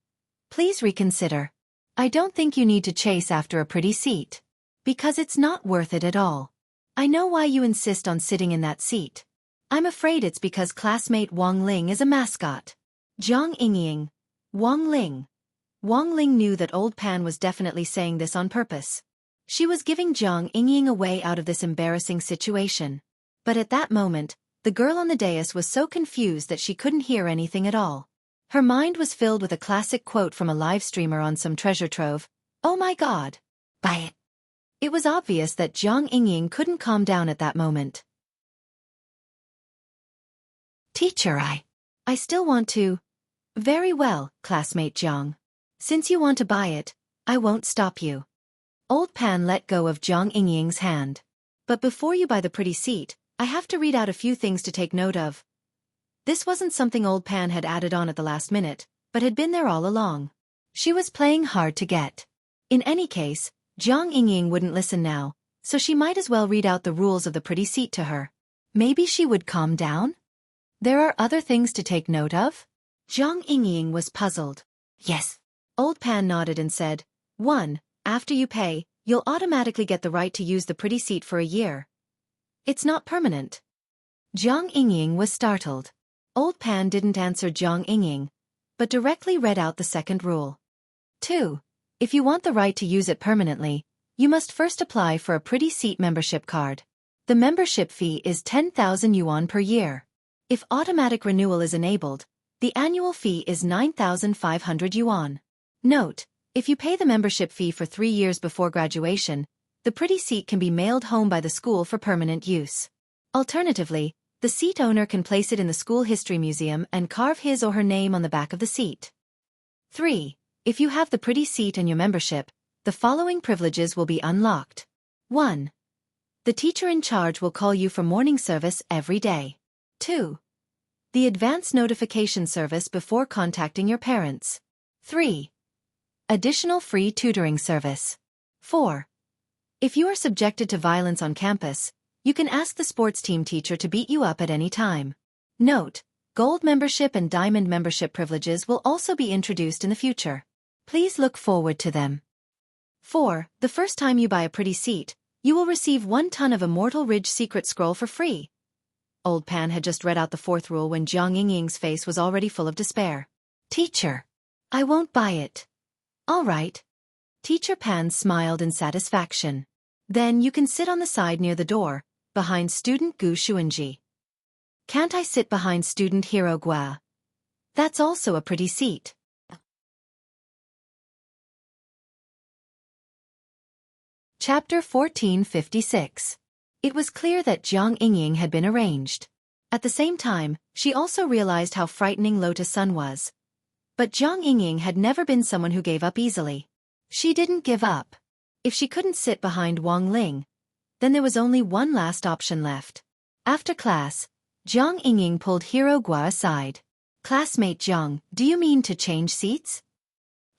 please reconsider. I don't think you need to chase after a pretty seat. Because it's not worth it at all. I know why you insist on sitting in that seat. I'm afraid it's because classmate Wang Ling is a mascot." Jiang Yingying. Wang Ling. Wang Ling knew that Old Pan was definitely saying this on purpose. She was giving Jiang Yingying a way out of this embarrassing situation. But at that moment, the girl on the dais was so confused that she couldn't hear anything at all. Her mind was filled with a classic quote from a live streamer on some treasure trove. "Oh my god. Buy it." It was obvious that Jiang Yingying couldn't calm down at that moment. "Teacher, I still want to." "Very well, classmate Jiang. Since you want to buy it, I won't stop you." Old Pan let go of Jiang Yingying's hand. "But before you buy the pretty seat, I have to read out a few things to take note of." This wasn't something Old Pan had added on at the last minute, but had been there all along. She was playing hard to get. In any case, Jiang Yingying wouldn't listen now, so she might as well read out the rules of the pretty seat to her. Maybe she would calm down? There are other things to take note of? Jiang Yingying was puzzled. "Yes." Old Pan nodded and said, 1. After you pay, you'll automatically get the right to use the pretty seat for a year. It's not permanent. Jiang Yingying was startled. Old Pan didn't answer Jiang Yingying, but directly read out the second rule. 2. If you want the right to use it permanently, you must first apply for a pretty seat membership card. The membership fee is 10,000 yuan per year. If automatic renewal is enabled, The annual fee is 9,500 yuan. Note, if you pay the membership fee for 3 years before graduation, the pretty seat can be mailed home by the school for permanent use. Alternatively, the seat owner can place it in the school history museum and carve his or her name on the back of the seat. 3. If you have the pretty seat and your membership, the following privileges will be unlocked. 1. The teacher in charge will call you for morning service every day. 2. The advance notification service before contacting your parents. 3. Additional free tutoring service. 4. If you are subjected to violence on campus, you can ask the sports team teacher to beat you up at any time. Note, gold membership and diamond membership privileges will also be introduced in the future. Please look forward to them. 4. The first time you buy a pretty seat, you will receive 1 ton of Immortal Ridge secret scroll for free. Old Pan had just read out the 4th rule when Jiang Yingying's face was already full of despair. Teacher, I won't buy it. All right. Teacher Pan smiled in satisfaction. Then you can sit on the side near the door, behind student Gu Xuanji. Can't I sit behind student Hero Gua? That's also a pretty seat. Chapter 1456. It was clear that Jiang Yingying had been arranged. At the same time, she also realized how frightening Lotus Sun was. But Jiang Yingying had never been someone who gave up easily. She didn't give up. If she couldn't sit behind Wang Ling, then there was only one last option left. After class, Jiang Yingying pulled Hero Gua aside. Classmate Jiang, do you mean to change seats?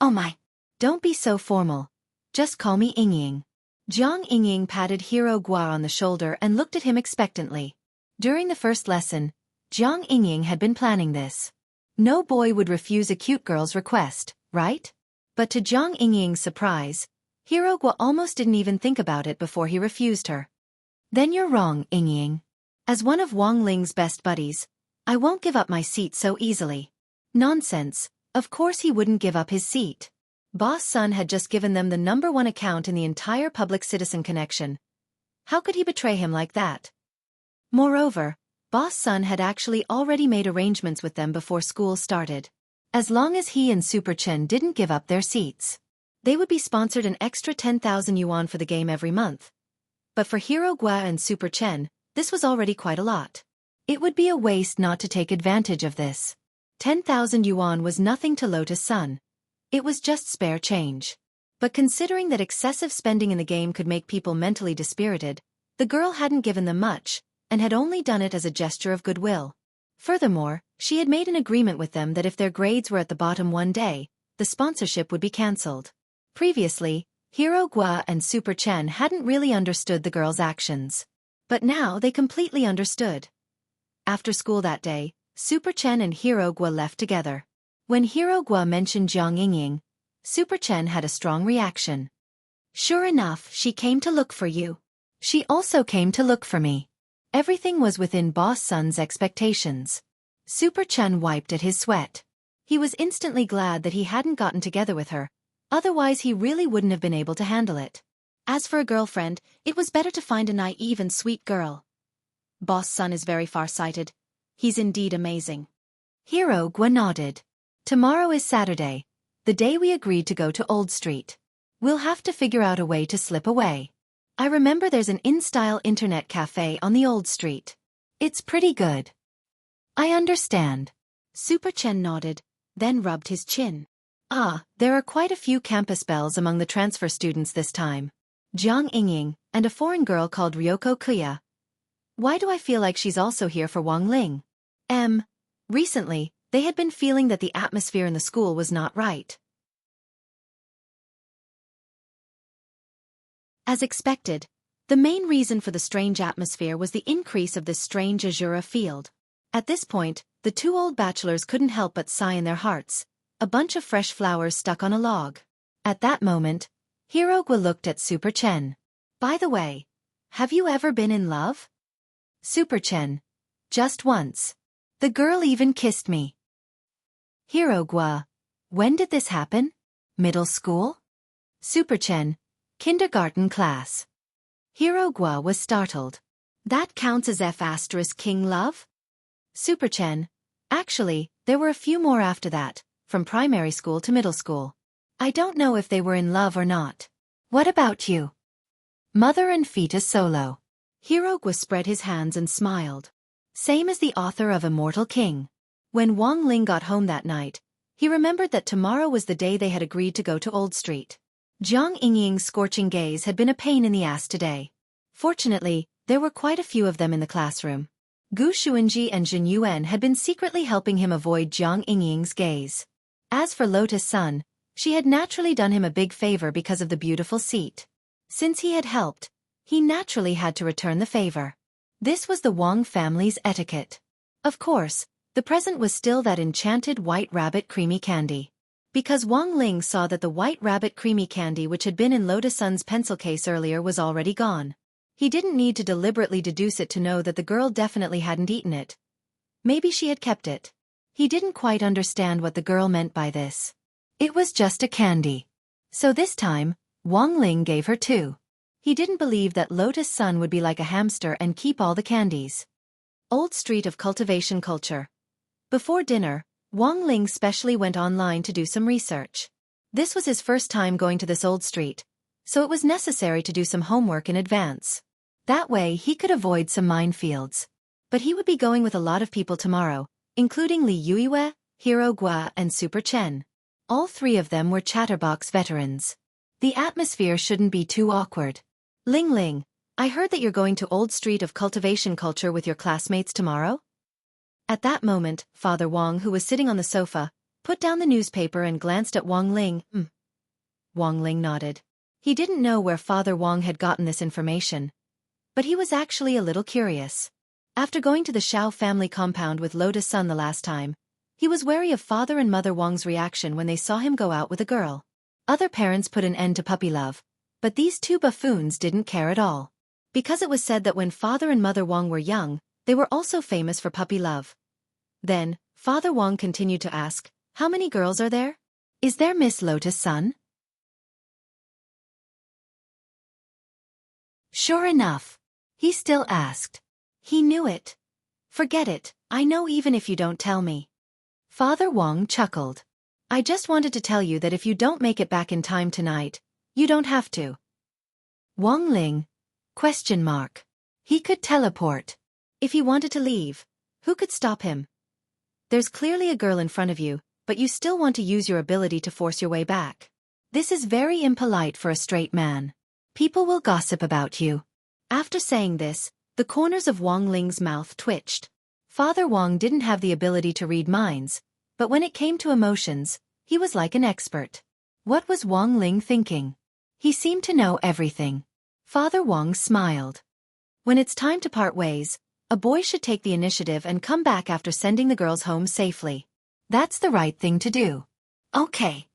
Oh my. Don't be so formal. Just call me Yingying. Jiang Yingying patted Hero Gua on the shoulder and looked at him expectantly. During the first lesson, Jiang Yingying had been planning this. No boy would refuse a cute girl's request, right? But to Jiang Yingying's surprise, Hero Gua almost didn't even think about it before he refused her. Then you're wrong, Yingying. As one of Wang Ling's best buddies, I won't give up my seat so easily. Nonsense, of course he wouldn't give up his seat. Boss Sun had just given them the #1 account in the entire public citizen connection. How could he betray him like that? Moreover, Boss Sun had actually already made arrangements with them before school started. As long as he and Super Chen didn't give up their seats, they would be sponsored an extra 10,000 yuan for the game every month. But for Hero Gua and Super Chen, this was already quite a lot. It would be a waste not to take advantage of this. 10,000 yuan was nothing to Lotus Sun. It was just spare change. But considering that excessive spending in the game could make people mentally dispirited, the girl hadn't given them much, and had only done it as a gesture of goodwill. Furthermore, she had made an agreement with them that if their grades were at the bottom one day, the sponsorship would be cancelled. Previously, Hero Gua and Super Chen hadn't really understood the girl's actions. But now they completely understood. After school that day, Super Chen and Hero Gua left together. When Hero Gua mentioned Jiang Yingying, Super Chen had a strong reaction. Sure enough, she came to look for you. She also came to look for me. Everything was within Boss Sun's expectations. Super Chen wiped at his sweat. He was instantly glad that he hadn't gotten together with her, otherwise he really wouldn't have been able to handle it. As for a girlfriend, it was better to find a naive and sweet girl. Boss Sun is very far-sighted. He's indeed amazing. Hero Gua nodded. Tomorrow is Saturday, the day we agreed to go to Old Street. We'll have to figure out a way to slip away. I remember there's an in-style internet cafe on the Old Street. It's pretty good. I understand. Super Chen nodded, then rubbed his chin. There are quite a few campus belles among the transfer students this time. Jiang Yingying, and a foreign girl called Ryoko Kuya. Why do I feel like she's also here for Wang Ling? Recently, they had been feeling that the atmosphere in the school was not right. As expected, the main reason for the strange atmosphere was the increase of this strange Azura field. At this point, the 2 old bachelors couldn't help but sigh in their hearts, a bunch of fresh flowers stuck on a log. At that moment, Hero Gua looked at Super Chen. By the way, have you ever been in love? Super Chen. Just once. The girl even kissed me. Hero Gua. When did this happen? Middle school? Super Chen. Kindergarten class. Hero Gua was startled. That counts as F*** King love? Super Chen. Actually, There were a few more after that, from primary school to middle school. I don't know if they were in love or not. What about you? Mother and fetus solo. Hirogwa spread his hands and smiled. Same as the author of Immortal King. When Wang Ling got home that night, he remembered that tomorrow was the day they had agreed to go to Old Street. Jiang Yingying's scorching gaze had been a pain in the ass today. Fortunately, there were quite a few of them in the classroom. Gu Xuanji and Jin Yuan had been secretly helping him avoid Jiang Yingying's gaze. As for Lotus Sun, she had naturally done him a big favor because of the beautiful seat. Since he had helped, he naturally had to return the favor. This was the Wang family's etiquette. Of course, the present was still that enchanted white rabbit creamy candy. Because Wang Ling saw that the white rabbit creamy candy which had been in Lotus Sun's pencil case earlier was already gone. He didn't need to deliberately deduce it to know that the girl definitely hadn't eaten it. Maybe she had kept it. He didn't quite understand what the girl meant by this. It was just a candy. So this time, Wang Ling gave her two. He didn't believe that Lotus Sun would be like a hamster and keep all the candies. Old Street of Cultivation Culture. Before dinner, Wang Ling specially went online to do some research. This was his first time going to this old street, so it was necessary to do some homework in advance. That way he could avoid some minefields. But he would be going with a lot of people tomorrow, including Li Yuiwei, Hiro Gua and Super Chen. All three of them were chatterbox veterans. The atmosphere shouldn't be too awkward. Ling Ling, I heard that you're going to Old Street of Cultivation Culture with your classmates tomorrow? At that moment, Father Wang, who was sitting on the sofa, put down the newspaper and glanced at Wang Ling. Wang Ling nodded. He didn't know where Father Wang had gotten this information, but he was actually a little curious. After going to the Xiao family compound with Lotus Sun the last time, he was wary of Father and Mother Wang's reaction when they saw him go out with a girl. Other parents put an end to puppy love, but these two buffoons didn't care at all. Because it was said that when Father and Mother Wang were young, they were also famous for puppy love. Then, Father Wang continued to ask, "How many girls are there? Is there Miss Lotus Sun?" Sure enough. He still asked. He knew it. Forget it, I know even if you don't tell me. Father Wang chuckled. I just wanted to tell you that if you don't make it back in time tonight, you don't have to. Wang Ling? ? He could teleport. If he wanted to leave, who could stop him? There's clearly a girl in front of you, but you still want to use your ability to force your way back. This is very impolite for a straight man. People will gossip about you. After saying this, the corners of Wang Ling's mouth twitched. Father Wang didn't have the ability to read minds, but when it came to emotions, he was like an expert. What was Wang Ling thinking? He seemed to know everything. Father Wang smiled. When it's time to part ways, a boy should take the initiative and come back after sending the girls home safely. That's the right thing to do. Okay.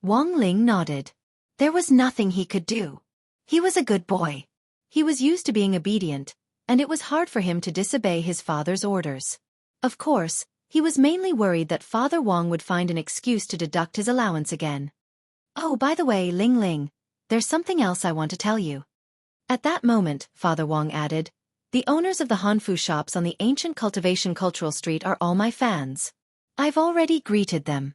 Wang Ling nodded. There was nothing he could do. He was a good boy. He was used to being obedient, and it was hard for him to disobey his father's orders. Of course, he was mainly worried that Father Wang would find an excuse to deduct his allowance again. Oh, by the way, Ling Ling, there's something else I want to tell you. At that moment, Father Wang added, the owners of the Hanfu shops on the ancient Cultivation Cultural Street are all my fans. I've already greeted them.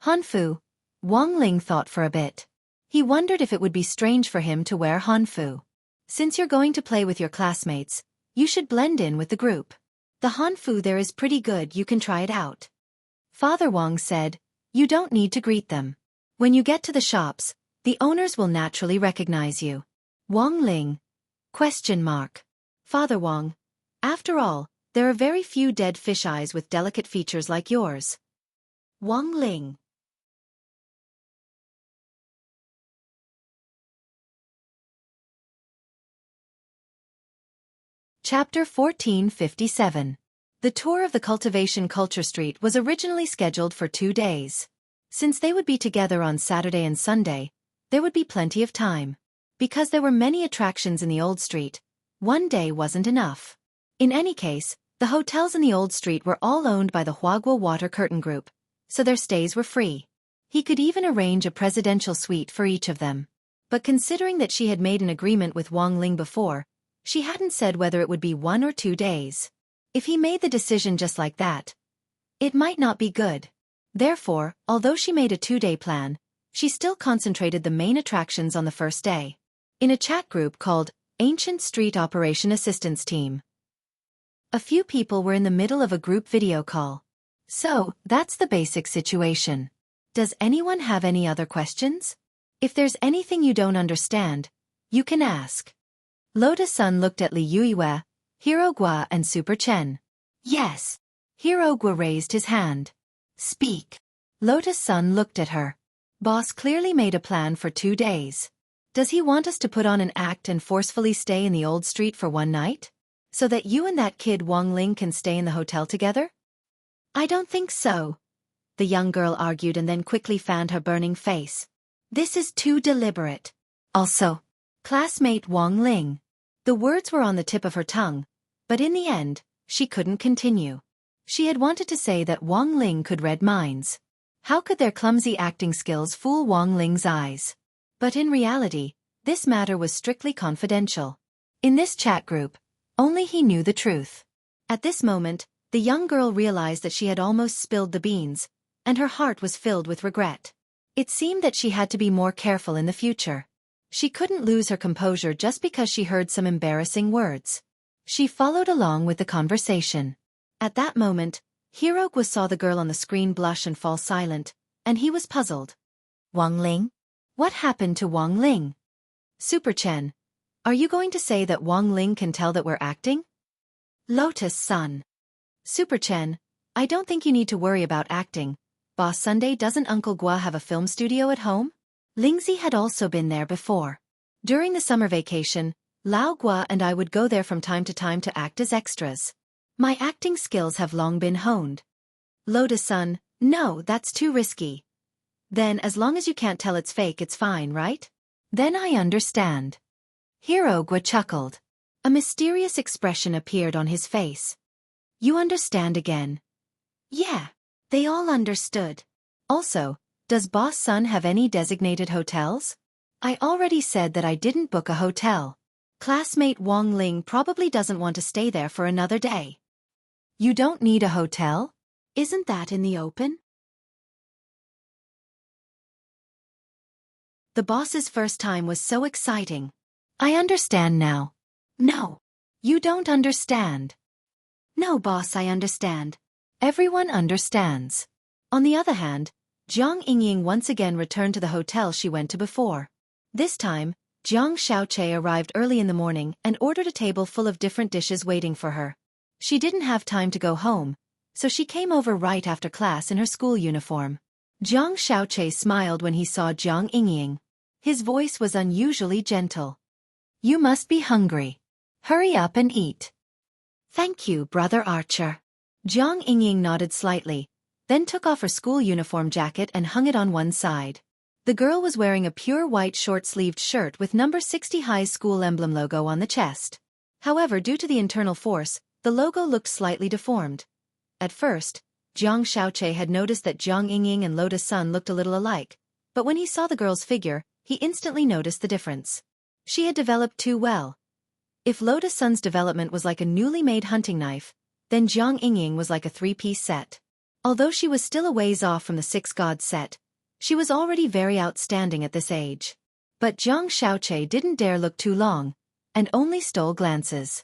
Hanfu? Wang Ling thought for a bit. He wondered if it would be strange for him to wear Hanfu. Since you're going to play with your classmates, you should blend in with the group. The Hanfu there is pretty good, you can try it out. Father Wang said, you don't need to greet them. When you get to the shops, the owners will naturally recognize you. Wang Ling? ? Father Wang, after all, there are very few dead fish eyes with delicate features like yours. Wang Ling. Chapter 1457. The tour of the Cultivation Culture Street was originally scheduled for 2 days. Since they would be together on Saturday and Sunday, there would be plenty of time. Because there were many attractions in the old street, 1 day wasn't enough. In any case, the hotels in the old street were all owned by the Huaguo Water Curtain Group, so their stays were free. He could even arrange a presidential suite for each of them. But considering that she had made an agreement with Wang Ling before, she hadn't said whether it would be 1 or 2 days. If he made the decision just like that, It might not be good. Therefore, although she made a 2-day plan, she still concentrated the main attractions on the first day. In a chat group called Ancient Street Operation Assistance Team. A few people were in the middle of a group video call. So, that's the basic situation. Does anyone have any other questions? If there's anything you don't understand, you can ask. Lotus-sun looked at Li Yuiwe, Hirogwa and Super Chen. Yes. Hirogwa raised his hand. Speak. Lotus-sun looked at her. Boss clearly made a plan for 2 days. Does he want us to put on an act and forcefully stay in the old street for 1 night? So that you and that kid Wang Ling can stay in the hotel together? I don't think so. The young girl argued and then quickly fanned her burning face. This is too deliberate. Also, classmate Wang Ling. The words were on the tip of her tongue, but in the end, she couldn't continue. She had wanted to say that Wang Ling could read minds. How could their clumsy acting skills fool Wang Ling's eyes? But in reality, this matter was strictly confidential. In this chat group, only he knew the truth. At this moment, the young girl realized that she had almost spilled the beans, and her heart was filled with regret. It seemed that she had to be more careful in the future. She couldn't lose her composure just because she heard some embarrassing words. She followed along with the conversation. At that moment, Hirogwa saw the girl on the screen blush and fall silent, and he was puzzled. Wang Ling? What happened to Wang Ling? Super Chen, are you going to say that Wang Ling can tell that we're acting? Lotus-sun. Super Chen, I don't think you need to worry about acting. Boss Sunday, doesn't Uncle Gua have a film studio at home? Lingzi had also been there before. During the summer vacation, Lao Gua and I would go there from time to time to act as extras. My acting skills have long been honed. Lotus-sun, no, that's too risky. Then as long as you can't tell it's fake, it's fine, right? Then I understand. Hirogwa chuckled. A mysterious expression appeared on his face. You understand again? Yeah, they all understood. Also, does Boss Sun have any designated hotels? I already said that I didn't book a hotel. Classmate Wang Ling probably doesn't want to stay there for another day. You don't need a hotel? Isn't that in the open? The boss's first time was so exciting. I understand now. No. You don't understand. No, boss, I understand. Everyone understands. On the other hand, Jiang Yingying once again returned to the hotel she went to before. This time, Jiang Xiaoche arrived early in the morning and ordered a table full of different dishes waiting for her. She didn't have time to go home, so she came over right after class in her school uniform. Jiang Xiaoche smiled when he saw Jiang Yingying. His voice was unusually gentle. You must be hungry. Hurry up and eat. Thank you, Brother Archer. Jiang Yingying nodded slightly, then took off her school uniform jacket and hung it on one side. The girl was wearing a pure white short-sleeved shirt with number 60 High School emblem logo on the chest. However, due to the internal force, the logo looked slightly deformed. At first, Jiang Xiaoche had noticed that Jiang Yingying and Lotus-sun looked a little alike, but when he saw the girl's figure, he instantly noticed the difference. She had developed too well. If Lotus-sun's development was like a newly made hunting knife, then Jiang Yingying was like a 3-piece set. Although she was still a ways off from the 6 gods set, she was already very outstanding at this age. But Jiang Xiaoche didn't dare look too long, and only stole glances.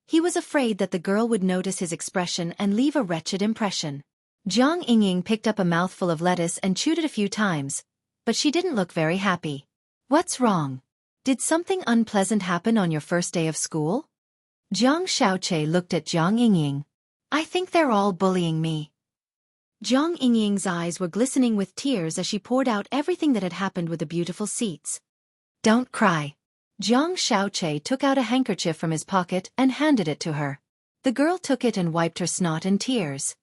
He was afraid that the girl would notice his expression and leave a wretched impression. Jiang Yingying picked up a mouthful of lettuce and chewed it a few times, but she didn't look very happy. What's wrong? Did something unpleasant happen on your first day of school? Jiang Xiaoche looked at Jiang Yingying. I think they're all bullying me. Jiang Yingying's eyes were glistening with tears as she poured out everything that had happened with the beautiful seats. Don't cry. Jiang Xiaoche took out a handkerchief from his pocket and handed it to her. The girl took it and wiped her snot and tears.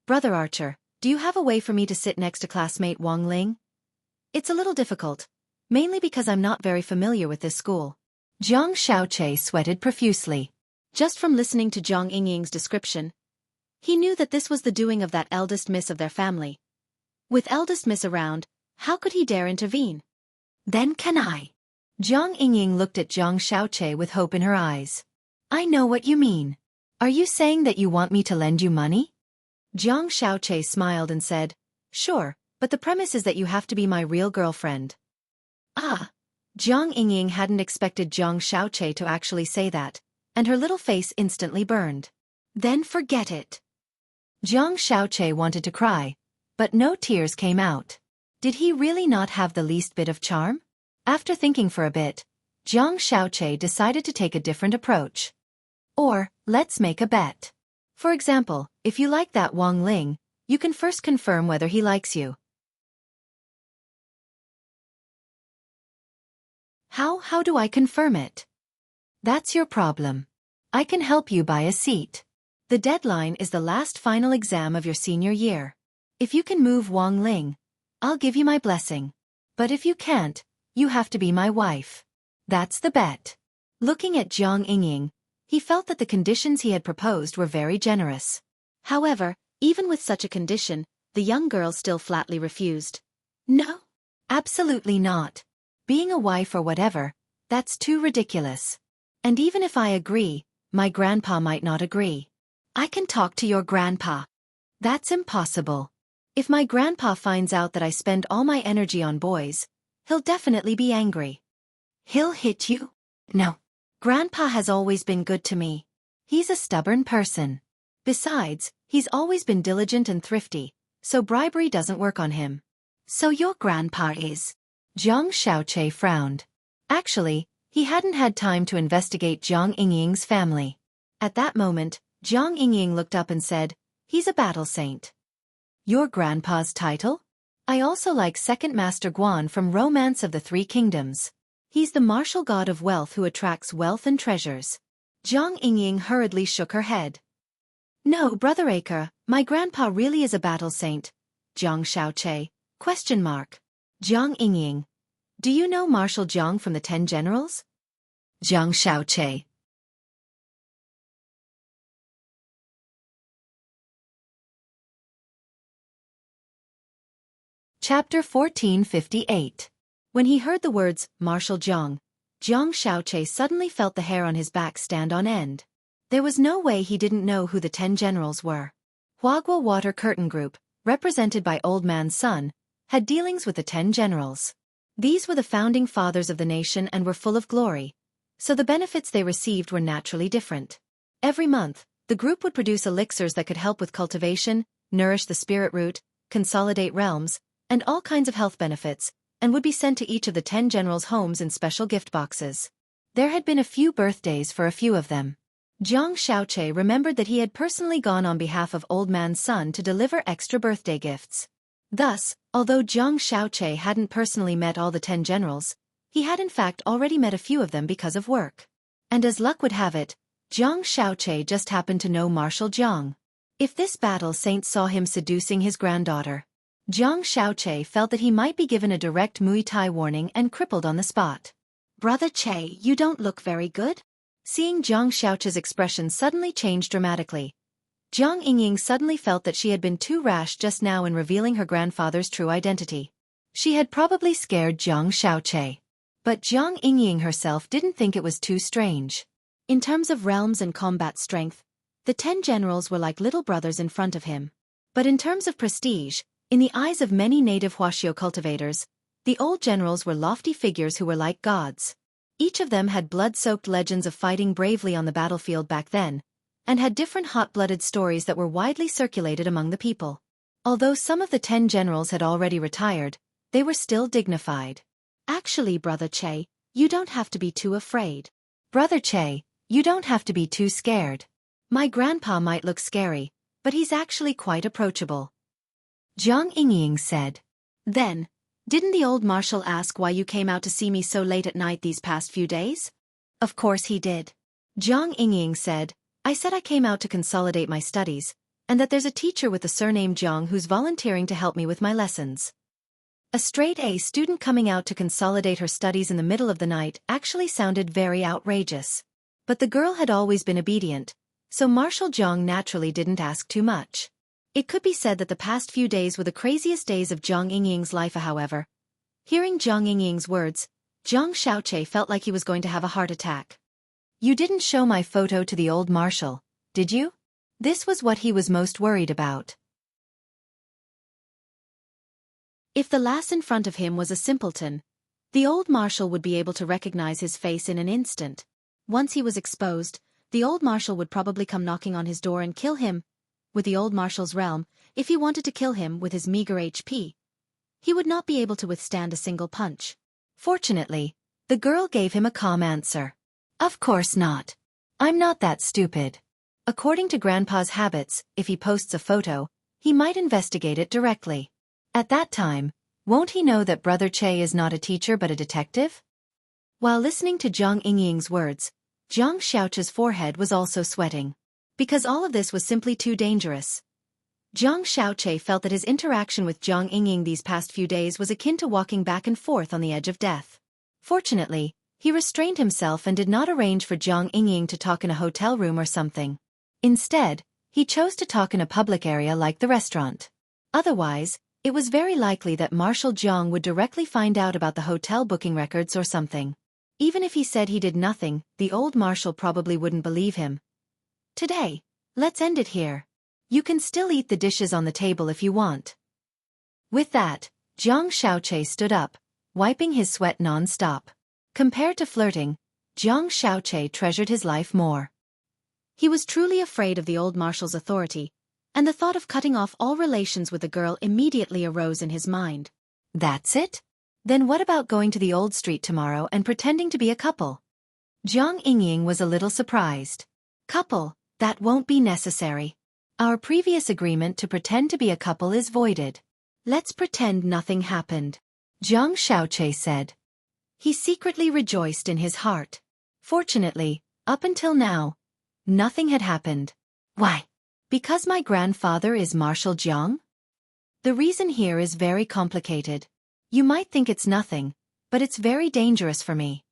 Brother Archer, do you have a way for me to sit next to classmate Wang Ling? It's a little difficult, mainly because I'm not very familiar with this school. Jiang Xiaoche sweated profusely. Just from listening to Jiang Yingying's description, he knew that this was the doing of that eldest miss of their family. With eldest miss around, how could he dare intervene? Then can I? Jiang Yingying looked at Jiang Xiaoche with hope in her eyes. I know what you mean. Are you saying that you want me to lend you money? Jiang Xiaoche smiled and said, "Sure, but the premise is that you have to be my real girlfriend." Ah! Jiang Yingying hadn't expected Jiang Xiaoche to actually say that, and her little face instantly burned. Then forget it. Jiang Xiaoche wanted to cry, but no tears came out. Did he really not have the least bit of charm? After thinking for a bit, Jiang Xiaoche decided to take a different approach. Or, let's make a bet. For example, if you like that Wang Ling, you can first confirm whether he likes you. How do I confirm it? That's your problem. I can help you buy a seat. The deadline is the last final exam of your senior year. If you can move Wang Ling, I'll give you my blessing. But if you can't, you have to be my wife. That's the bet. Looking at Jiang Yingying, he felt that the conditions he had proposed were very generous. However, even with such a condition, the young girl still flatly refused. No, absolutely not. Being a wife or whatever, that's too ridiculous. And even if I agree, my grandpa might not agree. I can talk to your grandpa. That's impossible. If my grandpa finds out that I spend all my energy on boys, he'll definitely be angry. He'll hit you? No. Grandpa has always been good to me. He's a stubborn person. Besides, he's always been diligent and thrifty, so bribery doesn't work on him. So your grandpa is? Jiang Xiaoche frowned. Actually, he hadn't had time to investigate Jiang Yingying's family. At that moment, Jiang Yingying looked up and said, "He's a battle saint." Your grandpa's title? I also like Second Master Guan from Romance of the Three Kingdoms. He's the martial god of wealth who attracts wealth and treasures. Jiang Yingying hurriedly shook her head. No, Brother Acre, my grandpa really is a battle saint. Jiang Xiaoche, ? Jiang Yingying. Do you know Marshal Jiang from the 10 Generals? Jiang Xiaoche. Chapter 1458. When he heard the words, Marshal Jiang, Jiang Xiaoche suddenly felt the hair on his back stand on end. There was no way he didn't know who the 10 Generals were. Huagua Water Curtain Group, represented by Old Man's son, had dealings with the 10 Generals. These were the founding fathers of the nation and were full of glory, so the benefits they received were naturally different. Every month, the group would produce elixirs that could help with cultivation, nourish the spirit root, consolidate realms, and all kinds of health benefits, and would be sent to each of the 10 generals' homes in special gift boxes. There had been a few birthdays for a few of them. Jiang Xiaoche remembered that he had personally gone on behalf of Old Man's son to deliver extra birthday gifts. Thus, although Jiang Xiaoche hadn't personally met all the 10 generals, he had in fact already met a few of them because of work. And as luck would have it, Jiang Xiaoche just happened to know Marshal Jiang. If this battle saint saw him seducing his granddaughter, Jiang Xiaoche felt that he might be given a direct Muay Thai warning and crippled on the spot. Brother Che, you don't look very good? Seeing Jiang Xiaoche's expression suddenly change dramatically, Jiang Yingying suddenly felt that she had been too rash just now in revealing her grandfather's true identity. She had probably scared Jiang Xiaoche. But Jiang Yingying herself didn't think it was too strange. In terms of realms and combat strength, the 10 generals were like little brothers in front of him. But in terms of prestige, in the eyes of many native Wuxia cultivators, the old generals were lofty figures who were like gods. Each of them had blood-soaked legends of fighting bravely on the battlefield back then, and had different hot-blooded stories that were widely circulated among the people. Although some of the 10 generals had already retired, they were still dignified. Actually, Brother Che, you don't have to be too afraid. Brother Che, you don't have to be too scared. My grandpa might look scary, but he's actually quite approachable. Jiang Yingying said. Then, didn't the old marshal ask why you came out to see me so late at night these past few days? Of course he did. Jiang Yingying said, I said I came out to consolidate my studies, and that there's a teacher with the surname Jiang who's volunteering to help me with my lessons. A straight-A student coming out to consolidate her studies in the middle of the night actually sounded very outrageous. But the girl had always been obedient, so Marshal Jiang naturally didn't ask too much. It could be said that the past few days were the craziest days of Jiang Yingying's life. However, hearing Jiang Yingying's words, Jiang Xiaoche felt like he was going to have a heart attack. You didn't show my photo to the old marshal, did you? This was what he was most worried about. If the lass in front of him was a simpleton, the old marshal would be able to recognize his face in an instant. Once he was exposed, the old marshal would probably come knocking on his door and kill him. With the old marshal's realm, if he wanted to kill him with his meager HP, he would not be able to withstand a single punch. Fortunately, the girl gave him a calm answer. Of course not. I'm not that stupid. According to Grandpa's habits, if he posts a photo, he might investigate it directly. At that time, won't he know that Brother Che is not a teacher but a detective? While listening to Zhang Yingying's words, Zhang Xiaoche's forehead was also sweating. Because all of this was simply too dangerous. Zhang Xiaoche felt that his interaction with Zhang Yingying these past few days was akin to walking back and forth on the edge of death. Fortunately, he restrained himself and did not arrange for Zhang Yingying to talk in a hotel room or something. Instead, he chose to talk in a public area like the restaurant. Otherwise, it was very likely that Marshal Zhang would directly find out about the hotel booking records or something. Even if he said he did nothing, the old marshal probably wouldn't believe him. Today, let's end it here. You can still eat the dishes on the table if you want. With that, Zhang Xiaoche stood up, wiping his sweat non-stop. Compared to flirting, Zhang Xiaoche treasured his life more. He was truly afraid of the old marshal's authority, and the thought of cutting off all relations with the girl immediately arose in his mind. That's it? Then what about going to the old street tomorrow and pretending to be a couple? Zhang Yingying was a little surprised. Couple, that won't be necessary. Our previous agreement to pretend to be a couple is voided. Let's pretend nothing happened, Zhang Xiaoche said. He secretly rejoiced in his heart. Fortunately, up until now, nothing had happened. Why? Because my grandfather is Marshal Zhang? The reason here is very complicated. You might think it's nothing, but it's very dangerous for me.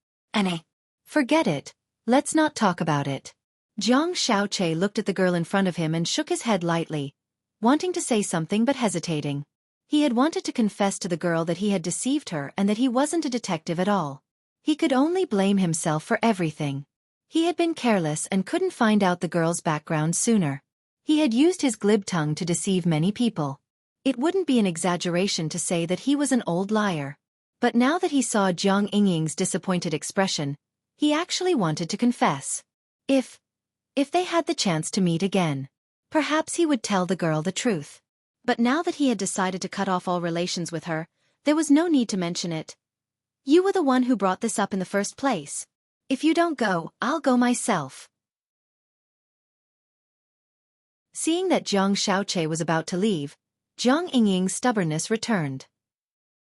Forget it. Let's not talk about it. Zhang Xiaoche looked at the girl in front of him and shook his head lightly, wanting to say something but hesitating. He had wanted to confess to the girl that he had deceived her and that he wasn't a detective at all. He could only blame himself for everything. He had been careless and couldn't find out the girl's background sooner. He had used his glib tongue to deceive many people. It wouldn't be an exaggeration to say that he was an old liar. But now that he saw Zhang Yingying's disappointed expression, he actually wanted to confess. If they had the chance to meet again, perhaps he would tell the girl the truth. But now that he had decided to cut off all relations with her, there was no need to mention it. You were the one who brought this up in the first place. If you don't go, I'll go myself. Seeing that Zhang Xiaoche was about to leave, Zhang Yingying's stubbornness returned.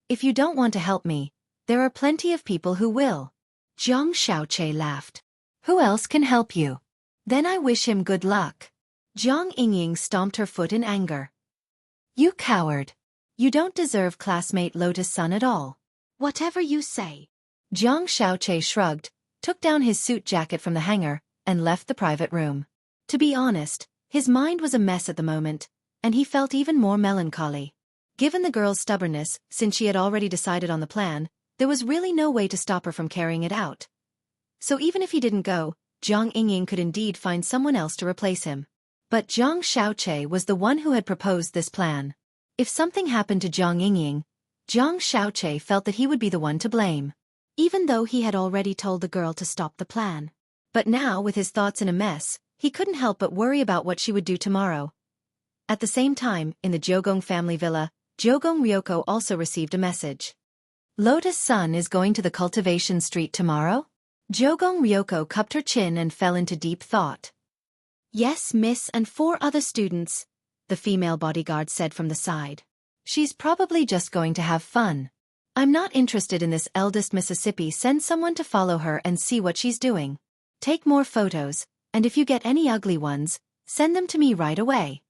If you don't want to help me, there are plenty of people who will. Zhang Xiaoche laughed. Who else can help you? Then I wish him good luck. Zhang Yingying stomped her foot in anger. You coward. You don't deserve classmate Lotus Sun at all. Whatever you say. Zhang Xiaoche shrugged, took down his suit jacket from the hanger, and left the private room. To be honest, his mind was a mess at the moment, and he felt even more melancholy. Given the girl's stubbornness, since she had already decided on the plan, there was really no way to stop her from carrying it out. So even if he didn't go, Zhang Yingying could indeed find someone else to replace him. But Zhang Xiaoche was the one who had proposed this plan. If something happened to Zhang Yingying, Zhang Xiaoche felt that he would be the one to blame. Even though he had already told the girl to stop the plan. But now, with his thoughts in a mess, he couldn't help but worry about what she would do tomorrow. At the same time, in the Jiugong family villa, Jiugong Ryoko also received a message. Lotus Sun is going to the cultivation street tomorrow? Jiugong Ryoko cupped her chin and fell into deep thought. Yes, miss, and 4 other students, the female bodyguard said from the side. She's probably just going to have fun. I'm not interested in this. Eldest Mississippi. Send someone to follow her and see what she's doing. Take more photos, and if you get any ugly ones, send them to me right away.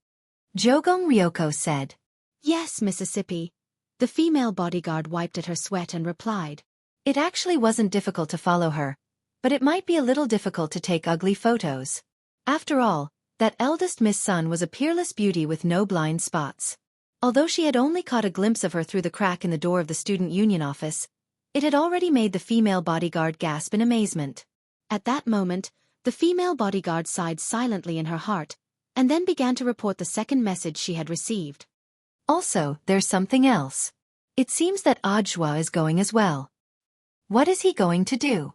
Jiugong Ryoko said. Yes, Mississippi. The female bodyguard wiped at her sweat and replied. It actually wasn't difficult to follow her, but it might be a little difficult to take ugly photos. After all, that eldest Miss Sun was a peerless beauty with no blind spots. Although she had only caught a glimpse of her through the crack in the door of the student union office, it had already made the female bodyguard gasp in amazement. At that moment, the female bodyguard sighed silently in her heart, and then began to report the second message she had received. Also, there's something else. It seems that Audiobook is going as well. What is he going to do?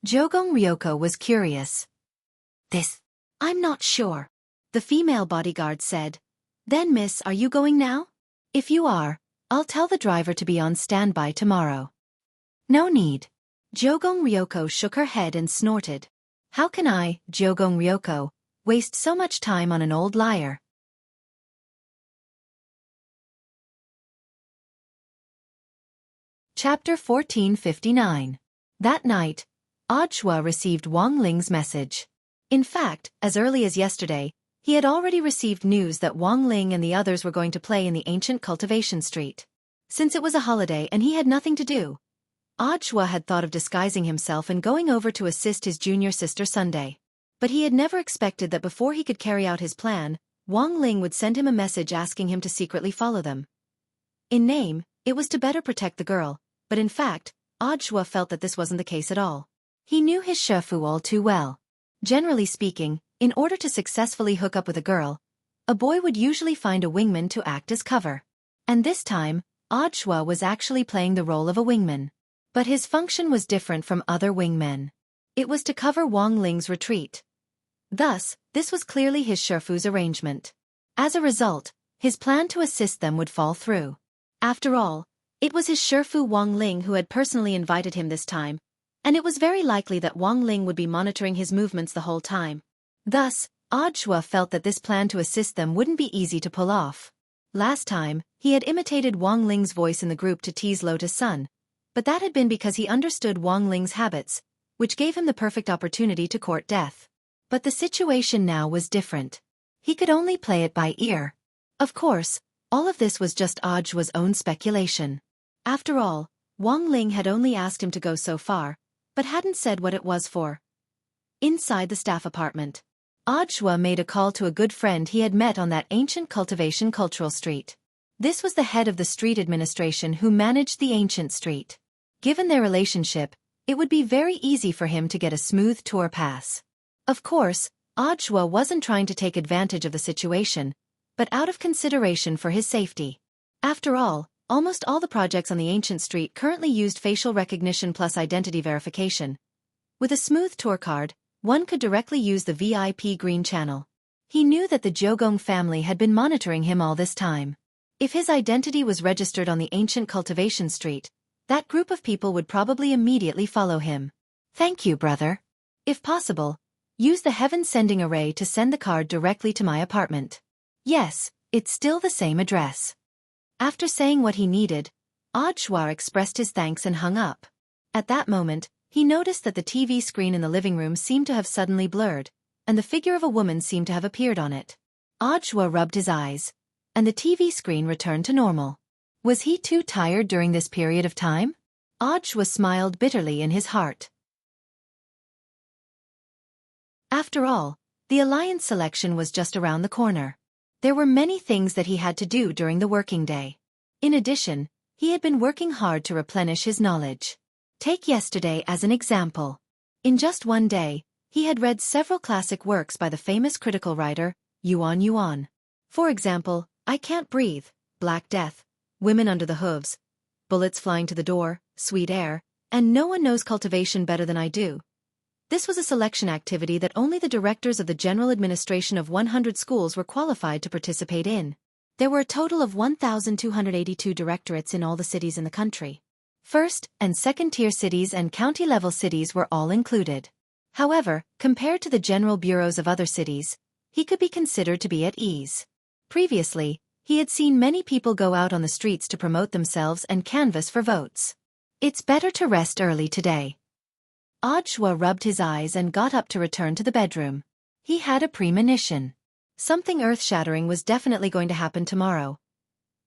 Jogong Ryoko was curious. I'm not sure, the female bodyguard said. Then miss, are you going now? If you are, I'll tell the driver to be on standby tomorrow. No need. Jogong Ryoko shook her head and snorted. How can I, Jogong Ryoko, waste so much time on an old liar? Chapter 1459. That night, Audiobook received Wang Ling's message. In fact, as early as yesterday, he had already received news that Wang Ling and the others were going to play in the ancient cultivation street. Since it was a holiday and he had nothing to do, Audiobook had thought of disguising himself and going over to assist his junior sister Sunday. But he had never expected that before he could carry out his plan, Wang Ling would send him a message asking him to secretly follow them. In name, it was to better protect the girl, but in fact, Audiobook felt that this wasn't the case at all. He knew his Xiaofan all too well. Generally speaking, in order to successfully hook up with a girl, a boy would usually find a wingman to act as cover. And this time, Audiobook was actually playing the role of a wingman. But his function was different from other wingmen. It was to cover Wang Ling's retreat. Thus, this was clearly his Xiaofan's arrangement. As a result, his plan to assist them would fall through. After all, it was his Xiaofan Wang Ling who had personally invited him this time, and it was very likely that Wang Ling would be monitoring his movements the whole time. Thus, Audiobook felt that this plan to assist them wouldn't be easy to pull off. Last time, he had imitated Wang Ling's voice in the group to tease Lotus Sun, but that had been because he understood Wang Ling's habits, which gave him the perfect opportunity to court death. But the situation now was different. He could only play it by ear. Of course, all of this was just Audiobook's own speculation. After all, Wang Ling had only asked him to go so far, but hadn't said what it was for. Inside the staff apartment, Audiobook made a call to a good friend he had met on that ancient cultivation cultural street. This was the head of the street administration who managed the ancient street. Given their relationship, it would be very easy for him to get a smooth tour pass. Of course, Audiobook wasn't trying to take advantage of the situation, but out of consideration for his safety. After all, almost all the projects on the ancient street currently used facial recognition plus identity verification. With a smooth tour card, one could directly use the VIP green channel. He knew that the Jogong family had been monitoring him all this time. If his identity was registered on the ancient cultivation street, that group of people would probably immediately follow him. Thank you, brother. If possible, use the heaven sending array to send the card directly to my apartment. Yes, it's still the same address. After saying what he needed, Audiobook expressed his thanks and hung up. At that moment, he noticed that the TV screen in the living room seemed to have suddenly blurred, and the figure of a woman seemed to have appeared on it. Audiobook rubbed his eyes, and the TV screen returned to normal. Was he too tired during this period of time? Audiobook smiled bitterly in his heart. After all, the alliance selection was just around the corner. There were many things that he had to do during the working day. In addition, he had been working hard to replenish his knowledge. Take yesterday as an example. In just one day, he had read several classic works by the famous critical writer, Yuan Yuan. For example, I Can't Breathe, Black Death, Women Under the Hooves, Bullets Flying to the Door, Sweet Air, and No One Knows Cultivation Better Than I Do. This was a selection activity that only the directors of the general administration of 100 schools were qualified to participate in. There were a total of 1,282 directorates in all the cities in the country. First- and second-tier cities and county-level cities were all included. However, compared to the general bureaus of other cities, he could be considered to be at ease. Previously, he had seen many people go out on the streets to promote themselves and canvass for votes. It's better to rest early today. Audiobook rubbed his eyes and got up to return to the bedroom. He had a premonition. Something earth-shattering was definitely going to happen tomorrow.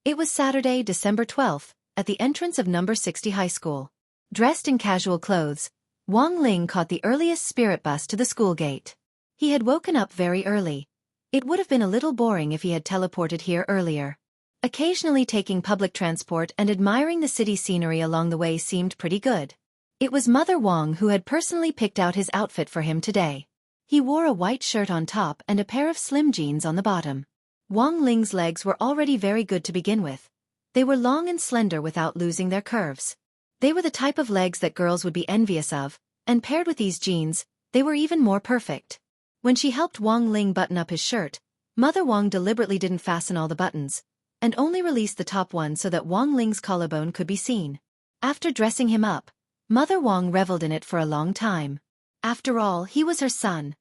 It was Saturday, December 12th, at the entrance of number 60 high school. Dressed in casual clothes, Wang Ling caught the earliest spirit bus to the school gate. He had woken up very early. It would have been a little boring if he had teleported here earlier. Occasionally taking public transport and admiring the city scenery along the way seemed pretty good. It was Mother Wang who had personally picked out his outfit for him today. He wore a white shirt on top and a pair of slim jeans on the bottom. Wang Ling's legs were already very good to begin with. They were long and slender without losing their curves. They were the type of legs that girls would be envious of, and paired with these jeans, they were even more perfect. When she helped Wang Ling button up his shirt, Mother Wang deliberately didn't fasten all the buttons, and only released the top one so that Wang Ling's collarbone could be seen. After dressing him up, Mother Wang reveled in it for a long time. After all, he was her son.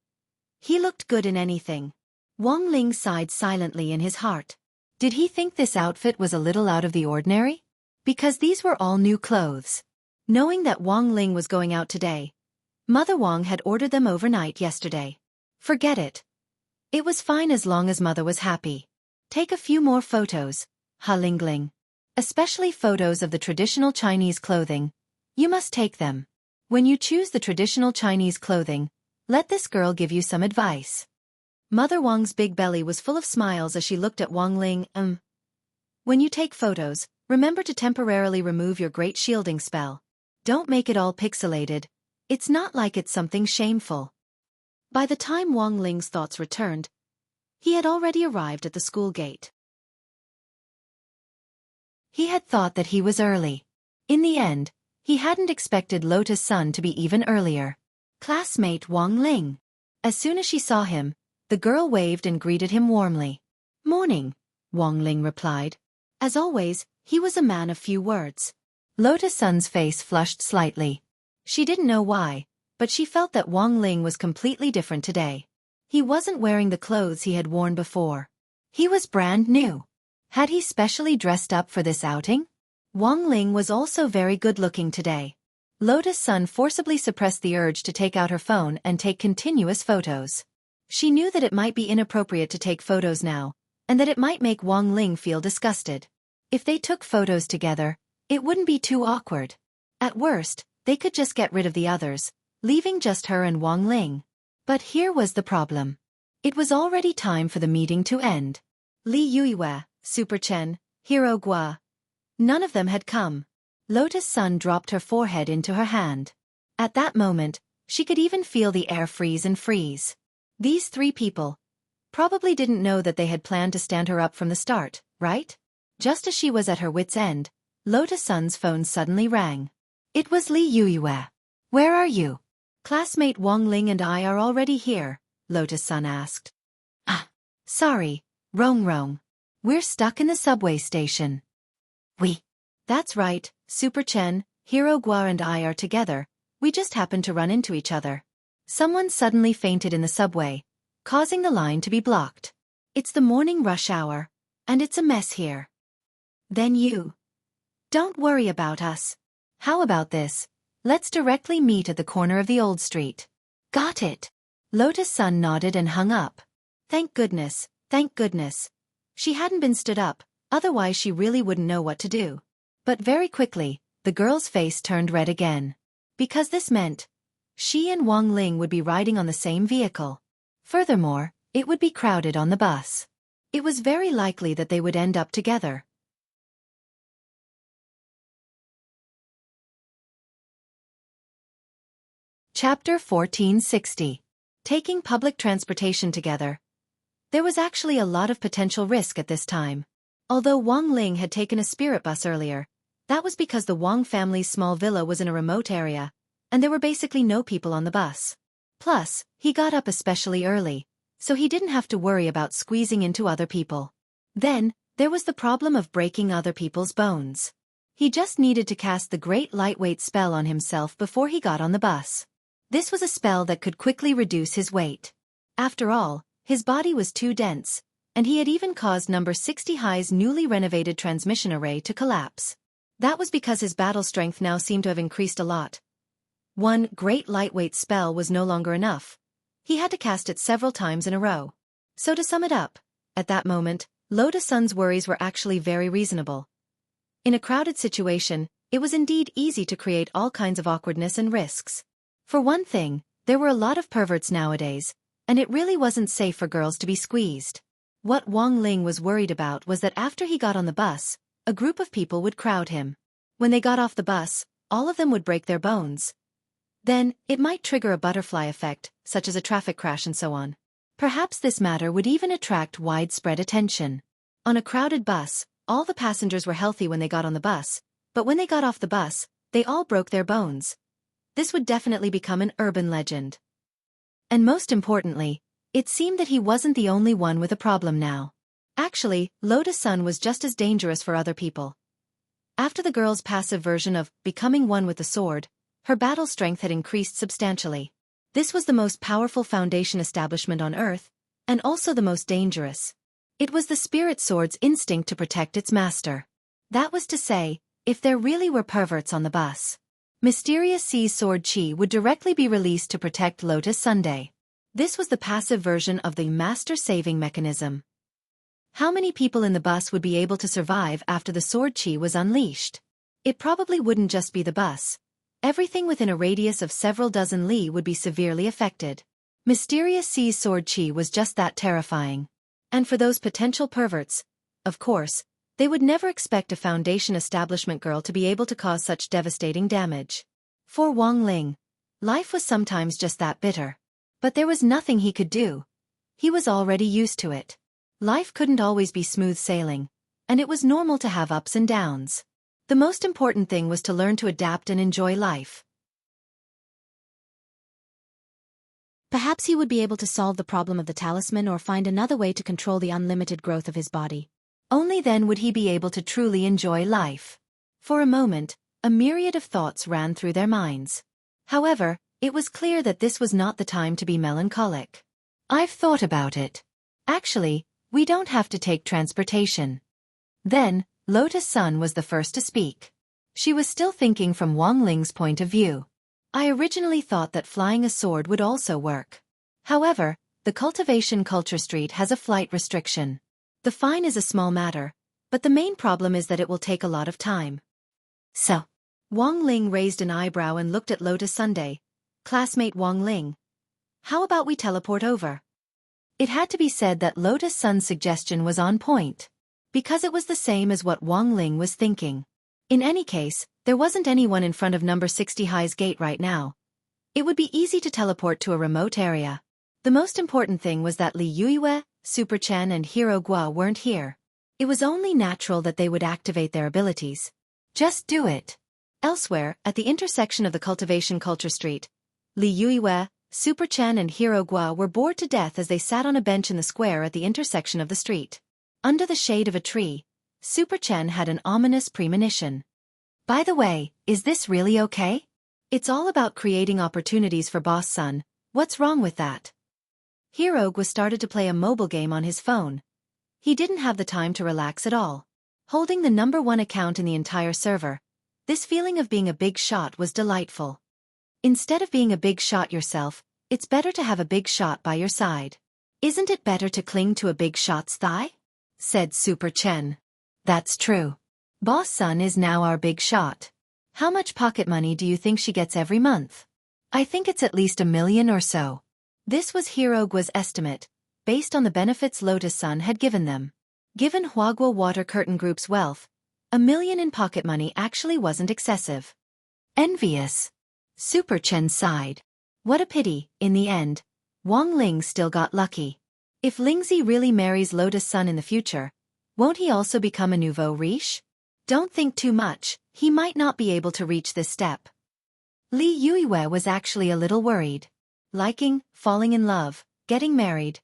He looked good in anything. Wang Ling sighed silently in his heart. Did he think this outfit was a little out of the ordinary? Because these were all new clothes. Knowing that Wang Ling was going out today, Mother Wang had ordered them overnight yesterday. Forget it. It was fine as long as Mother was happy. Take a few more photos, Ha Lingling. Especially photos of the traditional Chinese clothing. You must take them. When you choose the traditional Chinese clothing, let this girl give you some advice. Mother Wang's big belly was full of smiles as she looked at Wang Ling. When you take photos, remember to temporarily remove your great shielding spell. Don't make it all pixelated. It's not like it's something shameful. By the time Wang Ling's thoughts returned, he had already arrived at the school gate. He had thought that he was early. In the end, he hadn't expected Lotus Sun to be even earlier. Classmate Wang Ling. As soon as she saw him, the girl waved and greeted him warmly. Morning, Wang Ling replied. As always, he was a man of few words. Lotus Sun's face flushed slightly. She didn't know why, but she felt that Wang Ling was completely different today. He wasn't wearing the clothes he had worn before. He was brand new. Had he specially dressed up for this outing? Wang Ling was also very good-looking today. Lotus Sun forcibly suppressed the urge to take out her phone and take continuous photos. She knew that it might be inappropriate to take photos now, and that it might make Wang Ling feel disgusted. If they took photos together, it wouldn't be too awkward. At worst, they could just get rid of the others, leaving just her and Wang Ling. But here was the problem. It was already time for the meeting to end. Li Yuiwei, Super Chen, Hero Gua. None of them had come. Lotus Sun dropped her forehead into her hand. At that moment, she could even feel the air freeze and freeze. These three people probably didn't know that they had planned to stand her up from the start, right? Just as she was at her wit's end, Lotus Sun's phone suddenly rang. It was Li Yuiwei. Where are you? Classmate Wang Ling and I are already here, Lotus Sun asked. Sorry, Rong. We're stuck in the subway station. That's right, Super Chen, Hero Gua and I are together. We just happened to run into each other. Someone suddenly fainted in the subway, causing the line to be blocked. It's the morning rush hour, and it's a mess here. Then you. Don't worry about us. How about this? Let's directly meet at the corner of the old street. Got it. Lotus Sun nodded and hung up. Thank goodness. She hadn't been stood up, otherwise she really wouldn't know what to do. But very quickly, the girl's face turned red again. Because this meant she and Wang Ling would be riding on the same vehicle. Furthermore, it would be crowded on the bus. It was very likely that they would end up together. Chapter 1460. Taking public transportation together. There was actually a lot of potential risk at this time. Although Wang Ling had taken a spirit bus earlier, that was because the Wang family's small villa was in a remote area, and there were basically no people on the bus. Plus, he got up especially early, so he didn't have to worry about squeezing into other people. Then, there was the problem of breaking other people's bones. He just needed to cast the great lightweight spell on himself before he got on the bus. This was a spell that could quickly reduce his weight. After all, his body was too dense, and he had even caused number 60 High's newly renovated transmission array to collapse. That was because his battle strength now seemed to have increased a lot. One great lightweight spell was no longer enough. He had to cast it several times in a row. So to sum it up, at that moment, Lotus Sun's worries were actually very reasonable. In a crowded situation, it was indeed easy to create all kinds of awkwardness and risks. For one thing, there were a lot of perverts nowadays, and it really wasn't safe for girls to be squeezed. What Wang Ling was worried about was that after he got on the bus, a group of people would crowd him. When they got off the bus, all of them would break their bones. Then, it might trigger a butterfly effect, such as a traffic crash and so on. Perhaps this matter would even attract widespread attention. On a crowded bus, all the passengers were healthy when they got on the bus, but when they got off the bus, they all broke their bones. This would definitely become an urban legend. And most importantly, it seemed that he wasn't the only one with a problem now. Actually, Lotus Sun was just as dangerous for other people. After the girl's passive version of becoming one with the sword, her battle strength had increased substantially. This was the most powerful foundation establishment on Earth, and also the most dangerous. It was the spirit sword's instinct to protect its master. That was to say, if there really were perverts on the bus, Mysterious C's sword Chi would directly be released to protect Lotus Sunday. This was the passive version of the master saving mechanism. How many people in the bus would be able to survive after the sword Chi was unleashed? It probably wouldn't just be the bus. Everything within a radius of several dozen li would be severely affected. Mysterious C's sword Chi was just that terrifying. And for those potential perverts, of course, they would never expect a foundation establishment girl to be able to cause such devastating damage. For Wang Ling, life was sometimes just that bitter. But there was nothing he could do. He was already used to it. Life couldn't always be smooth sailing, and it was normal to have ups and downs. The most important thing was to learn to adapt and enjoy life. Perhaps he would be able to solve the problem of the talisman or find another way to control the unlimited growth of his body. Only then would he be able to truly enjoy life. For a moment, a myriad of thoughts ran through their minds. However, it was clear that this was not the time to be melancholic. I've thought about it. Actually, we don't have to take transportation. Then, Lotus Sun was the first to speak. She was still thinking from Wang Ling's point of view. I originally thought that flying a sword would also work. However, the Cultivation Culture Street has a flight restriction. The fine is a small matter, but the main problem is that it will take a lot of time. So, Wang Ling raised an eyebrow and looked at Lotus Sunday. Classmate Wang Ling, how about we teleport over? It had to be said that Lotus Sun's suggestion was on point, because it was the same as what Wang Ling was thinking. In any case, there wasn't anyone in front of number 60 High's gate right now. It would be easy to teleport to a remote area. The most important thing was that Li Yuiwei, Super Chen and Hero Guo weren't here. It was only natural that they would activate their abilities. Just do it. Elsewhere, at the intersection of the Cultivation Culture Street, Li Yuiwei, Super Chen and Hero Guo were bored to death as they sat on a bench in the square at the intersection of the street. Under the shade of a tree, Super Chen had an ominous premonition. By the way, is this really okay? It's all about creating opportunities for Boss Sun. What's wrong with that? Hero Guo started to play a mobile game on his phone. He didn't have the time to relax at all. Holding the #1 account in the entire server, this feeling of being a big shot was delightful. Instead of being a big shot yourself, it's better to have a big shot by your side. Isn't it better to cling to a big shot's thigh? Said Super Chen. That's true. Boss Sun is now our big shot. How much pocket money do you think she gets every month? I think it's at least 1 million or so. This was Hero Guo's estimate, based on the benefits Lotus Sun had given them. Given Huaguo Water Curtain Group's wealth, 1 million in pocket money actually wasn't excessive. Envious. Super Chen sighed. What a pity, in the end, Wang Ling still got lucky. If Lingzi really marries Lotus Sun in the future, won't he also become a nouveau riche? Don't think too much, he might not be able to reach this step. Li Yuiwei was actually a little worried. Liking, falling in love, getting married.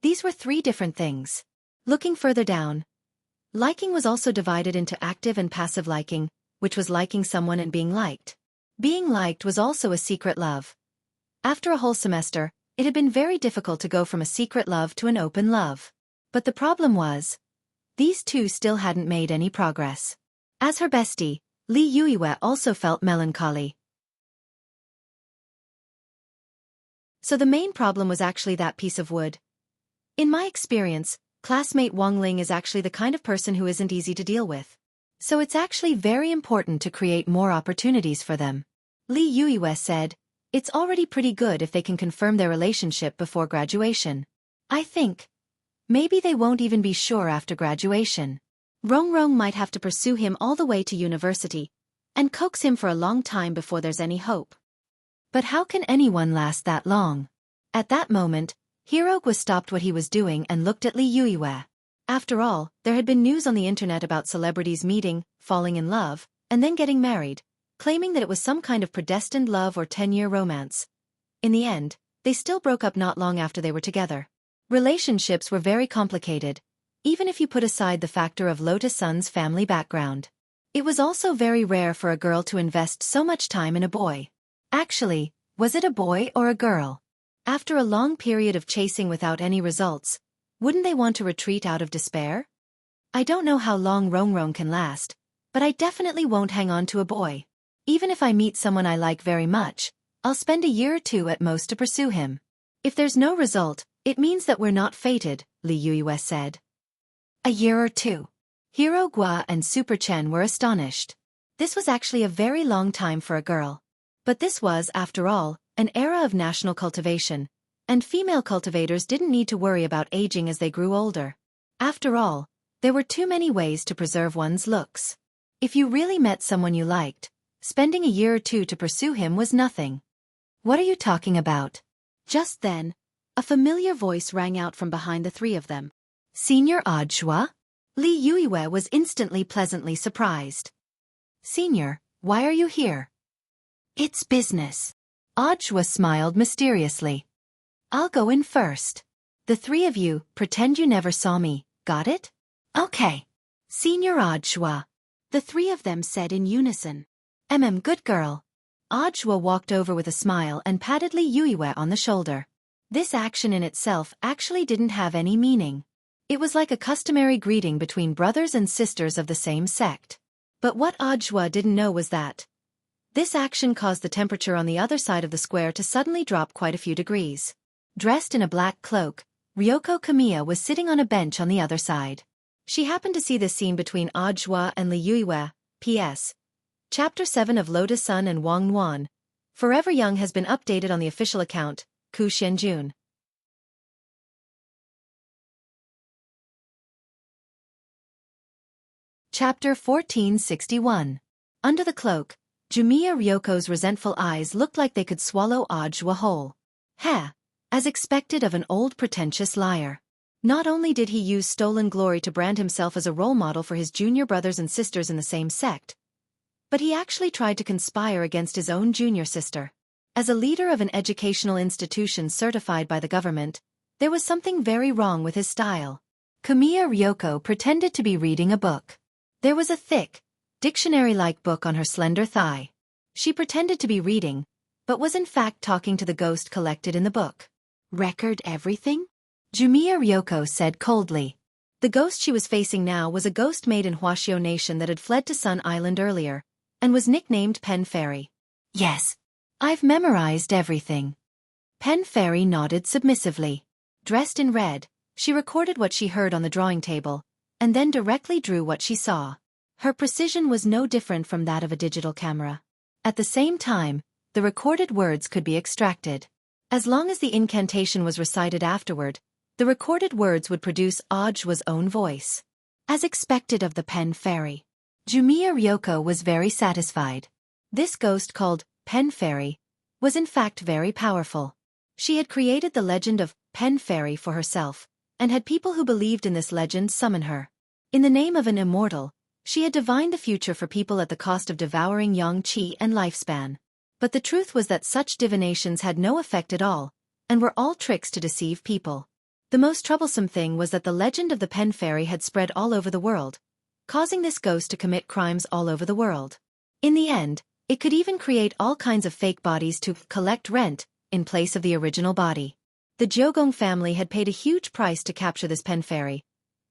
These were 3 different things. Looking further down, liking was also divided into active and passive liking, which was liking someone and being liked. Being liked was also a secret love. After a whole semester, it had been very difficult to go from a secret love to an open love. But the problem was, these 2 still hadn't made any progress. As her bestie, Li Yuiwei also felt melancholy. So the main problem was actually that piece of wood. In my experience, classmate Wang Ling is actually the kind of person who isn't easy to deal with. So it's actually very important to create more opportunities for them. Li Yuiwei said, it's already pretty good if they can confirm their relationship before graduation. I think maybe they won't even be sure after graduation. Rong might have to pursue him all the way to university and coax him for a long time before there's any hope. But how can anyone last that long? At that moment, Hirogwa stopped what he was doing and looked at Li Yuiwe. After all, there had been news on the internet about celebrities meeting, falling in love, and then getting married, claiming that it was some kind of predestined love or 10-year romance. In the end, they still broke up not long after they were together. Relationships were very complicated, even if you put aside the factor of Lotus Sun's family background. It was also very rare for a girl to invest so much time in a boy. Actually, was it a boy or a girl? After a long period of chasing without any results, wouldn't they want to retreat out of despair? I don't know how long Rongrong can last, but I definitely won't hang on to a boy. Even if I meet someone I like very much, I'll spend a year or two at most to pursue him. If there's no result, it means that we're not fated, Li Yuiwe said. A year or two. Hirogwa and Super Chen were astonished. This was actually a very long time for a girl. But this was, after all, an era of national cultivation, and female cultivators didn't need to worry about aging as they grew older. After all, there were too many ways to preserve one's looks. If you really met someone you liked, spending a year or two to pursue him was nothing. What are you talking about? Just then, a familiar voice rang out from behind the three of them. Senior Audshua? Li Yuiwe was instantly pleasantly surprised. Senior, why are you here? It's business. Audshua smiled mysteriously. I'll go in first. The three of you, pretend you never saw me, got it? Okay. Senior Audshua. The three of them said in unison. Good girl. Audshua walked over with a smile and patted Li Yuiwe on the shoulder. This action in itself actually didn't have any meaning. It was like a customary greeting between brothers and sisters of the same sect. But what Audshua didn't know was that this action caused the temperature on the other side of the square to suddenly drop quite a few degrees. Dressed in a black cloak, Ryoko Kamiya was sitting on a bench on the other side. She happened to see this scene between Audshua and Li Yuiwe. P.S. Chapter 7 of Lotus Sun and Wang Nuan, Forever Young has been updated on the official account, Ku Xianjun. Chapter 1461. Under the cloak, Jumiya Ryoko's resentful eyes looked like they could swallow Audshua whole. As expected of an old pretentious liar. Not only did he use stolen glory to brand himself as a role model for his junior brothers and sisters in the same sect, but he actually tried to conspire against his own junior sister. As a leader of an educational institution certified by the government, there was something very wrong with his style. Kamiya Ryoko pretended to be reading a book. There was a thick, dictionary-like book on her slender thigh. She pretended to be reading, but was in fact talking to the ghost collected in the book. Record everything? Jumiya Ryoko said coldly. The ghost she was facing now was a ghost made in Huashio Nation that had fled to Sun Island earlier, and was nicknamed Pen Fairy. Yes. I've memorized everything. Pen Fairy nodded submissively. Dressed in red, she recorded what she heard on the drawing table, and then directly drew what she saw. Her precision was no different from that of a digital camera. At the same time, the recorded words could be extracted. As long as the incantation was recited afterward, the recorded words would produce Audhua's own voice. As expected of the Pen Fairy, Jumiya Ryoko was very satisfied. This ghost called Pen Fairy was in fact very powerful. She had created the legend of Pen Fairy for herself, and had people who believed in this legend summon her. In the name of an immortal, she had divined the future for people at the cost of devouring yang qi and lifespan. But the truth was that such divinations had no effect at all, and were all tricks to deceive people. The most troublesome thing was that the legend of the Pen Fairy had spread all over the world, causing this ghost to commit crimes all over the world. In the end, it could even create all kinds of fake bodies to collect rent in place of the original body. The Jiogong family had paid a huge price to capture this Pen Fairy,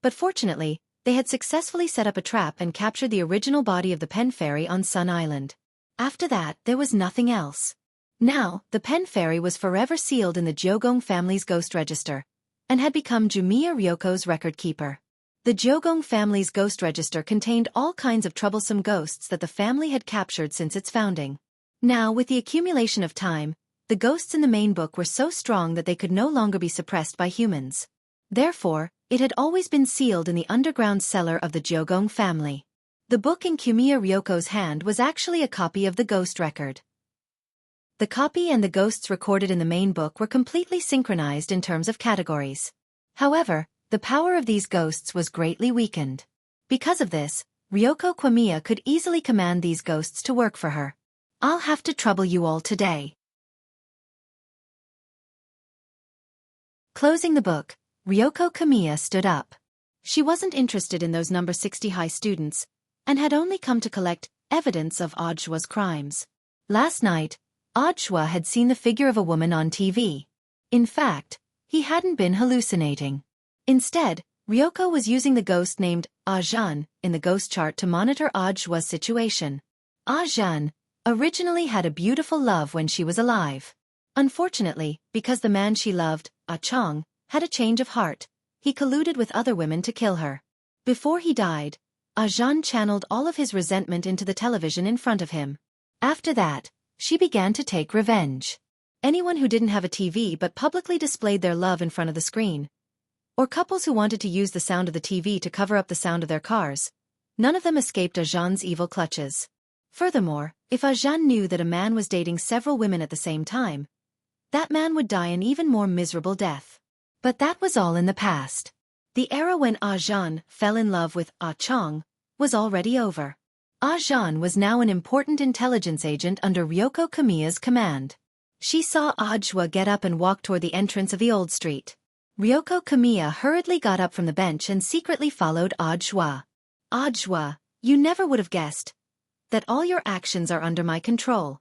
but fortunately, they had successfully set up a trap and captured the original body of the Pen Fairy on Sun Island. After that, there was nothing else. Now, the Pen Fairy was forever sealed in the Jiogong family's ghost register, and had become Jumiya Ryoko's record keeper. The Jiogong family's ghost register contained all kinds of troublesome ghosts that the family had captured since its founding. Now, with the accumulation of time, the ghosts in the main book were so strong that they could no longer be suppressed by humans. Therefore, it had always been sealed in the underground cellar of the Jiogong family. The book in Kumiya Ryoko's hand was actually a copy of the ghost record. The copy and the ghosts recorded in the main book were completely synchronized in terms of categories. However, the power of these ghosts was greatly weakened. Because of this, Ryoko Kwamiya could easily command these ghosts to work for her. I'll have to trouble you all today. Closing the book, Ryoko Kwamiya stood up. She wasn't interested in those number 60 high students, and had only come to collect evidence of Audjua's crimes. Last night, Audjua had seen the figure of a woman on TV. In fact, he hadn't been hallucinating. Instead, Ryoko was using the ghost named Ajahn in the ghost chart to monitor Audjua's situation. Ajahn originally had a beautiful love when she was alive. Unfortunately, because the man she loved, Chong, had a change of heart, he colluded with other women to kill her. Before he died, Ajahn channeled all of his resentment into the television in front of him. After that, she began to take revenge. Anyone who didn't have a TV but publicly displayed their love in front of the screen, or couples who wanted to use the sound of the TV to cover up the sound of their cars, none of them escaped Ajahn's evil clutches. Furthermore, if Ajahn knew that a man was dating several women at the same time, that man would die an even more miserable death. But that was all in the past. The era when Ajahn fell in love with Chong was already over. Ajahn was now an important intelligence agent under Ryoko Kwamiya's command. She saw Audjua get up and walk toward the entrance of the old street. Ryoko Kwamiya hurriedly got up from the bench and secretly followed Audjua. Audjua, you never would have guessed that all your actions are under my control.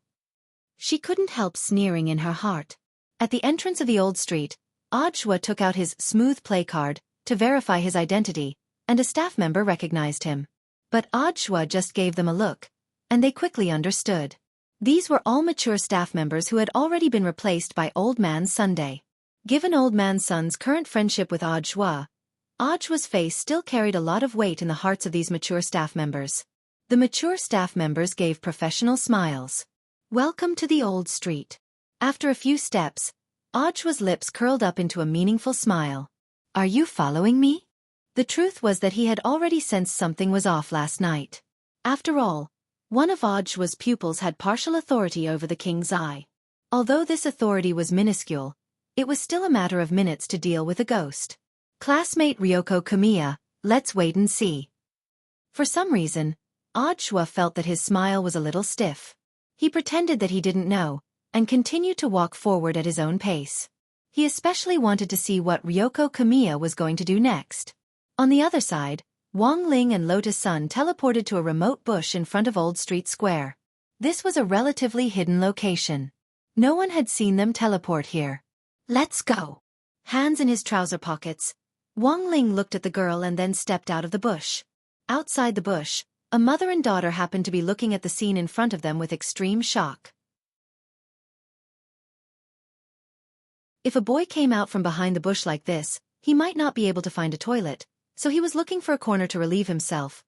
She couldn't help sneering in her heart. At the entrance of the old street, Audjua took out his smooth play card to verify his identity, and a staff member recognized him. But Audjua just gave them a look, and they quickly understood. These were all mature staff members who had already been replaced by Old Man Sunday. Given Old Man Sun's current friendship with Audjua's face still carried a lot of weight in the hearts of these mature staff members. The mature staff members gave professional smiles. Welcome to the old street. After a few steps, Audjua's lips curled up into a meaningful smile. Are you following me? The truth was that he had already sensed something was off last night. After all, one of Audjua's pupils had partial authority over the king's eye. Although this authority was minuscule, it was still a matter of minutes to deal with a ghost. Classmate Ryoko Kwamiya, let's wait and see. For some reason, Audjua felt that his smile was a little stiff. He pretended that he didn't know, and continued to walk forward at his own pace. He especially wanted to see what Ryoko Kwamiya was going to do next. On the other side, Wang Ling and Lotus Sun teleported to a remote bush in front of Old Street Square. This was a relatively hidden location. No one had seen them teleport here. Let's go. Hands in his trouser pockets, Wang Ling looked at the girl and then stepped out of the bush. Outside the bush, a mother and daughter happened to be looking at the scene in front of them with extreme shock. If a boy came out from behind the bush like this, he might not be able to find a toilet, so he was looking for a corner to relieve himself.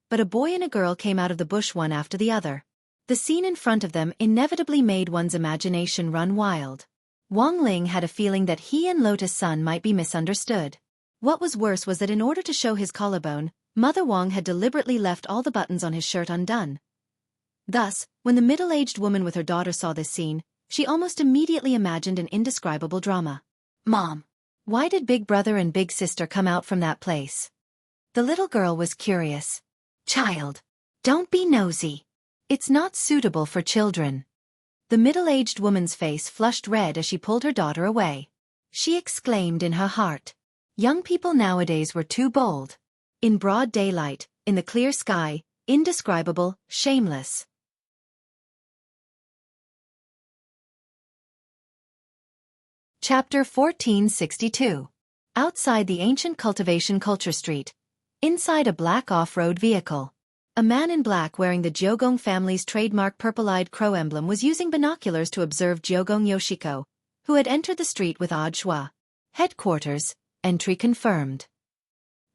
But a boy and a girl came out of the bush one after the other. The scene in front of them inevitably made one's imagination run wild. Wang Ling had a feeling that he and Lotus Sun might be misunderstood. What was worse was that in order to show his collarbone, Mother Wang had deliberately left all the buttons on his shirt undone. Thus, when the middle-aged woman with her daughter saw this scene, she almost immediately imagined an indescribable drama. Mom, why did Big Brother and Big Sister come out from that place? The little girl was curious. Child, don't be nosy. It's not suitable for children. The middle-aged woman's face flushed red as she pulled her daughter away. She exclaimed in her heart. Young people nowadays were too bold. In broad daylight, in the clear sky, indescribable, shameless. Chapter 1462. Outside the ancient cultivation culture street. Inside a black off-road vehicle. A man in black wearing the Jiogong family's trademark purple-eyed crow emblem was using binoculars to observe Jiogong Yoshiko, who had entered the street with Audjua. Headquarters, entry confirmed.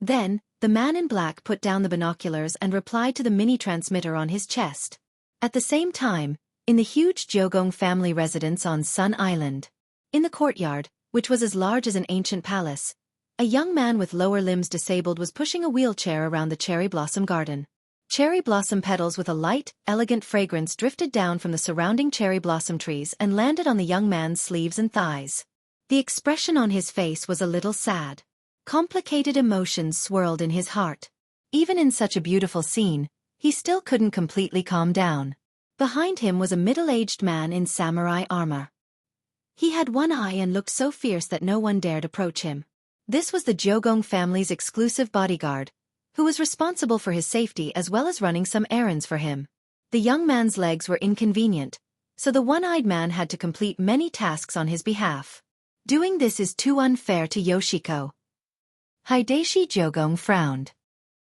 Then, the man in black put down the binoculars and replied to the mini-transmitter on his chest. At the same time, in the huge Jiogong family residence on Sun Island. In the courtyard, which was as large as an ancient palace, a young man with lower limbs disabled was pushing a wheelchair around the cherry blossom garden. Cherry blossom petals with a light, elegant fragrance drifted down from the surrounding cherry blossom trees and landed on the young man's sleeves and thighs. The expression on his face was a little sad. Complicated emotions swirled in his heart. Even in such a beautiful scene, he still couldn't completely calm down. Behind him was a middle-aged man in samurai armor. He had one eye and looked so fierce that no one dared approach him. This was the Jiugong family's exclusive bodyguard, who was responsible for his safety as well as running some errands for him. The young man's legs were inconvenient, so the one-eyed man had to complete many tasks on his behalf. Doing this is too unfair to Yoshiko. Hideshi Jiugong frowned.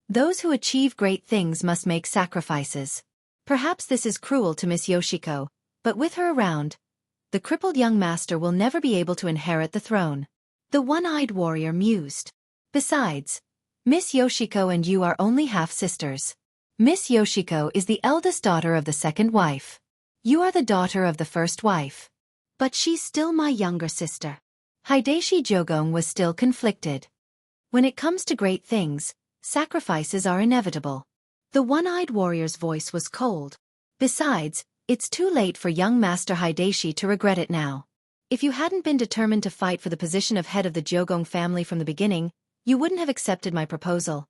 Those who achieve great things must make sacrifices. Perhaps this is cruel to Miss Yoshiko, but with her around, the crippled young master will never be able to inherit the throne. The one-eyed warrior mused. Besides, Miss Yoshiko and you are only half-sisters. Miss Yoshiko is the eldest daughter of the second wife. You are the daughter of the first wife. But she's still my younger sister. Hideshi Jiugong was still conflicted. When it comes to great things, sacrifices are inevitable. The one-eyed warrior's voice was cold. Besides, it's too late for young Master Hideshi to regret it now. If you hadn't been determined to fight for the position of head of the Jiugong family from the beginning, you wouldn't have accepted my proposal.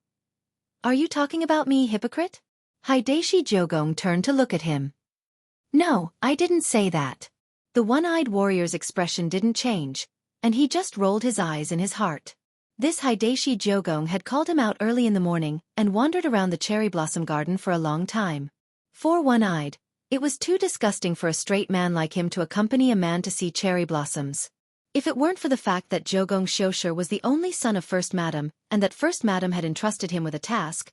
Are you talking about me, hypocrite? Hideshi Jiugong turned to look at him. No, I didn't say that. The one-eyed warrior's expression didn't change, and he just rolled his eyes in his heart. This Hideshi Jiugong had called him out early in the morning and wandered around the cherry blossom garden for a long time. For one-eyed, it was too disgusting for a straight man like him to accompany a man to see cherry blossoms. If it weren't for the fact that Jiugong Xiaofan was the only son of First Madam and that First Madam had entrusted him with a task,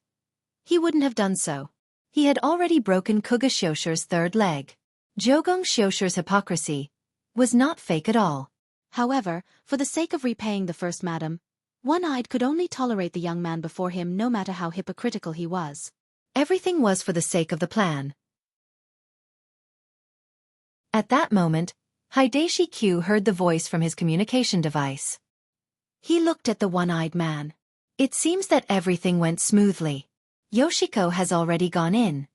he wouldn't have done so. He had already broken Kuga Xiaofan's third leg. Jiugong Xiaofan's hypocrisy was not fake at all. However, for the sake of repaying the First Madam, One-Eyed could only tolerate the young man before him no matter how hypocritical he was. Everything was for the sake of the plan. At that moment, Hideshi Q heard the voice from his communication device. He looked at the one-eyed man. It seems that everything went smoothly. Yoshiko has already gone in.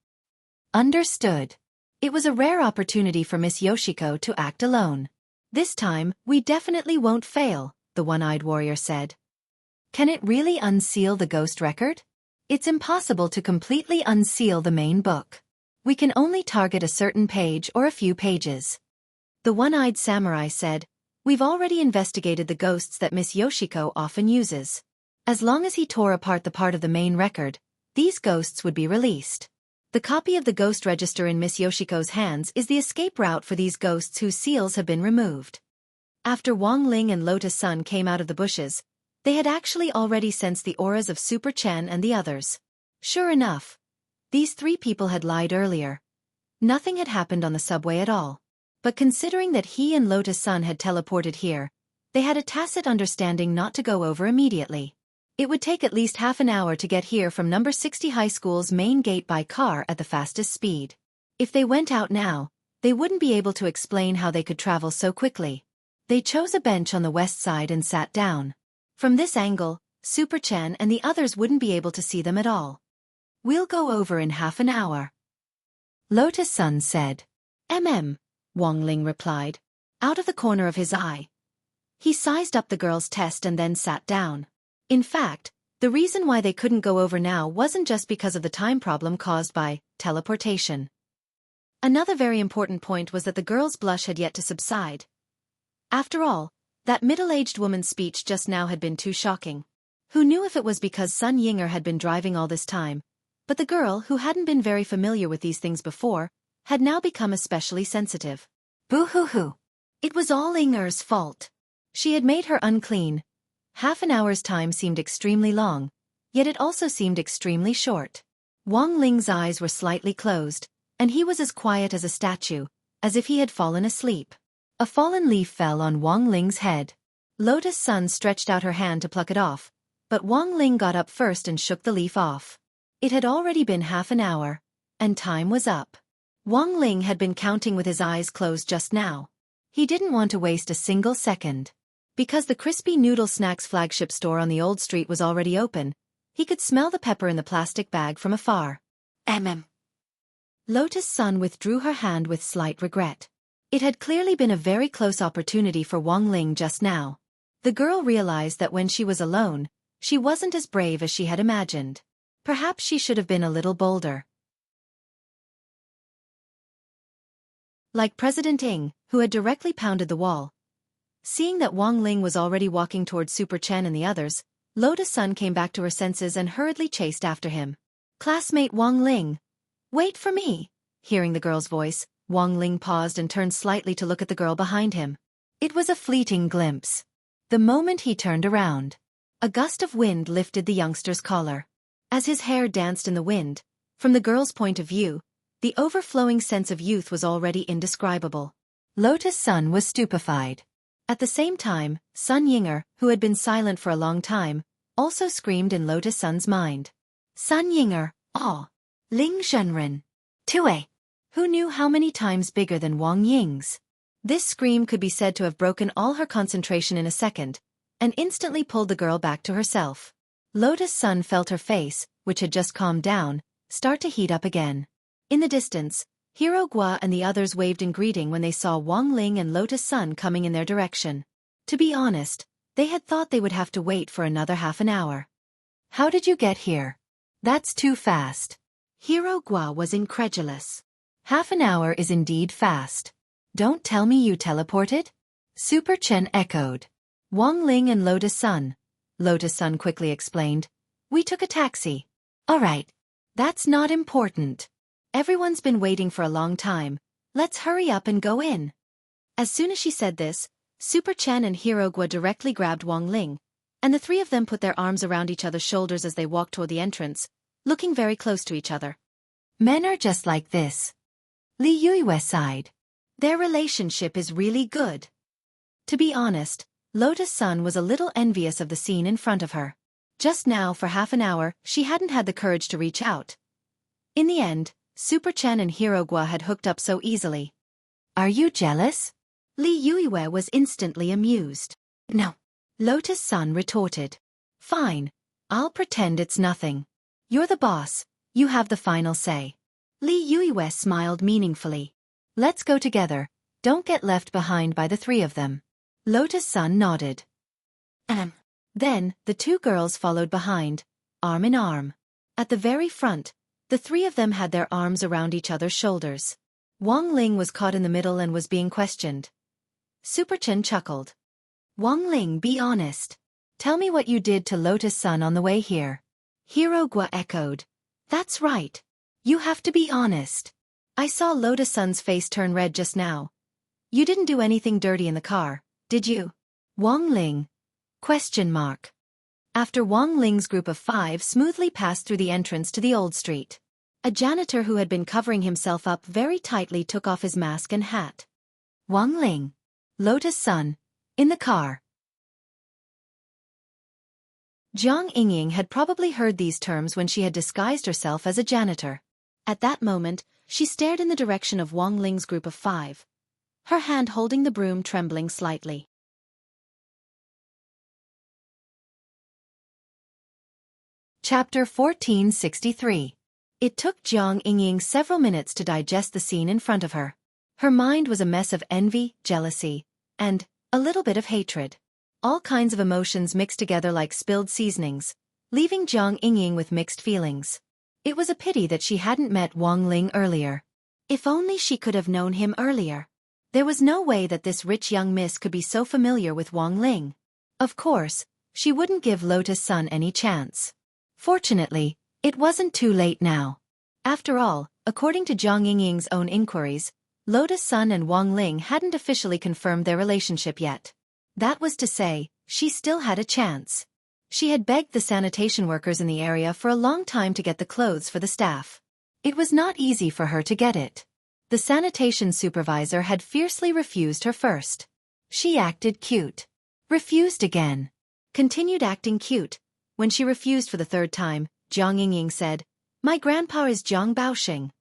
Understood. It was a rare opportunity for Miss Yoshiko to act alone. This time, we definitely won't fail, the one-eyed warrior said. Can it really unseal the ghost record? It's impossible to completely unseal the main book. We can only target a certain page or a few pages. The one-eyed samurai said, We've already investigated the ghosts that Miss Yoshiko often uses. As long as he tore apart the part of the main record, these ghosts would be released. The copy of the ghost register in Miss Yoshiko's hands is the escape route for these ghosts whose seals have been removed. After Wang Ling and Lotus Sun came out of the bushes, they had actually already sensed the auras of Super Chen and the others. Sure enough, these three people had lied earlier. Nothing had happened on the subway at all. But considering that he and Lotus Sun had teleported here, they had a tacit understanding not to go over immediately. It would take at least half an hour to get here from number 60 High School's main gate by car at the fastest speed. If they went out now, they wouldn't be able to explain how they could travel so quickly. They chose a bench on the west side and sat down. From this angle, Super Chen and the others wouldn't be able to see them at all. We'll go over in half an hour, Lotus Sun said. Wang Ling replied, out of the corner of his eye. He sized up the girl's test and then sat down. In fact, the reason why they couldn't go over now wasn't just because of the time problem caused by teleportation. Another very important point was that the girl's blush had yet to subside. After all, that middle-aged woman's speech just now had been too shocking. Who knew if it was because Sun Yinger had been driving all this time, but the girl, who hadn't been very familiar with these things before, had now become especially sensitive. Boo-hoo-hoo. It was all Yinger's fault. She had made her unclean. Half an hour's time seemed extremely long, yet it also seemed extremely short. Wang Ling's eyes were slightly closed, and he was as quiet as a statue, as if he had fallen asleep. A fallen leaf fell on Wang Ling's head. Lotus Sun stretched out her hand to pluck it off, but Wang Ling got up first and shook the leaf off. It had already been half an hour, and time was up. Wang Ling had been counting with his eyes closed just now. He didn't want to waste a single second. Because the Crispy Noodle Snacks flagship store on the old street was already open, he could smell the pepper in the plastic bag from afar. Lotus Sun withdrew her hand with slight regret. It had clearly been a very close opportunity for Wang Ling just now. The girl realized that when she was alone, she wasn't as brave as she had imagined. Perhaps she should have been a little bolder. Like President Ng, who had directly pounded the wall. Seeing that Wang Ling was already walking towards Super Chen and the others, Lotus Sun came back to her senses and hurriedly chased after him. Classmate Wang Ling! Wait for me! Hearing the girl's voice, Wang Ling paused and turned slightly to look at the girl behind him. It was a fleeting glimpse. The moment he turned around, a gust of wind lifted the youngster's collar. As his hair danced in the wind, from the girl's point of view, the overflowing sense of youth was already indescribable. Lotus Sun was stupefied. At the same time, Sun Yinger, who had been silent for a long time, also screamed in Lotus Sun's mind. Sun Yinger, oh! Ling Zhenren! Tue! Who knew how many times bigger than Wang Ying's? This scream could be said to have broken all her concentration in a second, and instantly pulled the girl back to herself. Lotus Sun felt her face, which had just calmed down, start to heat up again. In the distance, Hero Gua and the others waved in greeting when they saw Wang Ling and Lotus Sun coming in their direction. To be honest, they had thought they would have to wait for another half an hour. How did you get here? That's too fast. Hero Gua was incredulous. Half an hour is indeed fast. Don't tell me you teleported? Super Chen echoed. Wang Ling and Lotus Sun. Lotus Sun quickly explained. We took a taxi. All right. That's not important. Everyone's been waiting for a long time. Let's hurry up and go in. As soon as she said this, Super Chen and Hero Gua directly grabbed Wang Ling, and the three of them put their arms around each other's shoulders as they walked toward the entrance, looking very close to each other. Men are just like this. Li Yuiwei sighed. Their relationship is really good. To be honest, Lotus Sun was a little envious of the scene in front of her. Just now for half an hour, she hadn't had the courage to reach out. In the end, Super Chen and Hero Gua had hooked up so easily. Are you jealous? Li Yuiwei was instantly amused. No. Lotus Sun retorted. Fine. I'll pretend it's nothing. You're the boss. You have the final say. Li Yuiwei smiled meaningfully. Let's go together. Don't get left behind by the three of them. Lotus Sun nodded. Then, the two girls followed behind, arm in arm. At the very front, the three of them had their arms around each other's shoulders. Wang Ling was caught in the middle and was being questioned. Super Chen chuckled. Wang Ling, be honest. Tell me what you did to Lotus Sun on the way here. Hero Gua echoed. That's right. You have to be honest. I saw Lotus Sun's face turn red just now. You didn't do anything dirty in the car, did you? Wang Ling? Question mark. After Wang Ling's group of 5 smoothly passed through the entrance to the old street, a janitor who had been covering himself up very tightly took off his mask and hat. Wang Ling. Lotus Sun. In the car. Jiang Yingying had probably heard these terms when she had disguised herself as a janitor. At that moment, she stared in the direction of Wang Ling's group of 5, her hand holding the broom trembling slightly. Chapter 1463. It took Jiang Yingying several minutes to digest the scene in front of her. Her mind was a mess of envy, jealousy, and a little bit of hatred. All kinds of emotions mixed together like spilled seasonings, leaving Jiang Yingying with mixed feelings. It was a pity that she hadn't met Wang Ling earlier. If only she could have known him earlier. There was no way that this rich young miss could be so familiar with Wang Ling. Of course, she wouldn't give Lotus Sun any chance. Fortunately, it wasn't too late now. After all, according to Jiang Yingying's own inquiries, Lotus Sun and Wang Ling hadn't officially confirmed their relationship yet. That was to say, she still had a chance. She had begged the sanitation workers in the area for a long time to get the clothes for the staff. It was not easy for her to get it. The sanitation supervisor had fiercely refused her first. She acted cute. Refused again. Continued acting cute. When she refused for the third time, Jiang Yingying said, "My grandpa is Jiang Baoxing."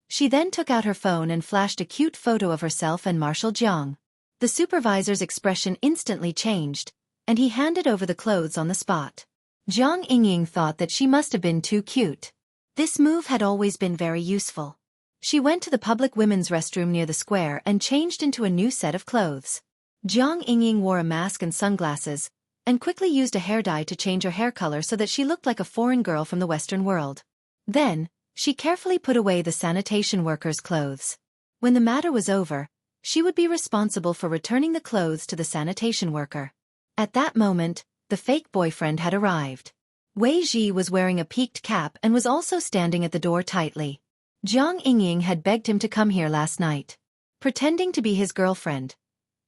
She then took out her phone and flashed a cute photo of herself and Marshal Jiang. The supervisor's expression instantly changed, and he handed over the clothes on the spot. Jiang Yingying thought that she must have been too cute. This move had always been very useful. She went to the public women's restroom near the square and changed into a new set of clothes. Jiang Yingying wore a mask and sunglasses, and quickly used a hair dye to change her hair color so that she looked like a foreign girl from the Western world. Then, she carefully put away the sanitation workers' clothes. When the matter was over, she would be responsible for returning the clothes to the sanitation worker. At that moment, the fake boyfriend had arrived. Wei Ji was wearing a peaked cap and was also standing at the door tightly. Jiang Yingying had begged him to come here last night, pretending to be his girlfriend.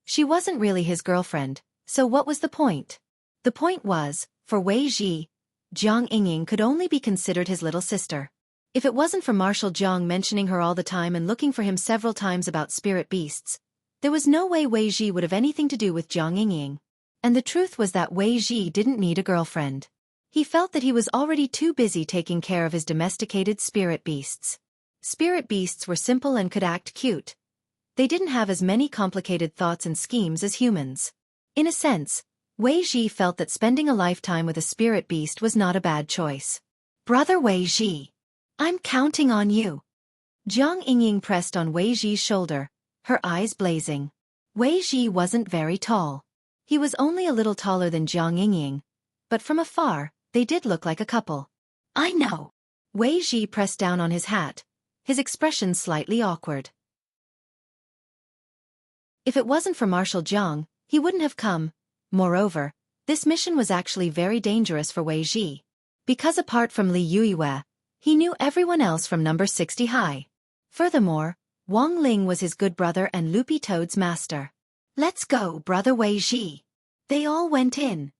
She wasn't really his girlfriend, so what was the point? The point was, for Wei Ji, Jiang Yingying could only be considered his little sister. If it wasn't for Marshal Jiang mentioning her all the time and looking for him several times about spirit beasts, there was no way Wei Ji would have anything to do with Jiang Yingying. And the truth was that Wei Ji didn't need a girlfriend. He felt that he was already too busy taking care of his domesticated spirit beasts. Spirit beasts were simple and could act cute. They didn't have as many complicated thoughts and schemes as humans. In a sense, Wei Ji felt that spending a lifetime with a spirit beast was not a bad choice. Brother Wei Ji, I'm counting on you. Jiang Yingying pressed on Wei Ji's shoulder, her eyes blazing. Wei Ji wasn't very tall. He was only a little taller than Jiang Yingying, but from afar, they did look like a couple. I know. Wei Ji pressed down on his hat, his expression slightly awkward. If it wasn't for Marshal Jiang, he wouldn't have come. Moreover, this mission was actually very dangerous for Wei Ji. Because apart from Li Yueyue, he knew everyone else from number 60 high. Furthermore, Wang Ling was his good brother and Loopy Toad's master. Let's go, brother Wei Ji. They all went in.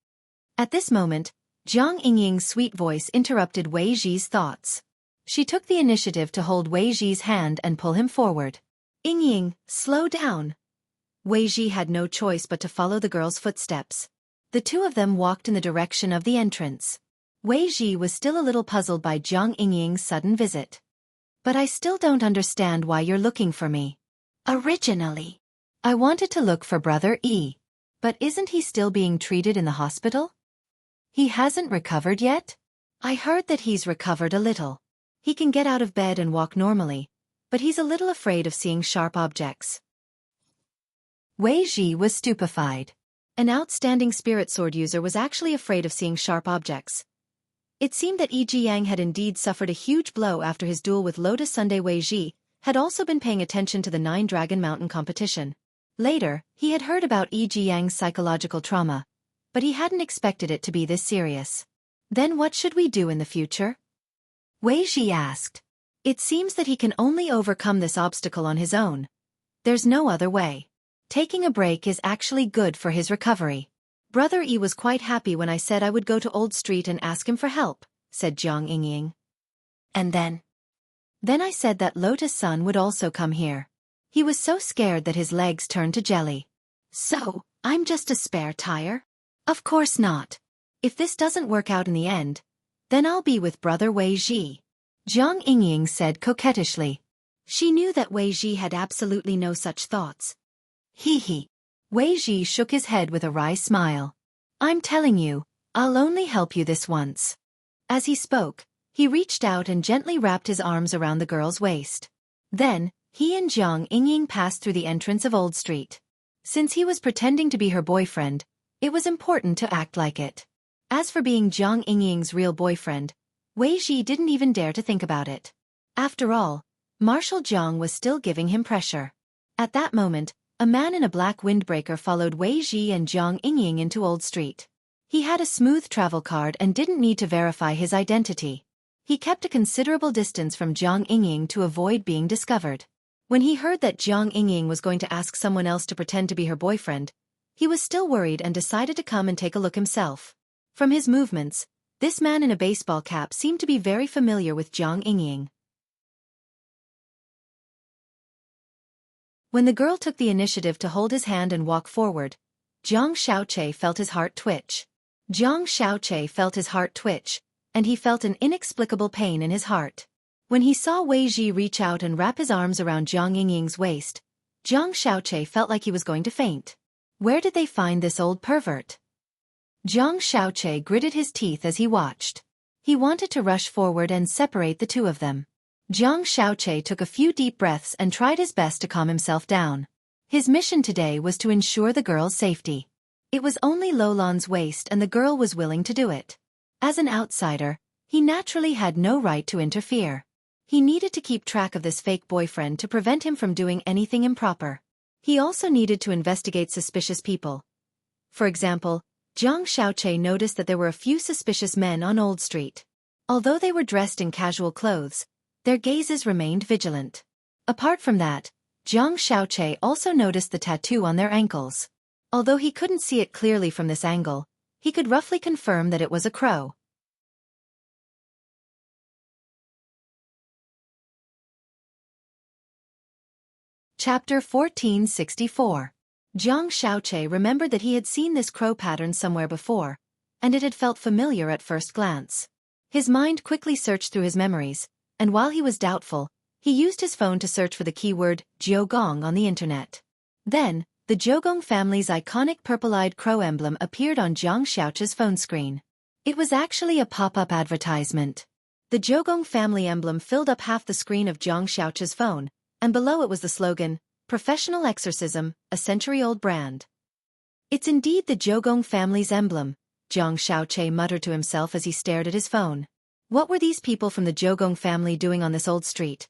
At this moment, Jiang Yingying's sweet voice interrupted Wei Ji's thoughts. She took the initiative to hold Wei Ji's hand and pull him forward. Yingying, slow down. Wei Ji had no choice but to follow the girl's footsteps. The two of them walked in the direction of the entrance. Wei Ji was still a little puzzled by Jiang Yingying's sudden visit. But I still don't understand why you're looking for me. Originally, I wanted to look for Brother E. But isn't he still being treated in the hospital? He hasn't recovered yet? I heard that he's recovered a little. He can get out of bed and walk normally, but he's a little afraid of seeing sharp objects. Wei Ji was stupefied. An outstanding spirit sword user was actually afraid of seeing sharp objects. It seemed that Yi Jiyang had indeed suffered a huge blow after his duel with Lotus Sunday. Wei Ji had also been paying attention to the 9 Dragon Mountain competition. Later, he had heard about Yi Jiyang's psychological trauma, but he hadn't expected it to be this serious. Then what should we do in the future? Wei Ji asked. It seems that he can only overcome this obstacle on his own. There's no other way. Taking a break is actually good for his recovery. Brother E was quite happy when I said I would go to Old Street and ask him for help, said Jiang Yingying. And then? Then I said that Lotus Sun would also come here. He was so scared that his legs turned to jelly. So, I'm just a spare tire? Of course not. If this doesn't work out in the end, then I'll be with Brother Wei Ji. Jiang Yingying said coquettishly. She knew that Wei Ji had absolutely no such thoughts. Hee hee. Wei Ji shook his head with a wry smile. I'm telling you, I'll only help you this once. As he spoke, he reached out and gently wrapped his arms around the girl's waist. Then, he and Jiang Yingying passed through the entrance of Old Street. Since he was pretending to be her boyfriend, it was important to act like it. As for being Jiang Yingying's real boyfriend, Wei Ji didn't even dare to think about it. After all, Marshal Jiang was still giving him pressure. At that moment, a man in a black windbreaker followed Wei Ji and Jiang Yingying into Old Street. He had a smooth travel card and didn't need to verify his identity. He kept a considerable distance from Jiang Yingying to avoid being discovered. When he heard that Jiang Yingying was going to ask someone else to pretend to be her boyfriend, he was still worried and decided to come and take a look himself. From his movements, this man in a baseball cap seemed to be very familiar with Jiang Yingying. When the girl took the initiative to hold his hand and walk forward, Jiang Xiaoche felt his heart twitch. Jiang Xiaoche felt his heart twitch, and he felt an inexplicable pain in his heart. When he saw Wei Ji reach out and wrap his arms around Jiang Yingying's waist, Jiang Xiaoche felt like he was going to faint. Where did they find this old pervert? Jiang Xiaoche gritted his teeth as he watched. He wanted to rush forward and separate the two of them. Jiang Xiaoche took a few deep breaths and tried his best to calm himself down. His mission today was to ensure the girl's safety. It was only Lolan's waist and the girl was willing to do it. As an outsider, he naturally had no right to interfere. He needed to keep track of this fake boyfriend to prevent him from doing anything improper. He also needed to investigate suspicious people. For example, Jiang Xiaoche noticed that there were a few suspicious men on Old Street. Although they were dressed in casual clothes, their gazes remained vigilant. Apart from that, Jiang Xiaoche also noticed the tattoo on their ankles. Although he couldn't see it clearly from this angle, he could roughly confirm that it was a crow. Chapter 1464. Jiang Xiaoche remembered that he had seen this crow pattern somewhere before, and it had felt familiar at first glance. His mind quickly searched through his memories, and while he was doubtful, he used his phone to search for the keyword Jiogong on the internet. Then, the Jiogong family's iconic purple-eyed crow emblem appeared on Jiang Xiaoche's phone screen. It was actually a pop-up advertisement. The Jiogong family emblem filled up half the screen of Jiang Xiaoche's phone, and below it was the slogan, "Professional Exorcism, a century-old brand." It's indeed the Jiogong family's emblem, Jiang Xiaoche muttered to himself as he stared at his phone. What were these people from the Jiogong family doing on this old street?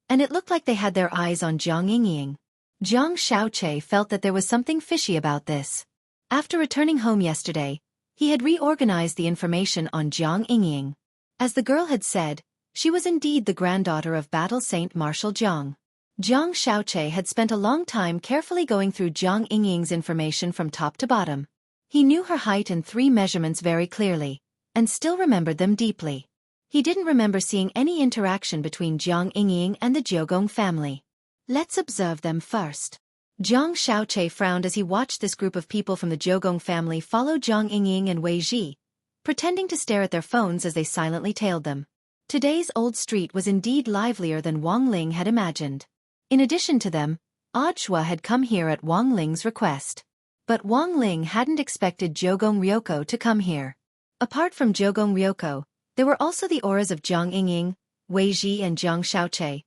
And it looked like they had their eyes on Jiang Yingying. Jiang Xiaoche felt that there was something fishy about this. After returning home yesterday, he had reorganized the information on Jiang Yingying. As the girl had said, she was indeed the granddaughter of Battle Saint Marshal Jiang. Jiang Xiaoche had spent a long time carefully going through Jiang Yingying's information from top to bottom. He knew her height and 3 measurements very clearly, and still remembered them deeply. He didn't remember seeing any interaction between Jiang Yingying and the Jiogong family. Let's observe them first. Jiang Xiaoche frowned as he watched this group of people from the Jiogong family follow Jiang Yingying and Wei Ji, pretending to stare at their phones as they silently tailed them. Today's old street was indeed livelier than Wang Ling had imagined. In addition to them, Audiobook had come here at Wang Ling's request. But Wang Ling hadn't expected Jiogong Ryoko to come here. Apart from Jiogong Ryoko, there were also the auras of Jiang Yingying, Wei Ji and Jiang Xiaoche.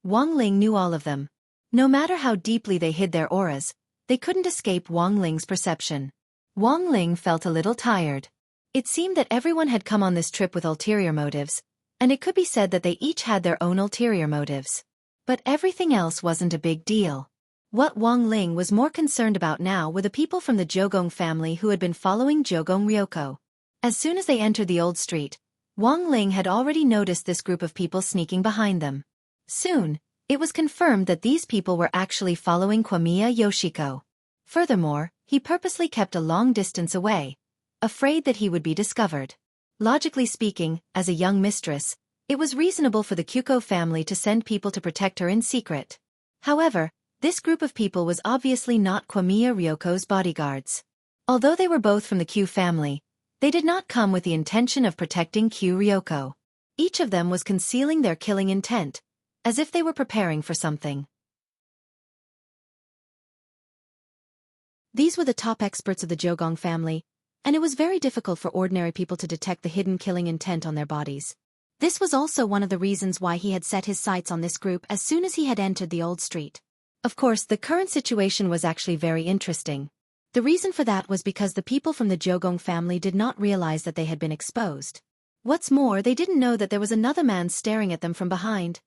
Wang Ling knew all of them. No matter how deeply they hid their auras, they couldn't escape Wang Ling's perception. Wang Ling felt a little tired. It seemed that everyone had come on this trip with ulterior motives, and it could be said that they each had their own ulterior motives. But everything else wasn't a big deal. What Wang Ling was more concerned about now were the people from the Jiogong family who had been following Jiogong Ryoko. As soon as they entered the old street, Wang Ling had already noticed this group of people sneaking behind them. Soon, it was confirmed that these people were actually following Kwamiya Yoshiko. Furthermore, he purposely kept a long distance away, afraid that he would be discovered. Logically speaking, as a young mistress, it was reasonable for the Kyuko family to send people to protect her in secret. However, this group of people was obviously not Kwamiya Ryoko's bodyguards. Although they were both from the Q family, they did not come with the intention of protecting Q Ryoko. Each of them was concealing their killing intent, as if they were preparing for something. These were the top experts of the Jiogong family, and it was very difficult for ordinary people to detect the hidden killing intent on their bodies. This was also one of the reasons why he had set his sights on this group as soon as he had entered the old street. Of course, the current situation was actually very interesting. The reason for that was because the people from the Jiogong family did not realize that they had been exposed. What's more, they didn't know that there was another man staring at them from behind.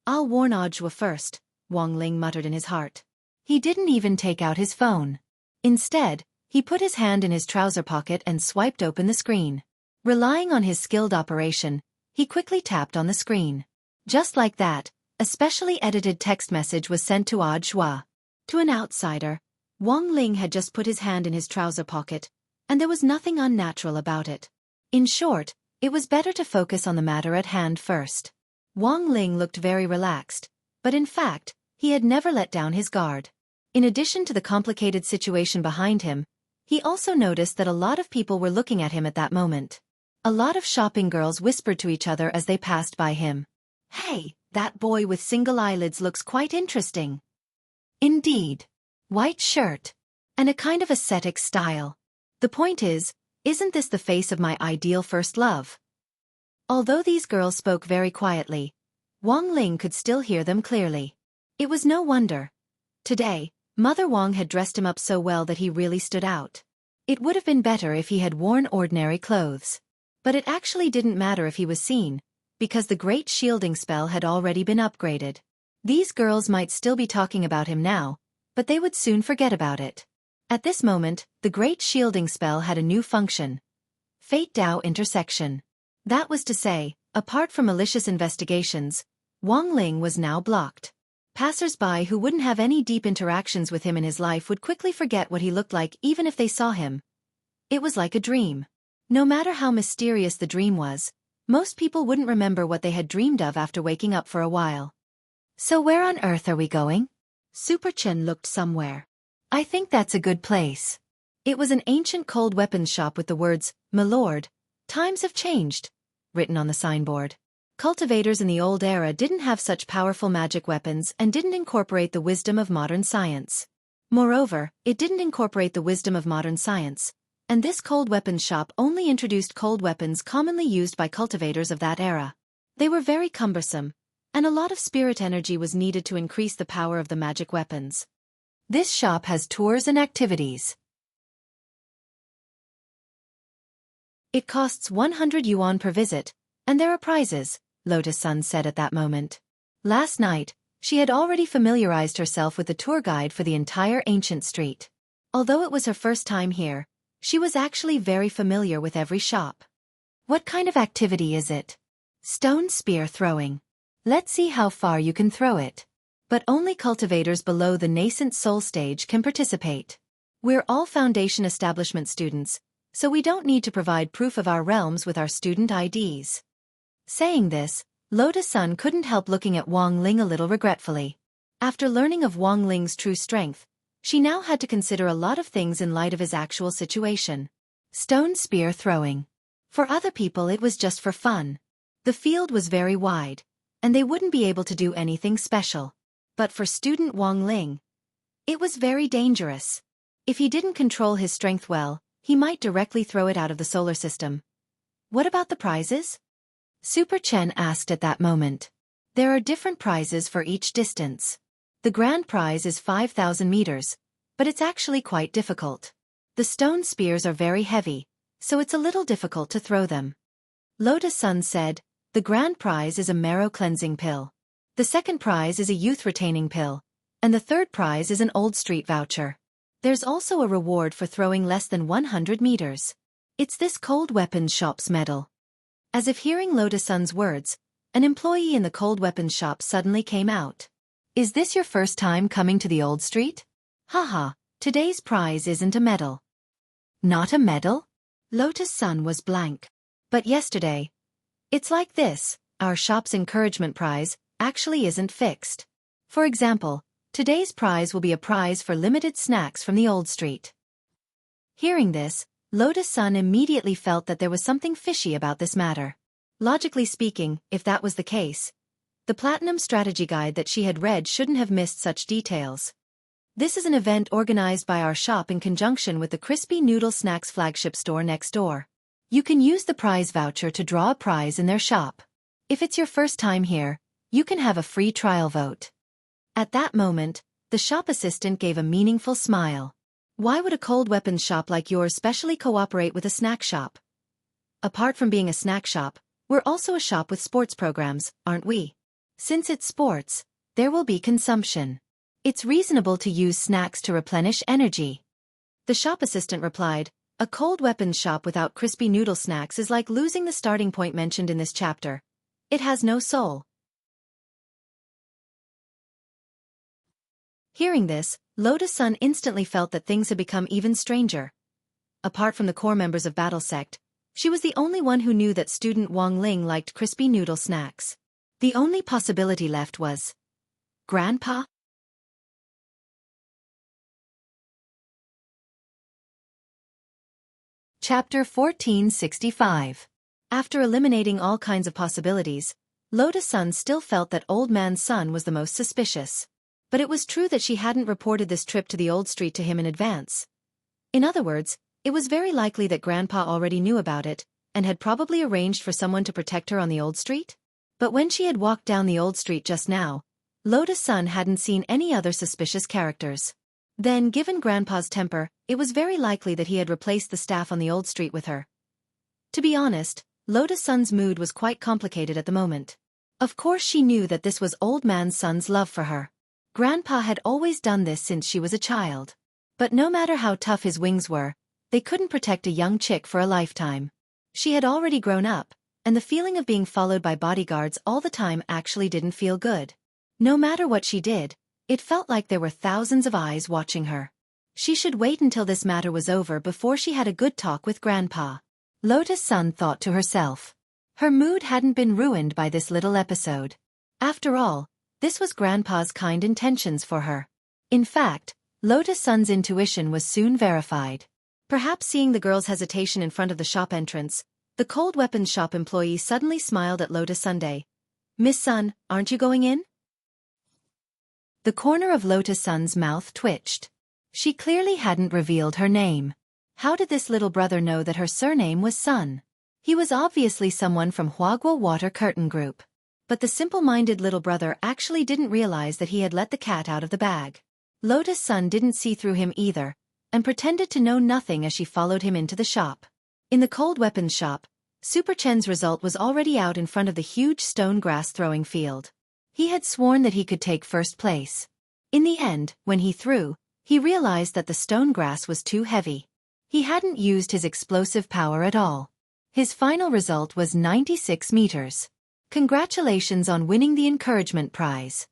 "I'll warn Audiobook first," Wang Ling muttered in his heart. He didn't even take out his phone. Instead, he put his hand in his trouser pocket and swiped open the screen. Relying on his skilled operation, he quickly tapped on the screen. Just like that, a specially edited text message was sent to Audiobook. To an outsider, Wang Ling had just put his hand in his trouser pocket, and there was nothing unnatural about it. In short, it was better to focus on the matter at hand first. Wang Ling looked very relaxed, but in fact, he had never let down his guard. In addition to the complicated situation behind him, he also noticed that a lot of people were looking at him at that moment. A lot of shopping girls whispered to each other as they passed by him. "Hey, that boy with single eyelids looks quite interesting." Indeed. White shirt. And a kind of ascetic style. The point is, isn't this the face of my ideal first love? Although these girls spoke very quietly, Wang Ling could still hear them clearly. It was no wonder. Today, Mother Wang had dressed him up so well that he really stood out. It would have been better if he had worn ordinary clothes. But it actually didn't matter if he was seen, because the great shielding spell had already been upgraded. These girls might still be talking about him now, but they would soon forget about it. At this moment, the great shielding spell had a new function. Fate Dao intersection. That was to say, apart from malicious investigations, Wang Ling was now blocked. Passers-by who wouldn't have any deep interactions with him in his life would quickly forget what he looked like even if they saw him. It was like a dream. No matter how mysterious the dream was, most people wouldn't remember what they had dreamed of after waking up for a while. So where on earth are we going? Super Chen looked somewhere. I think that's a good place. It was an ancient cold weapons shop with the words, "My Lord, times have changed," written on the signboard. Cultivators in the old era didn't have such powerful magic weapons and didn't incorporate the wisdom of modern science. Moreover, it didn't incorporate the wisdom of modern science, and this cold weapons shop only introduced cold weapons commonly used by cultivators of that era. They were very cumbersome, and a lot of spirit energy was needed to increase the power of the magic weapons. This shop has tours and activities. It costs 100 yuan per visit, and there are prizes, Lotus Sun said at that moment. Last night, she had already familiarized herself with the tour guide for the entire ancient street. Although it was her first time here, she was actually very familiar with every shop. What kind of activity is it? Stone spear throwing. Let's see how far you can throw it. But only cultivators below the nascent soul stage can participate. We're all Foundation Establishment students, so we don't need to provide proof of our realms with our student IDs. Saying this, Lotus Sun couldn't help looking at Wang Ling a little regretfully. After learning of Wang Ling's true strength, she now had to consider a lot of things in light of his actual situation. Stone spear throwing. For other people it was just for fun. The field was very wide, and they wouldn't be able to do anything special. But for student Wang Ling, it was very dangerous. If he didn't control his strength well, he might directly throw it out of the solar system. What about the prizes? Super Chen asked at that moment. There are different prizes for each distance. The grand prize is 5,000 meters, but it's actually quite difficult. The stone spears are very heavy, so it's a little difficult to throw them. Lotus Sun said, the grand prize is a marrow cleansing pill. The second prize is a youth retaining pill, and the third prize is an old street voucher. There's also a reward for throwing less than 100 meters. It's this cold weapons shop's medal. As if hearing Lotus Sun's words, an employee in the cold weapons shop suddenly came out. Is this your first time coming to the old street? Haha, today's prize isn't a medal. Not a medal? Lotus Sun was blank. But yesterday. It's like this, our shop's encouragement prize actually isn't fixed. For example, today's prize will be a prize for limited snacks from the old street. Hearing this, Lotus Sun immediately felt that there was something fishy about this matter. Logically speaking, if that was the case, the Platinum Strategy Guide that she had read shouldn't have missed such details. This is an event organized by our shop in conjunction with the Crispy Noodle Snacks flagship store next door. You can use the prize voucher to draw a prize in their shop. If it's your first time here, you can have a free trial vote. At that moment, the shop assistant gave a meaningful smile. Why would a cold weapons shop like yours specially cooperate with a snack shop? Apart from being a snack shop, we're also a shop with sports programs, aren't we? Since it's sports, there will be consumption. It's reasonable to use snacks to replenish energy. The shop assistant replied, a cold weapons shop without crispy noodle snacks is like losing the starting point mentioned in this chapter. It has no soul. Hearing this, Lotus Sun instantly felt that things had become even stranger. Apart from the core members of Battle Sect, she was the only one who knew that student Wang Ling liked crispy noodle snacks. The only possibility left was Grandpa? Chapter 1465. After eliminating all kinds of possibilities, Lotus Sun still felt that Old Man Sun was the most suspicious. But it was true that she hadn't reported this trip to the old street to him in advance. In other words, it was very likely that Grandpa already knew about it, and had probably arranged for someone to protect her on the old street? But when she had walked down the old street just now, Lotus Sun hadn't seen any other suspicious characters. Then, given Grandpa's temper, it was very likely that he had replaced the staff on the old street with her. To be honest, Lotus Sun's mood was quite complicated at the moment. Of course she knew that this was Old Man Sun's love for her. Grandpa had always done this since she was a child. But no matter how tough his wings were, they couldn't protect a young chick for a lifetime. She had already grown up, and the feeling of being followed by bodyguards all the time actually didn't feel good. No matter what she did, it felt like there were thousands of eyes watching her. She should wait until this matter was over before she had a good talk with Grandpa. Lotus Sun thought to herself. Her mood hadn't been ruined by this little episode. After all, this was Grandpa's kind intentions for her. In fact, Lotus Sun's intuition was soon verified. Perhaps seeing the girl's hesitation in front of the shop entrance, the cold weapons shop employee suddenly smiled at Lotus Sunday. "Miss Sun, aren't you going in?" The corner of Lotus Sun's mouth twitched. She clearly hadn't revealed her name. How did this little brother know that her surname was Sun? He was obviously someone from Huaguo Water Curtain Group. But the simple-minded little brother actually didn't realize that he had let the cat out of the bag. Lotus Sun didn't see through him either, and pretended to know nothing as she followed him into the shop. In the cold weapons shop, Super Chen's result was already out in front of the huge stone grass throwing field. He had sworn that he could take first place. In the end, when he threw, he realized that the stone grass was too heavy. He hadn't used his explosive power at all. His final result was 96 meters. Congratulations on winning the encouragement prize.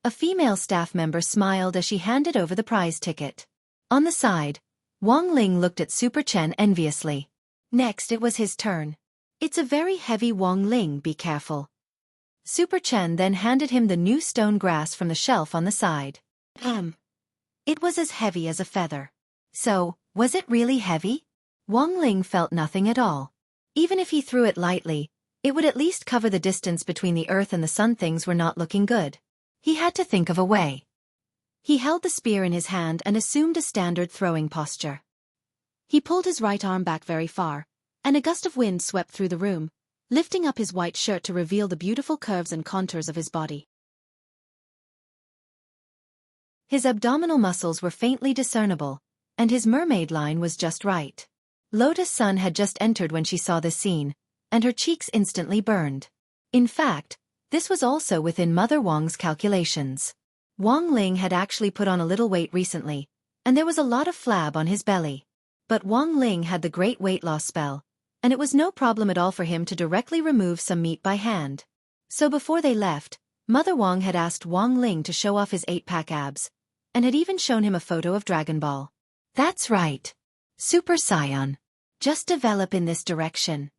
A female staff member smiled as she handed over the prize ticket. On the side, Wang Ling looked at Super Chen enviously. Next it was his turn. "It's a very heavy, Wang Ling, be careful." Super Chen then handed him the new stone grass from the shelf on the side. It was as heavy as a feather. So, was it really heavy? Wang Ling felt nothing at all. Even if he threw it lightly, it would at least cover the distance between the earth and the sun. Things were not looking good. He had to think of a way. He held the spear in his hand and assumed a standard throwing posture. He pulled his right arm back very far, and a gust of wind swept through the room, lifting up his white shirt to reveal the beautiful curves and contours of his body. His abdominal muscles were faintly discernible, and his mermaid line was just right. Lotus Sun had just entered when she saw this scene, and her cheeks instantly burned. In fact, this was also within Mother Wang's calculations. Wang Ling had actually put on a little weight recently, and there was a lot of flab on his belly. But Wang Ling had the great weight loss spell, and it was no problem at all for him to directly remove some meat by hand. So before they left, Mother Wang had asked Wang Ling to show off his 8-pack abs, and had even shown him a photo of Dragon Ball. That's right. Super Saiyan. Just develop in this direction.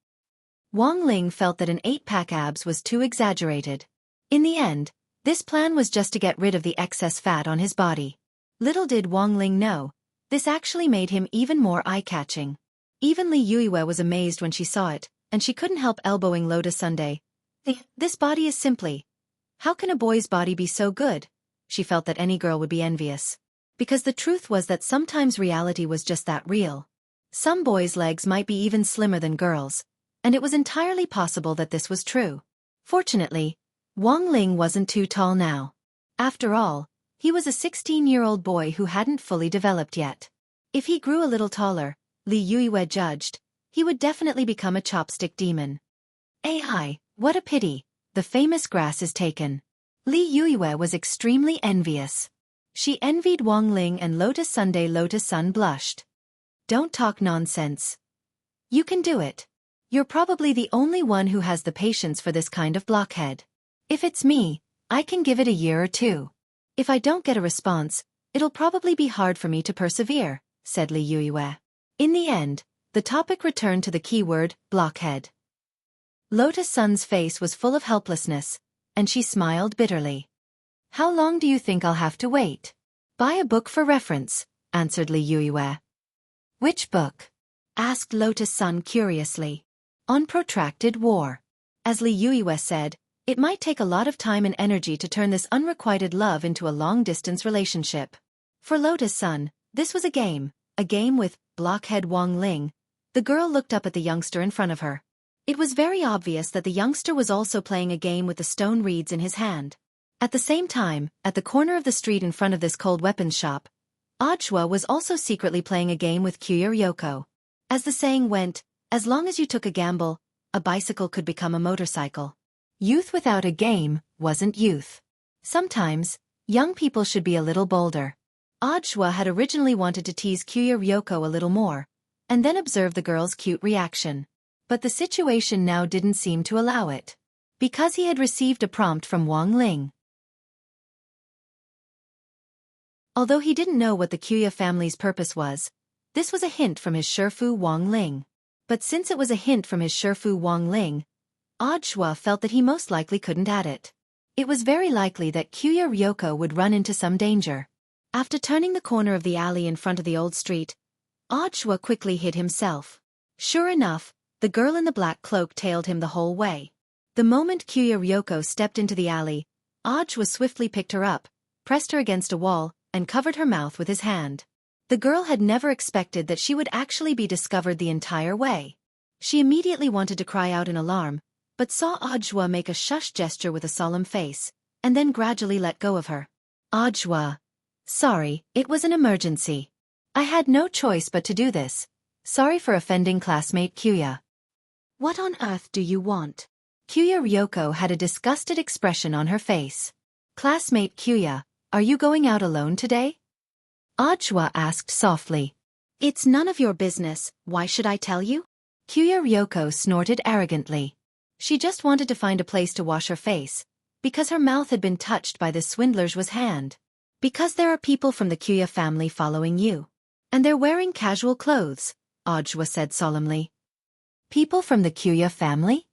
Wang Ling felt that an 8-pack abs was too exaggerated. In the end, this plan was just to get rid of the excess fat on his body. Little did Wang Ling know, this actually made him even more eye-catching. Even Li Yuiwei was amazed when she saw it, and she couldn't help elbowing Lotus Sunday. "This body is simply... How can a boy's body be so good?" She felt that any girl would be envious. Because the truth was that sometimes reality was just that real. Some boys' legs might be even slimmer than girls, and it was entirely possible that this was true. Fortunately, Wang Ling wasn't too tall now. After all, he was a 16-year-old boy who hadn't fully developed yet. If he grew a little taller, Li Yuiwei judged, he would definitely become a chopstick demon. Hi, what a pity, the famous grass is taken. Li Yuiwei was extremely envious. She envied Wang Ling and Lotus Sunday. Lotus Sun blushed. "Don't talk nonsense. You can do it. You're probably the only one who has the patience for this kind of blockhead. If it's me, I can give it a year or two. If I don't get a response, it'll probably be hard for me to persevere," said Li Yuiwei. In the end, the topic returned to the keyword, blockhead. Lotus Sun's face was full of helplessness, and she smiled bitterly. "How long do you think I'll have to wait?" "Buy a book for reference," answered Li Yuiwei. "Which book?" asked Lotus Sun curiously. "On protracted war." As Li Yuiwei said, it might take a lot of time and energy to turn this unrequited love into a long-distance relationship. For Lotus Sun, this was a game with blockhead Wang Ling, The girl looked up at the youngster in front of her. It was very obvious that the youngster was also playing a game with the stone reeds in his hand. At the same time, at the corner of the street in front of this cold weapons shop, Audhua was also secretly playing a game with Kuya Ryoko. As the saying went, as long as you took a gamble, a bicycle could become a motorcycle. Youth without a game wasn't youth. Sometimes, young people should be a little bolder. Audhua had originally wanted to tease Kuya Ryoko a little more, and then observe the girl's cute reaction. But the situation now didn't seem to allow it. Because he had received a prompt from Wang Ling. Although he didn't know what the Kuya family's purpose was, this was a hint from his Shifu Wang Ling. But since it was a hint from his Shifu Wang Ling, Audhua felt that he most likely couldn't add it. It was very likely that Kuya Ryoko would run into some danger. After turning the corner of the alley in front of the old street, Audhua quickly hid himself. Sure enough, the girl in the black cloak tailed him the whole way. The moment Kuya Ryoko stepped into the alley, Audhua swiftly picked her up, pressed her against a wall, and covered her mouth with his hand. The girl had never expected that she would actually be discovered the entire way. She immediately wanted to cry out in alarm, but saw Audhua make a shush gesture with a solemn face, and then gradually let go of her. Audhua. Sorry, it was an emergency. I had no choice but to do this. Sorry for offending classmate Kuya. What on earth do you want? Kuya Ryoko had a disgusted expression on her face. Classmate Kuya, are you going out alone today? Audhua asked softly. It's none of your business, why should I tell you? Kuya Ryoko snorted arrogantly. She just wanted to find a place to wash her face, because her mouth had been touched by this swindler's hand. Because there are people from the Kuya family following you. And they're wearing casual clothes, Audhua said solemnly. People from the Kuya family?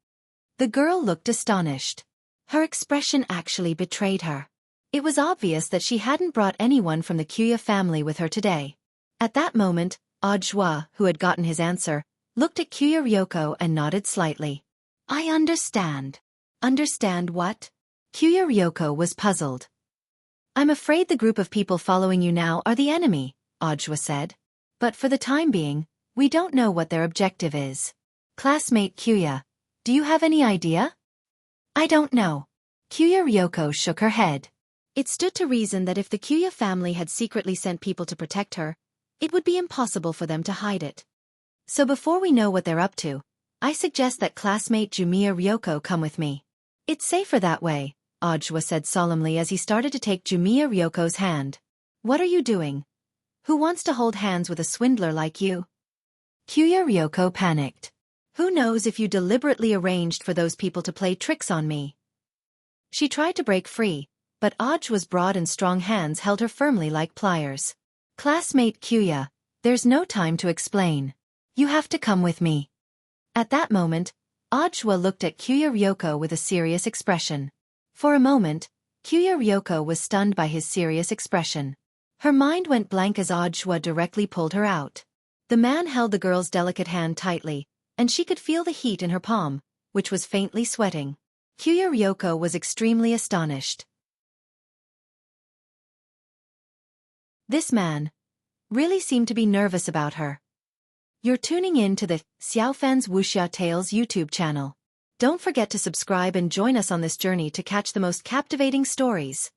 The girl looked astonished. Her expression actually betrayed her. It was obvious that she hadn't brought anyone from the Kuya family with her today. At that moment, Audhua, who had gotten his answer, looked at Kuya Ryoko and nodded slightly. I understand. Understand what? Kuya Ryoko was puzzled. I'm afraid the group of people following you now are the enemy, Audhua said. But for the time being, we don't know what their objective is. Classmate Kuya, do you have any idea? I don't know. Kuya Ryoko shook her head. It stood to reason that if the Kuya family had secretly sent people to protect her, it would be impossible for them to hide it. So before we know what they're up to, I suggest that classmate Jumiya Ryoko come with me. It's safer that way, Audhua said solemnly as he started to take Jumiya Ryoko's hand. What are you doing? Who wants to hold hands with a swindler like you? Kuya Ryoko panicked. Who knows if you deliberately arranged for those people to play tricks on me? She tried to break free, but Audhua's broad and strong hands held her firmly like pliers. Classmate Kuya, there's no time to explain. You have to come with me. At that moment, Audhua looked at Kuya Ryoko with a serious expression. For a moment, Kuya Ryoko was stunned by his serious expression. Her mind went blank as Audhua directly pulled her out. The man held the girl's delicate hand tightly, and she could feel the heat in her palm, which was faintly sweating. Kuya Ryoko was extremely astonished. This man really seemed to be nervous about her. You're tuning in to the Xiaofan's Wuxia Tales YouTube channel. Don't forget to subscribe and join us on this journey to catch the most captivating stories.